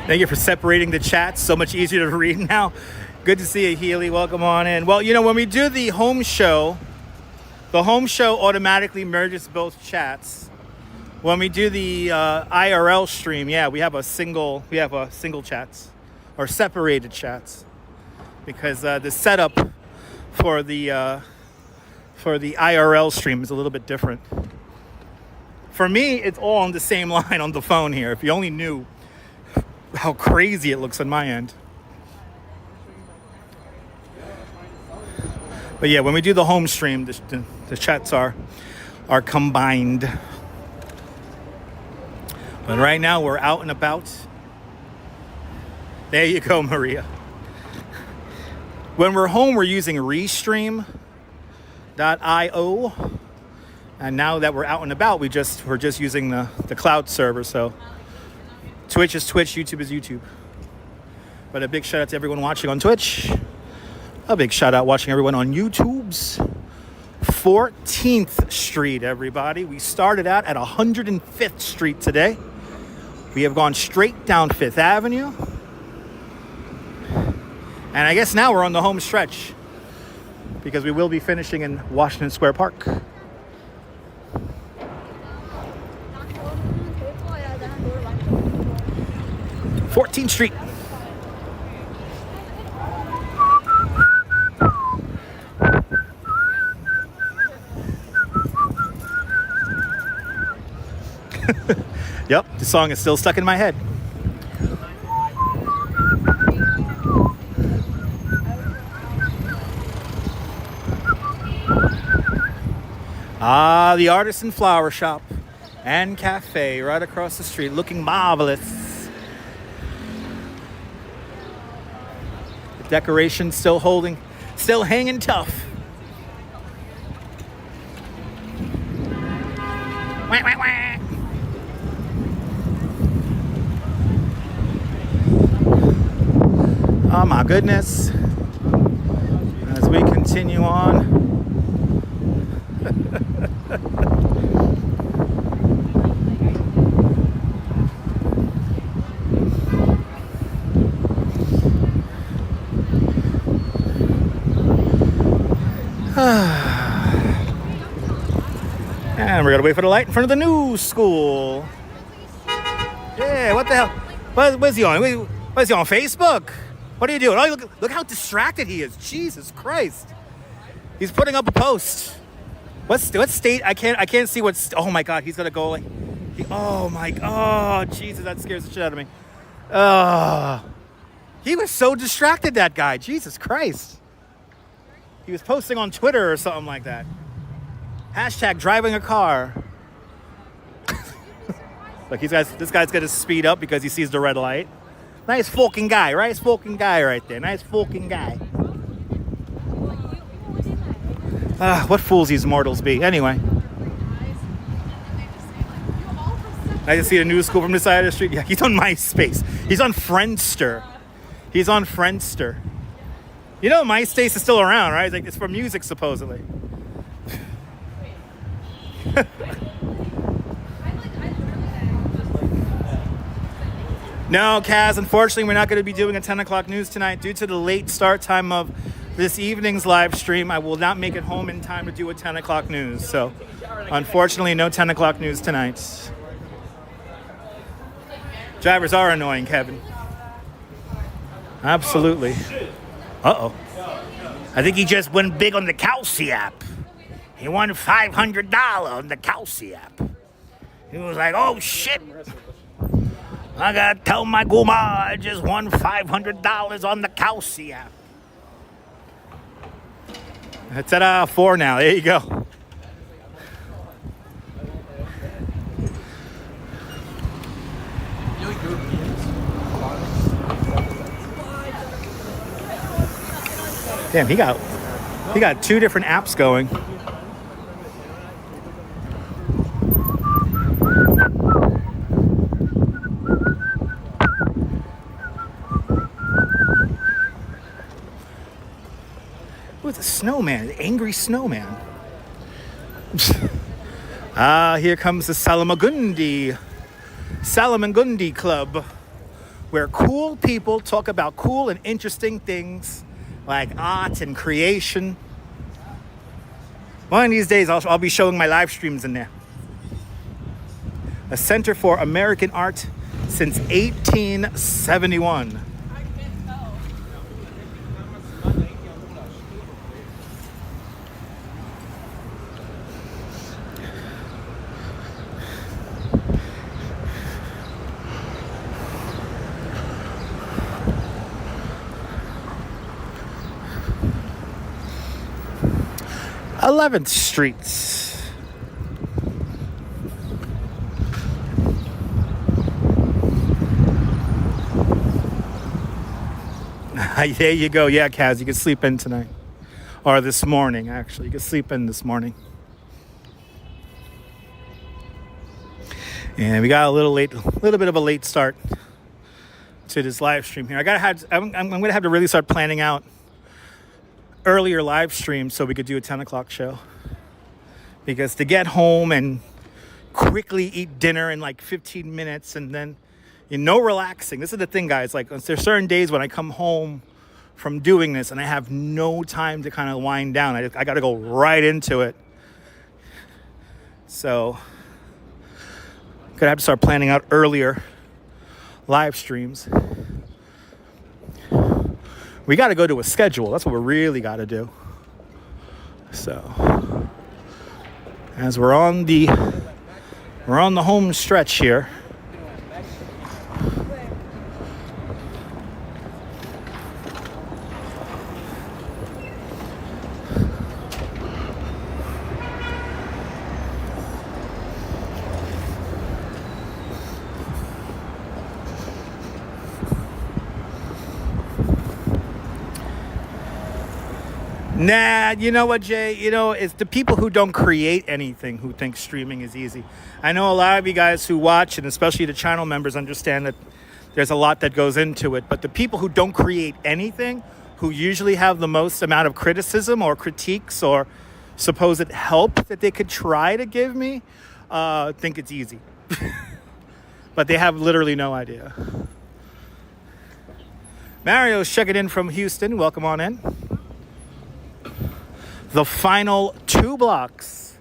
Thank you for separating the chats. So much easier to read now. Good to see you, Healy. Welcome on in. Well, you know, when we do the home show automatically merges both chats. When we do the IRL stream, yeah, we have a single chats or separated chats because the setup for the IRL stream is a little bit different. For me, it's all on the same line on the phone here. If you only knew how crazy it looks on my end. But yeah, when we do the home stream, the chats are combined. But right now we're out and about. There you go, Maria. When we're home, we're using Restream.io. And now that we're out and about, we're just using the cloud server. So Twitch is Twitch, YouTube is YouTube. But a big shout out to everyone watching on Twitch. A big shout out watching everyone on YouTube's 14th Street, everybody. We started out at 105th Street today. We have gone straight down Fifth Avenue. And I guess now we're on the home stretch because we will be finishing in Washington Square Park. 14th Street. Yep, the song is still stuck in my head. Ah, the Artisan Flower Shop and Cafe right across the street, looking marvelous. The decoration still hanging tough. Wah, wah, wah. Oh my goodness. As we continue on. And we're gonna wait for the light in front of the new school. Yeah, what the hell? What's he on? What is he on Facebook? What are you doing? Oh, look how distracted he is. Jesus Christ. He's putting up a post. What state? I can't see what's. Oh my God, he's gonna go like. Oh Jesus, that scares the shit out of me. He was so distracted, that guy. Jesus Christ. He was posting on Twitter or something like that. Hashtag driving a car. Look, this guy's going to speed up because he sees the red light. Nice fucking guy, right? Nice fucking guy right there. Nice fucking guy. What fools these mortals be. Anyway. I just see a new school from the side of the street. Yeah, he's on MySpace. He's on Friendster. He's on Friendster. You know MySpace is still around, right? It's for music, supposedly. No, Kaz, unfortunately, we're not going to be doing a 10 o'clock news tonight. Due to the late start time of this evening's live stream, I will not make it home in time to do a 10 o'clock news. So, unfortunately, no 10 o'clock news tonight. Drivers are annoying, Kevin. Absolutely. Uh-oh. I think he just went big on the Kelsey app. He won $500 on the Kelsey app. He was like, oh, shit. I got to tell my guma I just won $500 on the Kelsey app. It's at 4 now. There you go. Damn, he got 2 different apps going. Ooh, it's a snowman, the angry snowman. Here comes the Salamagundi Club, where cool people talk about cool and interesting things like art and creation. One of these days, I'll be showing my live streams in there. A Center for American Art since 1871. '11th Street. There you go. Yeah, Kaz, you can sleep in tonight. Or this morning, actually. You can sleep in this morning. And we got a little bit of a late start to this live stream here. I'm going to have to really start planning out earlier live streams so we could do a 10 o'clock show. Because to get home and quickly eat dinner in like 15 minutes and then, relaxing. This is the thing, guys. Like, there's certain days when I come home from doing this and I have no time to kind of wind down. I got to go right into it. So, gonna have to start planning out earlier live streams. We got to go to a schedule. That's what we really got to do. So, as we're on the home stretch here. Nah, you know what, Jay? It's the people who don't create anything who think streaming is easy. I know a lot of you guys who watch, and especially the channel members, understand that there's a lot that goes into it. But the people who don't create anything, who usually have the most amount of criticism or critiques or supposed help that they could try to give me, think it's easy. But they have literally no idea. Mario's checking in from Houston. Welcome on in. The final 2 blocks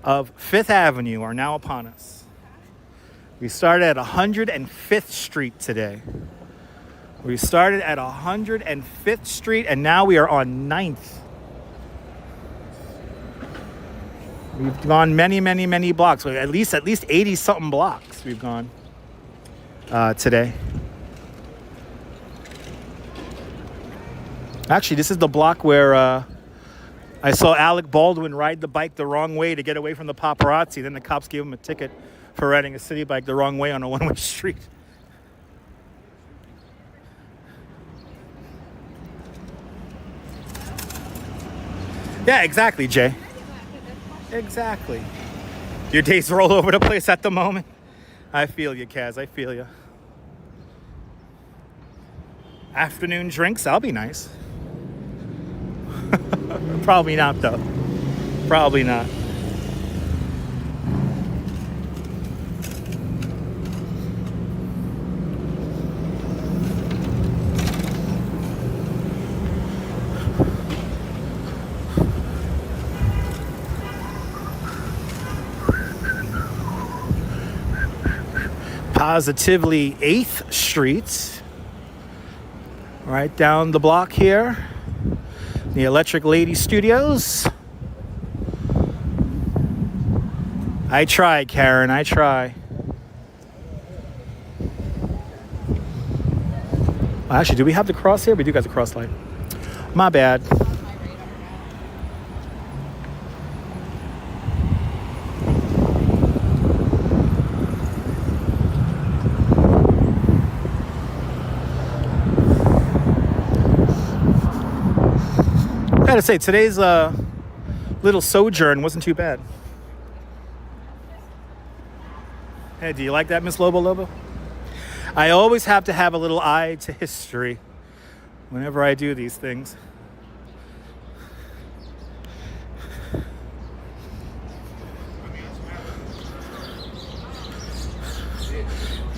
of Fifth Avenue are now upon us. We started at 105th Street today. We started at 105th Street, and now we are on 9th. We've gone many, many, many blocks. At least 80-something blocks we've gone today. Actually, this is the block where I saw Alec Baldwin ride the bike the wrong way to get away from the paparazzi. Then the cops gave him a ticket for riding a city bike the wrong way on a one-way street. Yeah, exactly, Jay. Exactly. Your days are all over the place at the moment. I feel you, Kaz. I feel you. Afternoon drinks, that'll be nice. Probably not, though. Probably not. Positively 8th Street, right down the block here, the Electric Lady Studios. I try, Karen, I try. Actually, do we have the cross here? We do got the cross line. My bad. I gotta say, today's little sojourn wasn't too bad. Hey, do you like that, Miss Lobo? I always have to have a little eye to history whenever I do these things.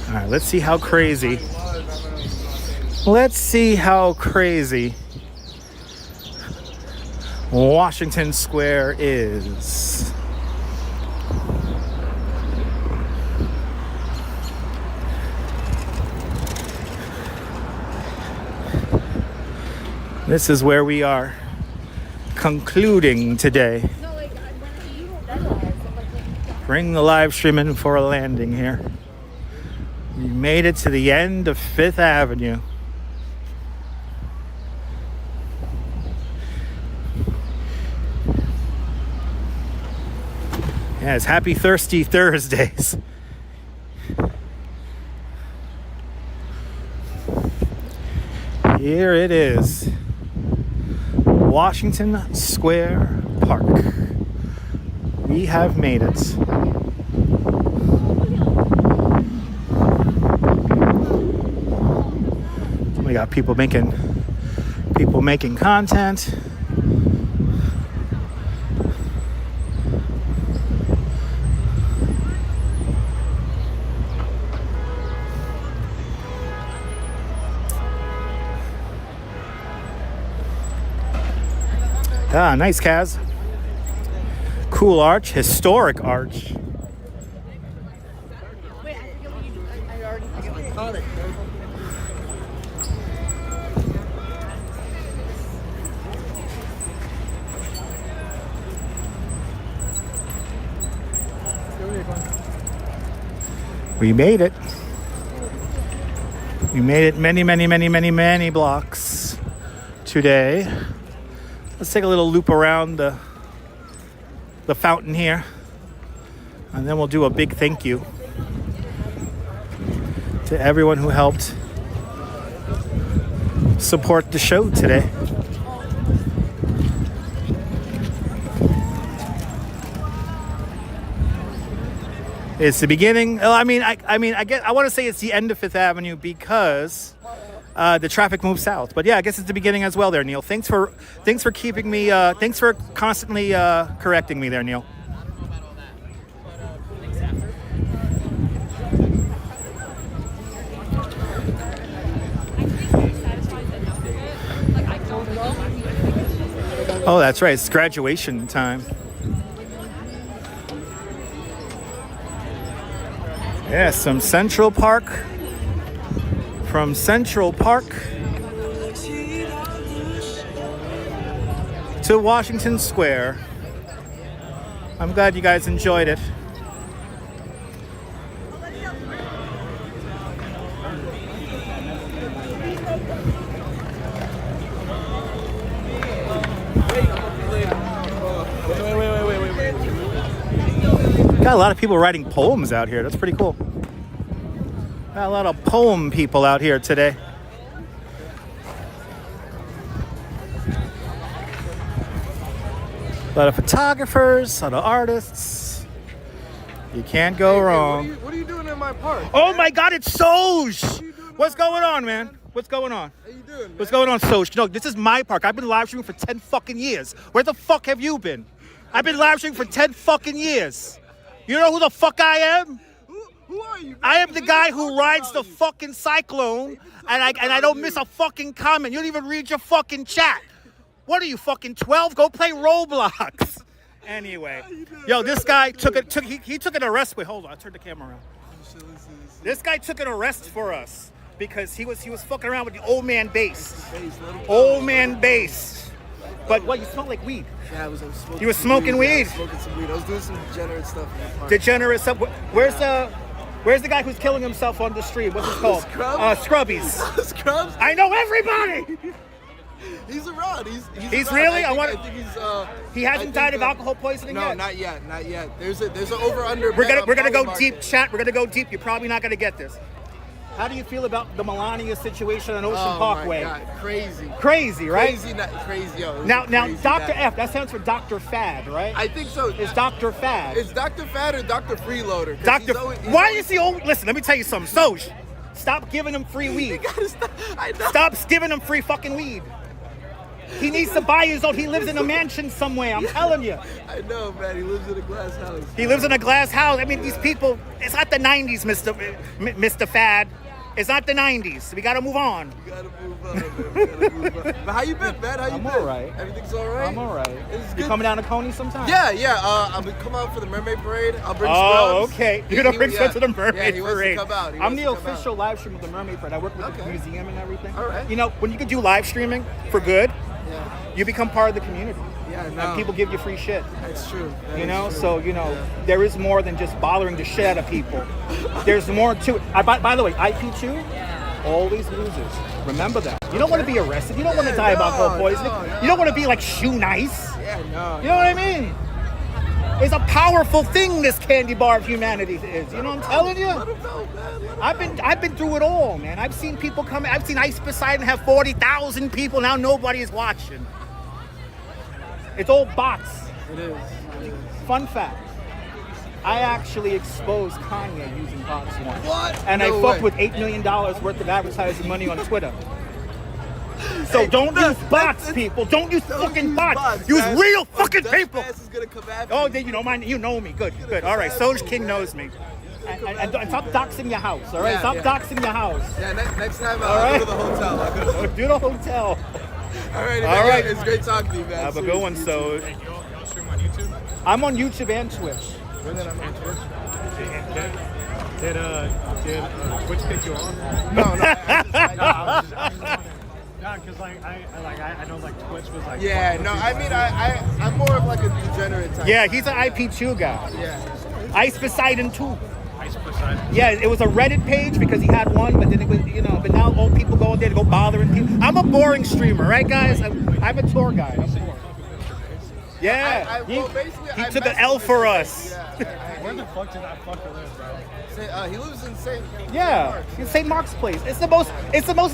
All right, let's see how crazy. Let's see how crazy Washington Square is. This is where we are concluding today. Bring the live stream in for a landing here. We made it to the end of Fifth Avenue. Yeah, it's Happy Thirsty Thursdays. Here it is. Washington Square Park. We have made it. We got people making content. Ah, nice, Kaz. Cool arch, historic arch. We made it. We made it many blocks today. Let's take a little loop around the fountain here, and then we'll do a big thank you to everyone who helped support the show today. It's the beginning. I want to say it's the end of Fifth Avenue because the traffic moves south. But yeah, I guess it's the beginning as well there, Neil. Thanks for keeping me, thanks for constantly correcting me there, Neil. Oh, that's right. It's graduation time. Yeah, some Central Park. From Central Park to Washington Square. I'm glad you guys enjoyed it. Got a lot of people writing poems out here. That's pretty cool. Got a lot of poem people out here today. A lot of photographers, a lot of artists. You can't go wrong. What are you doing in my park? Oh man? my God, it's Soj! What's going on, man? What's going on? How you doing, man? What's going on, Soj? No, this is my park. I've been live streaming for 10 fucking years. Where the fuck have you been? I've been live streaming for 10 fucking years. You know who the fuck I am? Who are you? I am the guy who rides the fucking cyclone, and I don't miss a fucking comment. You don't even read your fucking chat. What are you, fucking 12? Go play Roblox. Anyway, yo, this guy took an arrest. Wait, hold on. I turned the camera around. This guy took an arrest for us because he was fucking around with the old man bass. Old man bass. But what? You smell like weed. Yeah, I was smoking. You were smoking weed. Yeah, I was smoking some weed. I was doing some degenerate stuff in the park. Degenerate stuff. Where's the guy who's killing himself on the street? What's it called? Scrubbies. Scrubs? I know everybody. He's around. He's around. really? I think he's. He hasn't died of alcohol poisoning no, yet? not yet. Not yet. There's an over under. We're gonna go deep, chat. We're gonna go deep. You're probably not gonna get this. How do you feel about the Melania situation on Ocean Parkway? My God. Crazy, right? Crazy, yo. Now, Dr. F. That stands for Dr. Fad, right? I think so. It's Dr. Fad. It's Dr. Fad or Dr. Freeloader. Why is he always? Listen, let me tell you something. Soj, stop giving him free weed. You gotta stop. I know. Stop giving him free fucking weed. He needs to buy his own. He lives in a mansion somewhere. I'm telling you. I know, man. He lives in a glass house. He lives in a glass house. I mean, these people. It's not the '90s, Mr. Fad. It's not the 90s. We gotta move on. We gotta move on, man. We gotta move on. But how you been, man? How you been? I'm all right. Everything's all right? I'm all right. It's You good. coming down to Coney sometime? Yeah. I'm gonna come out for the Mermaid Parade. I'll bring Oh, Scrubs. okay. You're gonna bring Scrubs to the Yeah, Mermaid he wants Parade. to come out. I'm the official live stream of the Mermaid Parade. I work with the Okay. museum and everything. All right. You know, when you can do live streaming for good, Yeah. you become part of the community. Yeah, And no. people give you free shit. That's true. That You is know, true. so Yeah. there is more than just bothering the shit out of people. There's more to it. By the way, IP2 always loses. Remember that. You don't want to be arrested. You don't want to die of alcohol poisoning. no. You don't want to be like shoe nice. Yeah, no. You know what I mean? It's a powerful thing this candy bar of humanity is. You know what I'm telling you? Let him know, man. I've been through it all, man. I've seen people come. I've seen Ice Poseidon have 40,000 people. Now nobody is watching. It's all bots. It is. Fun fact. I actually exposed Kanye using bots once. What? And No I fucked way. with $8 million worth of advertising money on Twitter. So Hey, don't use that's- bots, people. Don't use Don't fucking use bots. Use man. real fucking Dutch people. Bass is gonna come after Oh, you. then you know me. Good. All right, Soj King knows me. And stop doxing your house, all right? Yeah, Stop yeah. doxing your house. Yeah, next time All I'll right. go to the hotel. I'll go to the Do the hotel. All right, All right. It's great talking to you, man. Have a good one, Seriously. Soj. Y'all stream on YouTube? I'm on YouTube and Twitch. And then I'm on Twitch. Did Twitch pick you on? No. Yeah, because I know like Twitch was like. Yeah, no. I mean, I'm more of like a degenerate type. Yeah, he's an IP2 guy. Yeah. Ice Poseidon 2. Ice Poseidon. Yeah, it was a Reddit page because he had one, but then it was, but now all people go there to go bothering people. I'm a boring streamer, right, guys? I'm a tour guide. I'm boring. Yeah, Well, basically, he I took an messed L with for him. us. Yeah. Where the fuck did that fucker live, bro? He lives in St. Yeah, it's St. Mark's Place. It's the most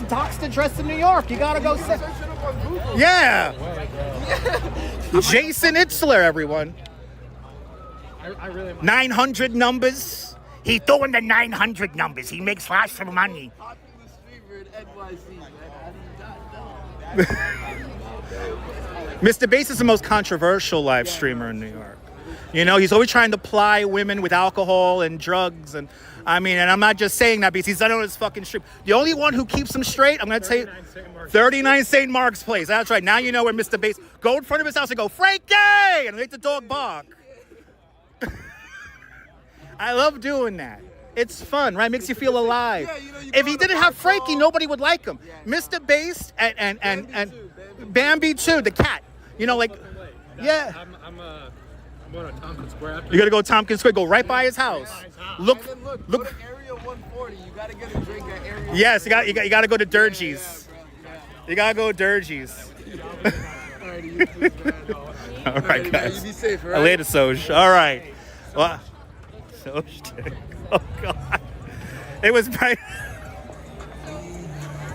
doxed address in New York. You gotta go. Search it up on Google. Yeah, Jason Itzler, everyone. I really. 900 numbers. He throwing the 900 numbers. He makes lots of money. Popular streamer in NYC, man. I did not know. Mr. Bass is the most controversial live streamer in New York. You know, he's always trying to ply women with alcohol and drugs. And I mean, and I'm not just saying that because he's done it on his fucking stream. The only one who keeps him straight, I'm going to tell you, 39 St. Mark's Place. That's right. Now you know where Mr. Bass, go in front of his house and go, Frankie! And make the dog bark. I love doing that. It's fun, right? Makes you feel alive. Yeah, you know, you If go he to the didn't have park Frankie, hall. nobody would like him. Mr. Bass and Bambi too, the cat. You know, like, yeah. I'm going to Tompkins Square after. You gotta go to Tompkins Square, go right by his house. Look, And then go look. to Area 140. You gotta get a drink at Area. Yes, you gotta go to Durgee's. Yeah. You gotta go to Durgee's. Alright, you too, man. All right, You guys. be safe, all right? Later, Soj. All right. Well, Soj. Oh, God. It was right.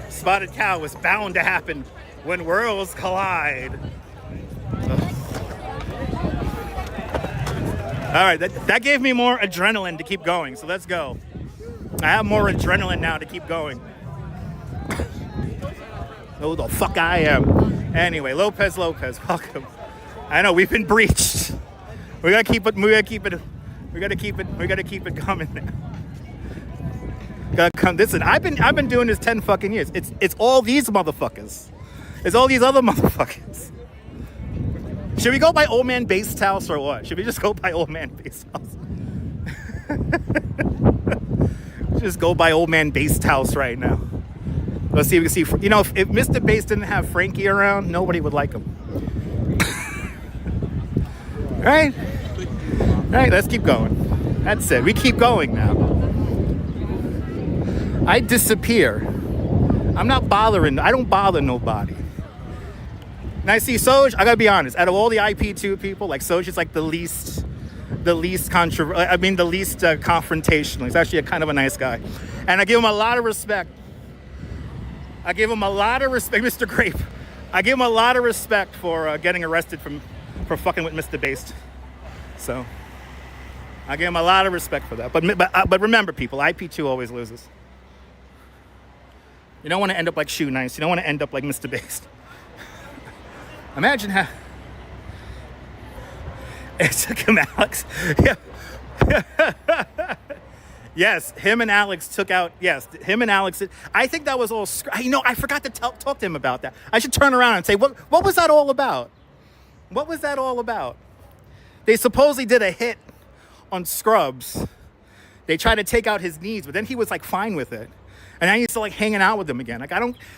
Spotted cow was bound to happen when worlds collide. All right, that gave me more adrenaline to keep going, so let's go. I have more adrenaline now to keep going. Who the fuck I am. Anyway, Lopez, welcome. I know we've been breached. We gotta keep it coming now. Gotta come. Listen, I've been doing this 10 fucking years. It's all these motherfuckers. It's all these other motherfuckers. Should we go by Old Man Based House or what? Should we just go by Old Man Based House? Just go by Old Man Based House right now. Let's see if we can see. You know, if Mr. Bass didn't have Frankie around, nobody would like him. Right? Right, let's keep going. That's it. We keep going now. I disappear. I'm not bothering. I don't bother nobody. And I see Soj, I gotta be honest, out of all the IP2 people, like Soj is like the least confrontational. He's actually a kind of a nice guy. And I give him a lot of respect. Mr. Grape. I give him a lot of respect for getting arrested for fucking with Mr. Based. So, I give him a lot of respect for that. But remember, people, IP2 always loses. You don't want to end up like Shoe Nice. You don't want to end up like Mr. Based. Imagine how it took him, Alex. Yeah. Yes, him and Alex took out. Yes, him and Alex. I think that was all. I forgot to talk to him about that. I should turn around and say, what was that all about? What was that all about? They supposedly did a hit on Scrubs. They tried to take out his knees, but then he was like fine with it. And now he's still like hanging out with them again. Like,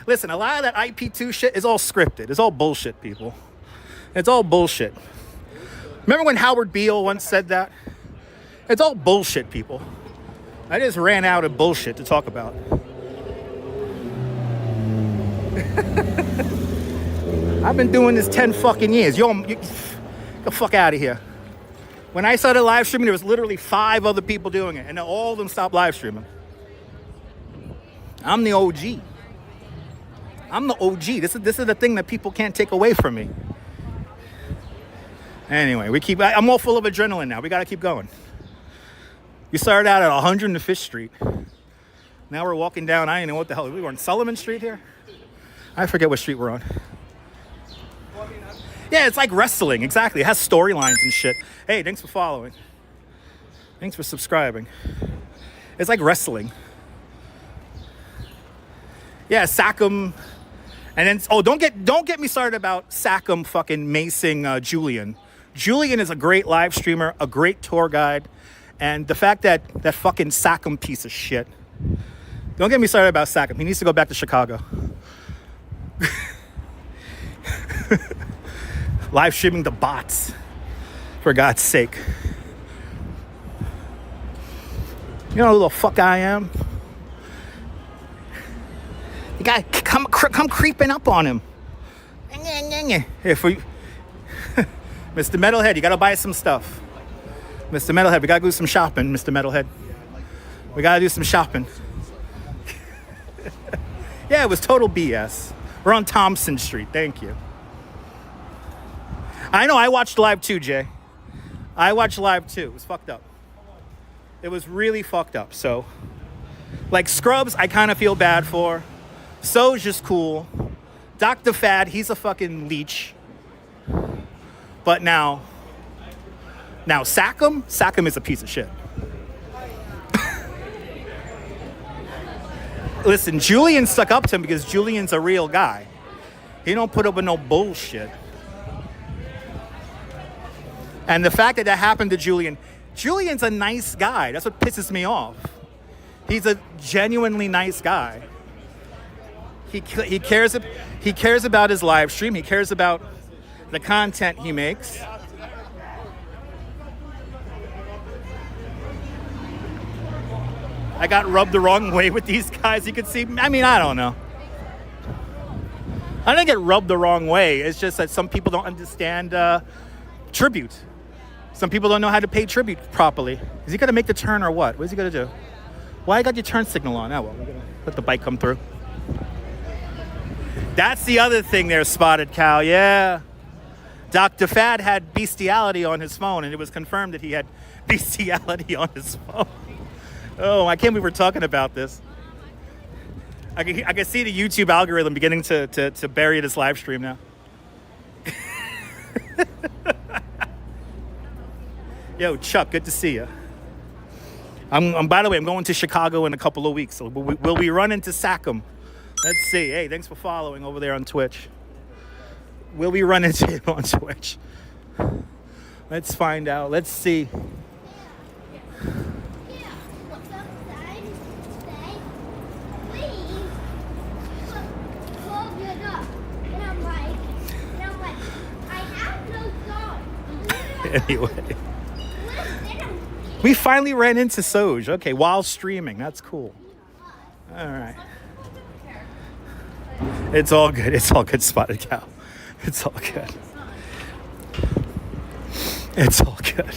listen, a lot of that IP2 shit is all scripted. It's all bullshit, people. It's all bullshit. Remember when Howard Beale once said that? It's all bullshit, people. I just ran out of bullshit to talk about. I've been doing this 10 fucking years. Get the fuck out of here. When I started live streaming, there was literally 5 other people doing it, and all of them stopped live streaming. I'm the OG. I'm the OG. This is the thing that people can't take away from me. Anyway, I'm all full of adrenaline now. We got to keep going. We started out at 105th Street. Now we're walking down, I don't know what the hell. We were on Sullivan Street here? I forget what street we're on. Yeah, it's like wrestling. Exactly. It has storylines and shit. Hey, thanks for following. Thanks for subscribing. It's like wrestling. Yeah, Sackham, and then don't get me started about Sackham fucking macing Julian. Julian is a great live streamer, a great tour guide, and the fact that fucking Sackham piece of shit. Don't get me started about Sackham. He needs to go back to Chicago. Live streaming the bots, for God's sake. You know who the fuck I am? You gotta come creeping up on him. If we, Mr. Metalhead, you gotta buy some stuff. Mr. Metalhead, we gotta do some shopping, Mr. Metalhead. We gotta do some shopping. Yeah, it was total BS. We're on Thompson Street, thank you. I know, I watched live too, Jay. I watched live too. It was fucked up. It was really fucked up. So, like Scrubs, I kind of feel bad for. So's just cool. Dr. Fad, he's a fucking leech. But now Sackham is a piece of shit. Listen, Julian stuck up to him because Julian's a real guy. He don't put up with no bullshit. And the fact that happened to Julian's a nice guy. That's what pisses me off. He's a genuinely nice guy. He cares about his live stream. He cares about the content he makes. I got rubbed the wrong way with these guys. You could see. I mean, I don't know. I didn't get rubbed the wrong way. It's just that some people don't understand tribute. Some people don't know how to pay tribute properly. Is he gonna make the turn or what? What is he gonna do? Why you got your turn signal on? Oh, well, we're gonna let the bike come through. That's the other thing there, Spotted Cow, yeah. Dr. Fad had bestiality on his phone, and it was confirmed that he had bestiality on his phone. Oh, I can't believe we're talking about this. I can see the YouTube algorithm beginning to bury this live stream now. Yo, Chuck, good to see you. By the way, I'm going to Chicago in a couple of weeks, so will we run into Sackham? Let's see. Hey, thanks for following over there on Twitch. Will we run into him on Twitch? Let's find out. Let's see. Anyway. We finally ran into Soj. Okay, while streaming. That's cool. All right. It's all good. It's all good, Spotted Cow. It's all good. It's all good.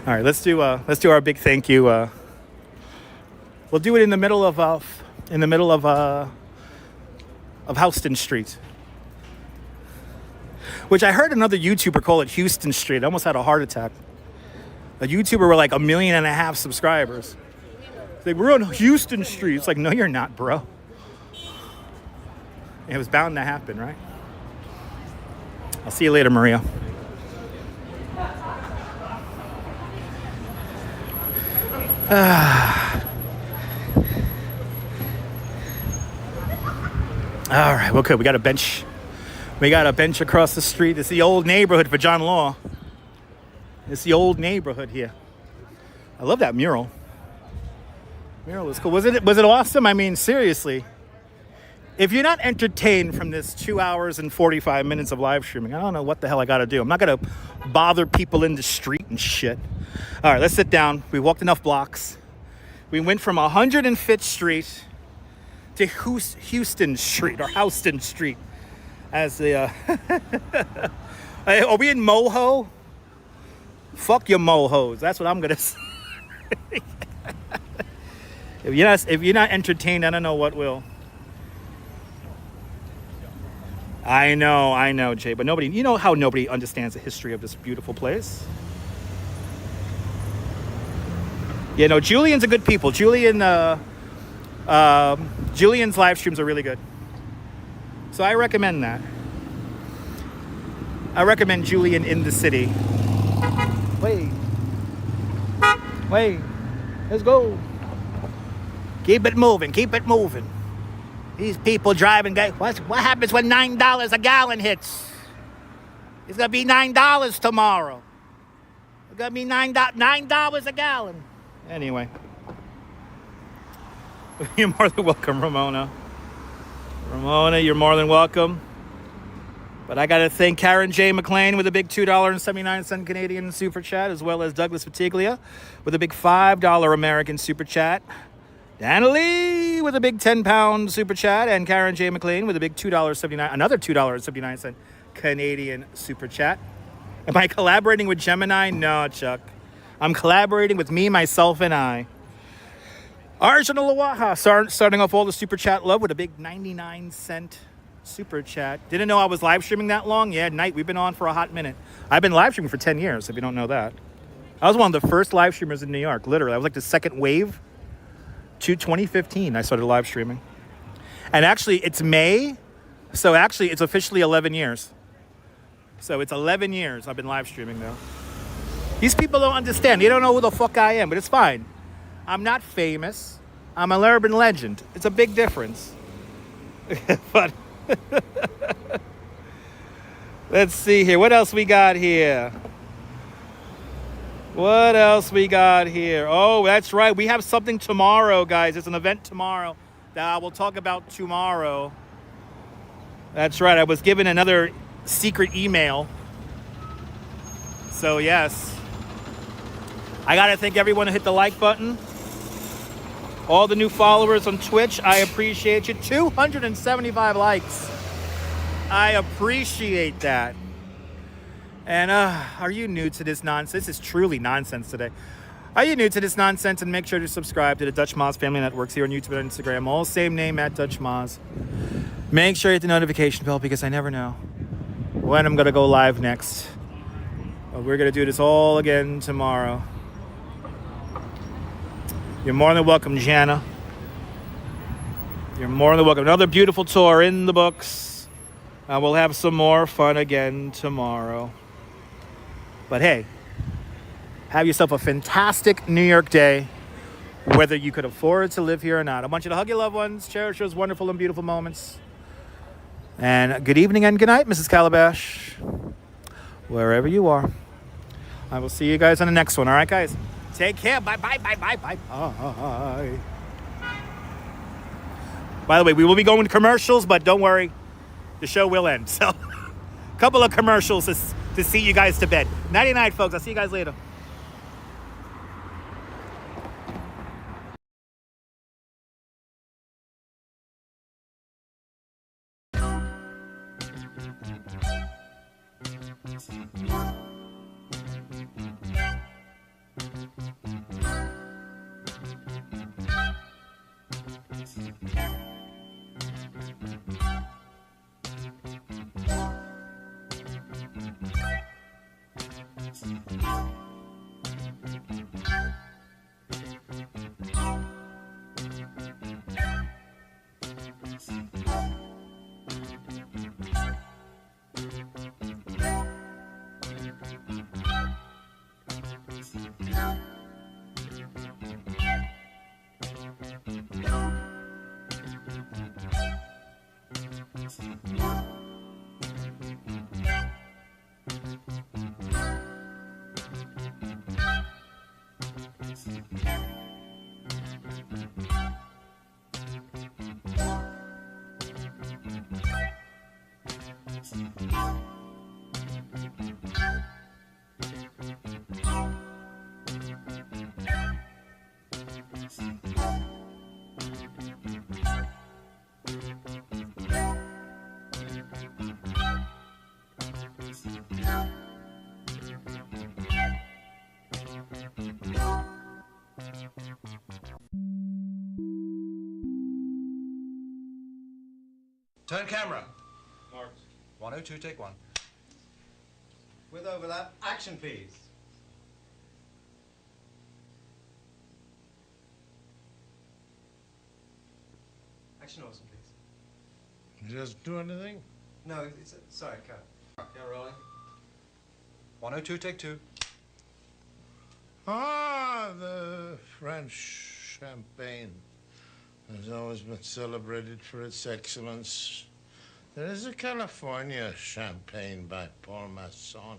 All right, let's do our big thank you. We'll do it in the middle of Houston Street, which I heard another YouTuber call it Houston Street. I almost had a heart attack. A YouTuber with like 1.5 million subscribers. It's like, we're on Houston Street. It's like, no, you're not, bro. It was bound to happen, right? I'll see you later, Maria. All right, well, good. We got a bench. We got a bench across the street. It's the old neighborhood for John Law. It's the old neighborhood here. I love that mural. Mural is cool. Was it awesome? I mean, seriously. If you're not entertained from this 2 hours and 45 minutes of live streaming, I don't know what the hell I got to do. I'm not going to bother people in the street and shit. All right, let's sit down. We walked enough blocks. We went from 105th Street to Houston Street, or Houston Street. As the, are we in Moho? Fuck your Mohos. That's what I'm going to say. If you're not entertained, I don't know what will. I know, Jay, but nobody, you know how nobody understands the history of this beautiful place. You know, Julian's a good people. Julian's live streams are really good. So I recommend that. I recommend Julian in the city. Wait, let's go. Keep it moving. These people driving, what happens when $9 a gallon hits? It's gonna be $9 tomorrow. It's gonna be $9 a gallon. Anyway, you're more than welcome, Ramona. Ramona, you're more than welcome. But I got to thank Karen J. McLean with a big $2.79 Canadian super chat, as well as Douglas Fatiglia with a big $5 American super chat. Dana Lee with a big 10-pound super chat, and Karen J. McLean with a big $2.79, another $2.79 Canadian super chat. Am I collaborating with Gemini? No, Chuck. I'm collaborating with me, myself, and I. Arjun Lawaha starting off all the super chat love with a big 99-cent super chat. Didn't know I was live streaming that long? Yeah, Night, we've been on for a hot minute. I've been live streaming for 10 years, if you don't know that. I was one of the first live streamers in New York, literally. I was like the second wave to 2015. I started live streaming. And actually, it's May, so actually it's officially 11 years. So it's 11 years I've been live streaming now. These people don't understand. They don't know who the fuck I am, but it's fine. I'm not famous. I'm an urban legend. It's a big difference. But let's see here. What else we got here? What else we got here? Oh, that's right. We have something tomorrow, guys. It's an event tomorrow that I will talk about tomorrow. That's right. I was given another secret email. So, yes. I got to thank everyone who hit the like button. All the new followers on Twitch, I appreciate you. 275 likes. I appreciate that. And are you new to this nonsense? This is truly nonsense today. Are you new to this nonsense? And make sure to subscribe to the Dutch Moz Family Networks here on YouTube and Instagram. All same name, at Dutch Moz. Make sure you hit the notification bell because I never know when I'm going to go live next. But we're going to do this all again tomorrow. You're more than welcome, Jana. You're more than welcome. Another beautiful tour in the books. We'll have some more fun again tomorrow. But hey, have yourself a fantastic New York day, whether you could afford to live here or not. I want you to hug your loved ones, cherish those wonderful and beautiful moments. And good evening and good night, Mrs. Calabash, wherever you are. I will see you guys on the next one. All right, guys? Take care. Bye, bye, bye, bye, bye, bye. By the way, we will be going to commercials, but don't worry, the show will end. So, a couple of commercials to see you guys to bed. Nighty-night, folks. I'll see you guys later. Turn camera. Marked. 102, take one. With overlap, action please. Action awesome please. You just do anything? No, it's sorry, cut. Yeah, rolling. 102, take two. Ah, the French champagne has always been celebrated for its excellence. There is a California champagne by Paul Masson,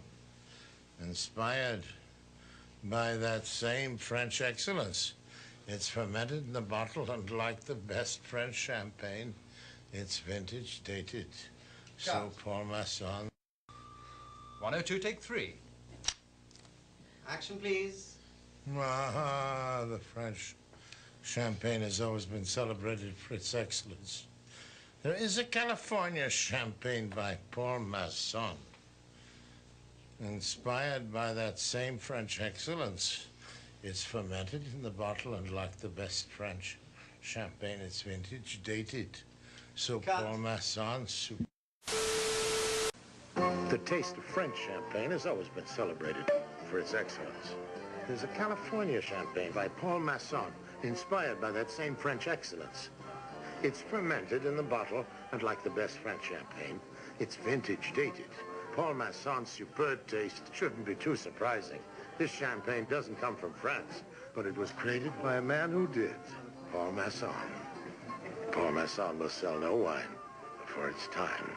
inspired by that same French excellence. It's fermented in the bottle, and like the best French champagne, it's vintage dated. So Paul Masson. 102, take three. Action please. Ah, the French champagne has always been celebrated for its excellence. There is a California champagne by Paul Masson, inspired by that same French excellence. It's fermented in the bottle, and like the best French champagne, it's vintage dated. So Paul Masson. The taste of French champagne has always been celebrated for its excellence. There's a California champagne by Paul Masson, inspired by that same French excellence. It's fermented in the bottle, and like the best French champagne, it's vintage dated. Paul Masson's superb taste shouldn't be too surprising. This champagne doesn't come from France, but it was created by a man who did, Paul Masson. Paul Masson will sell no wine before it's time.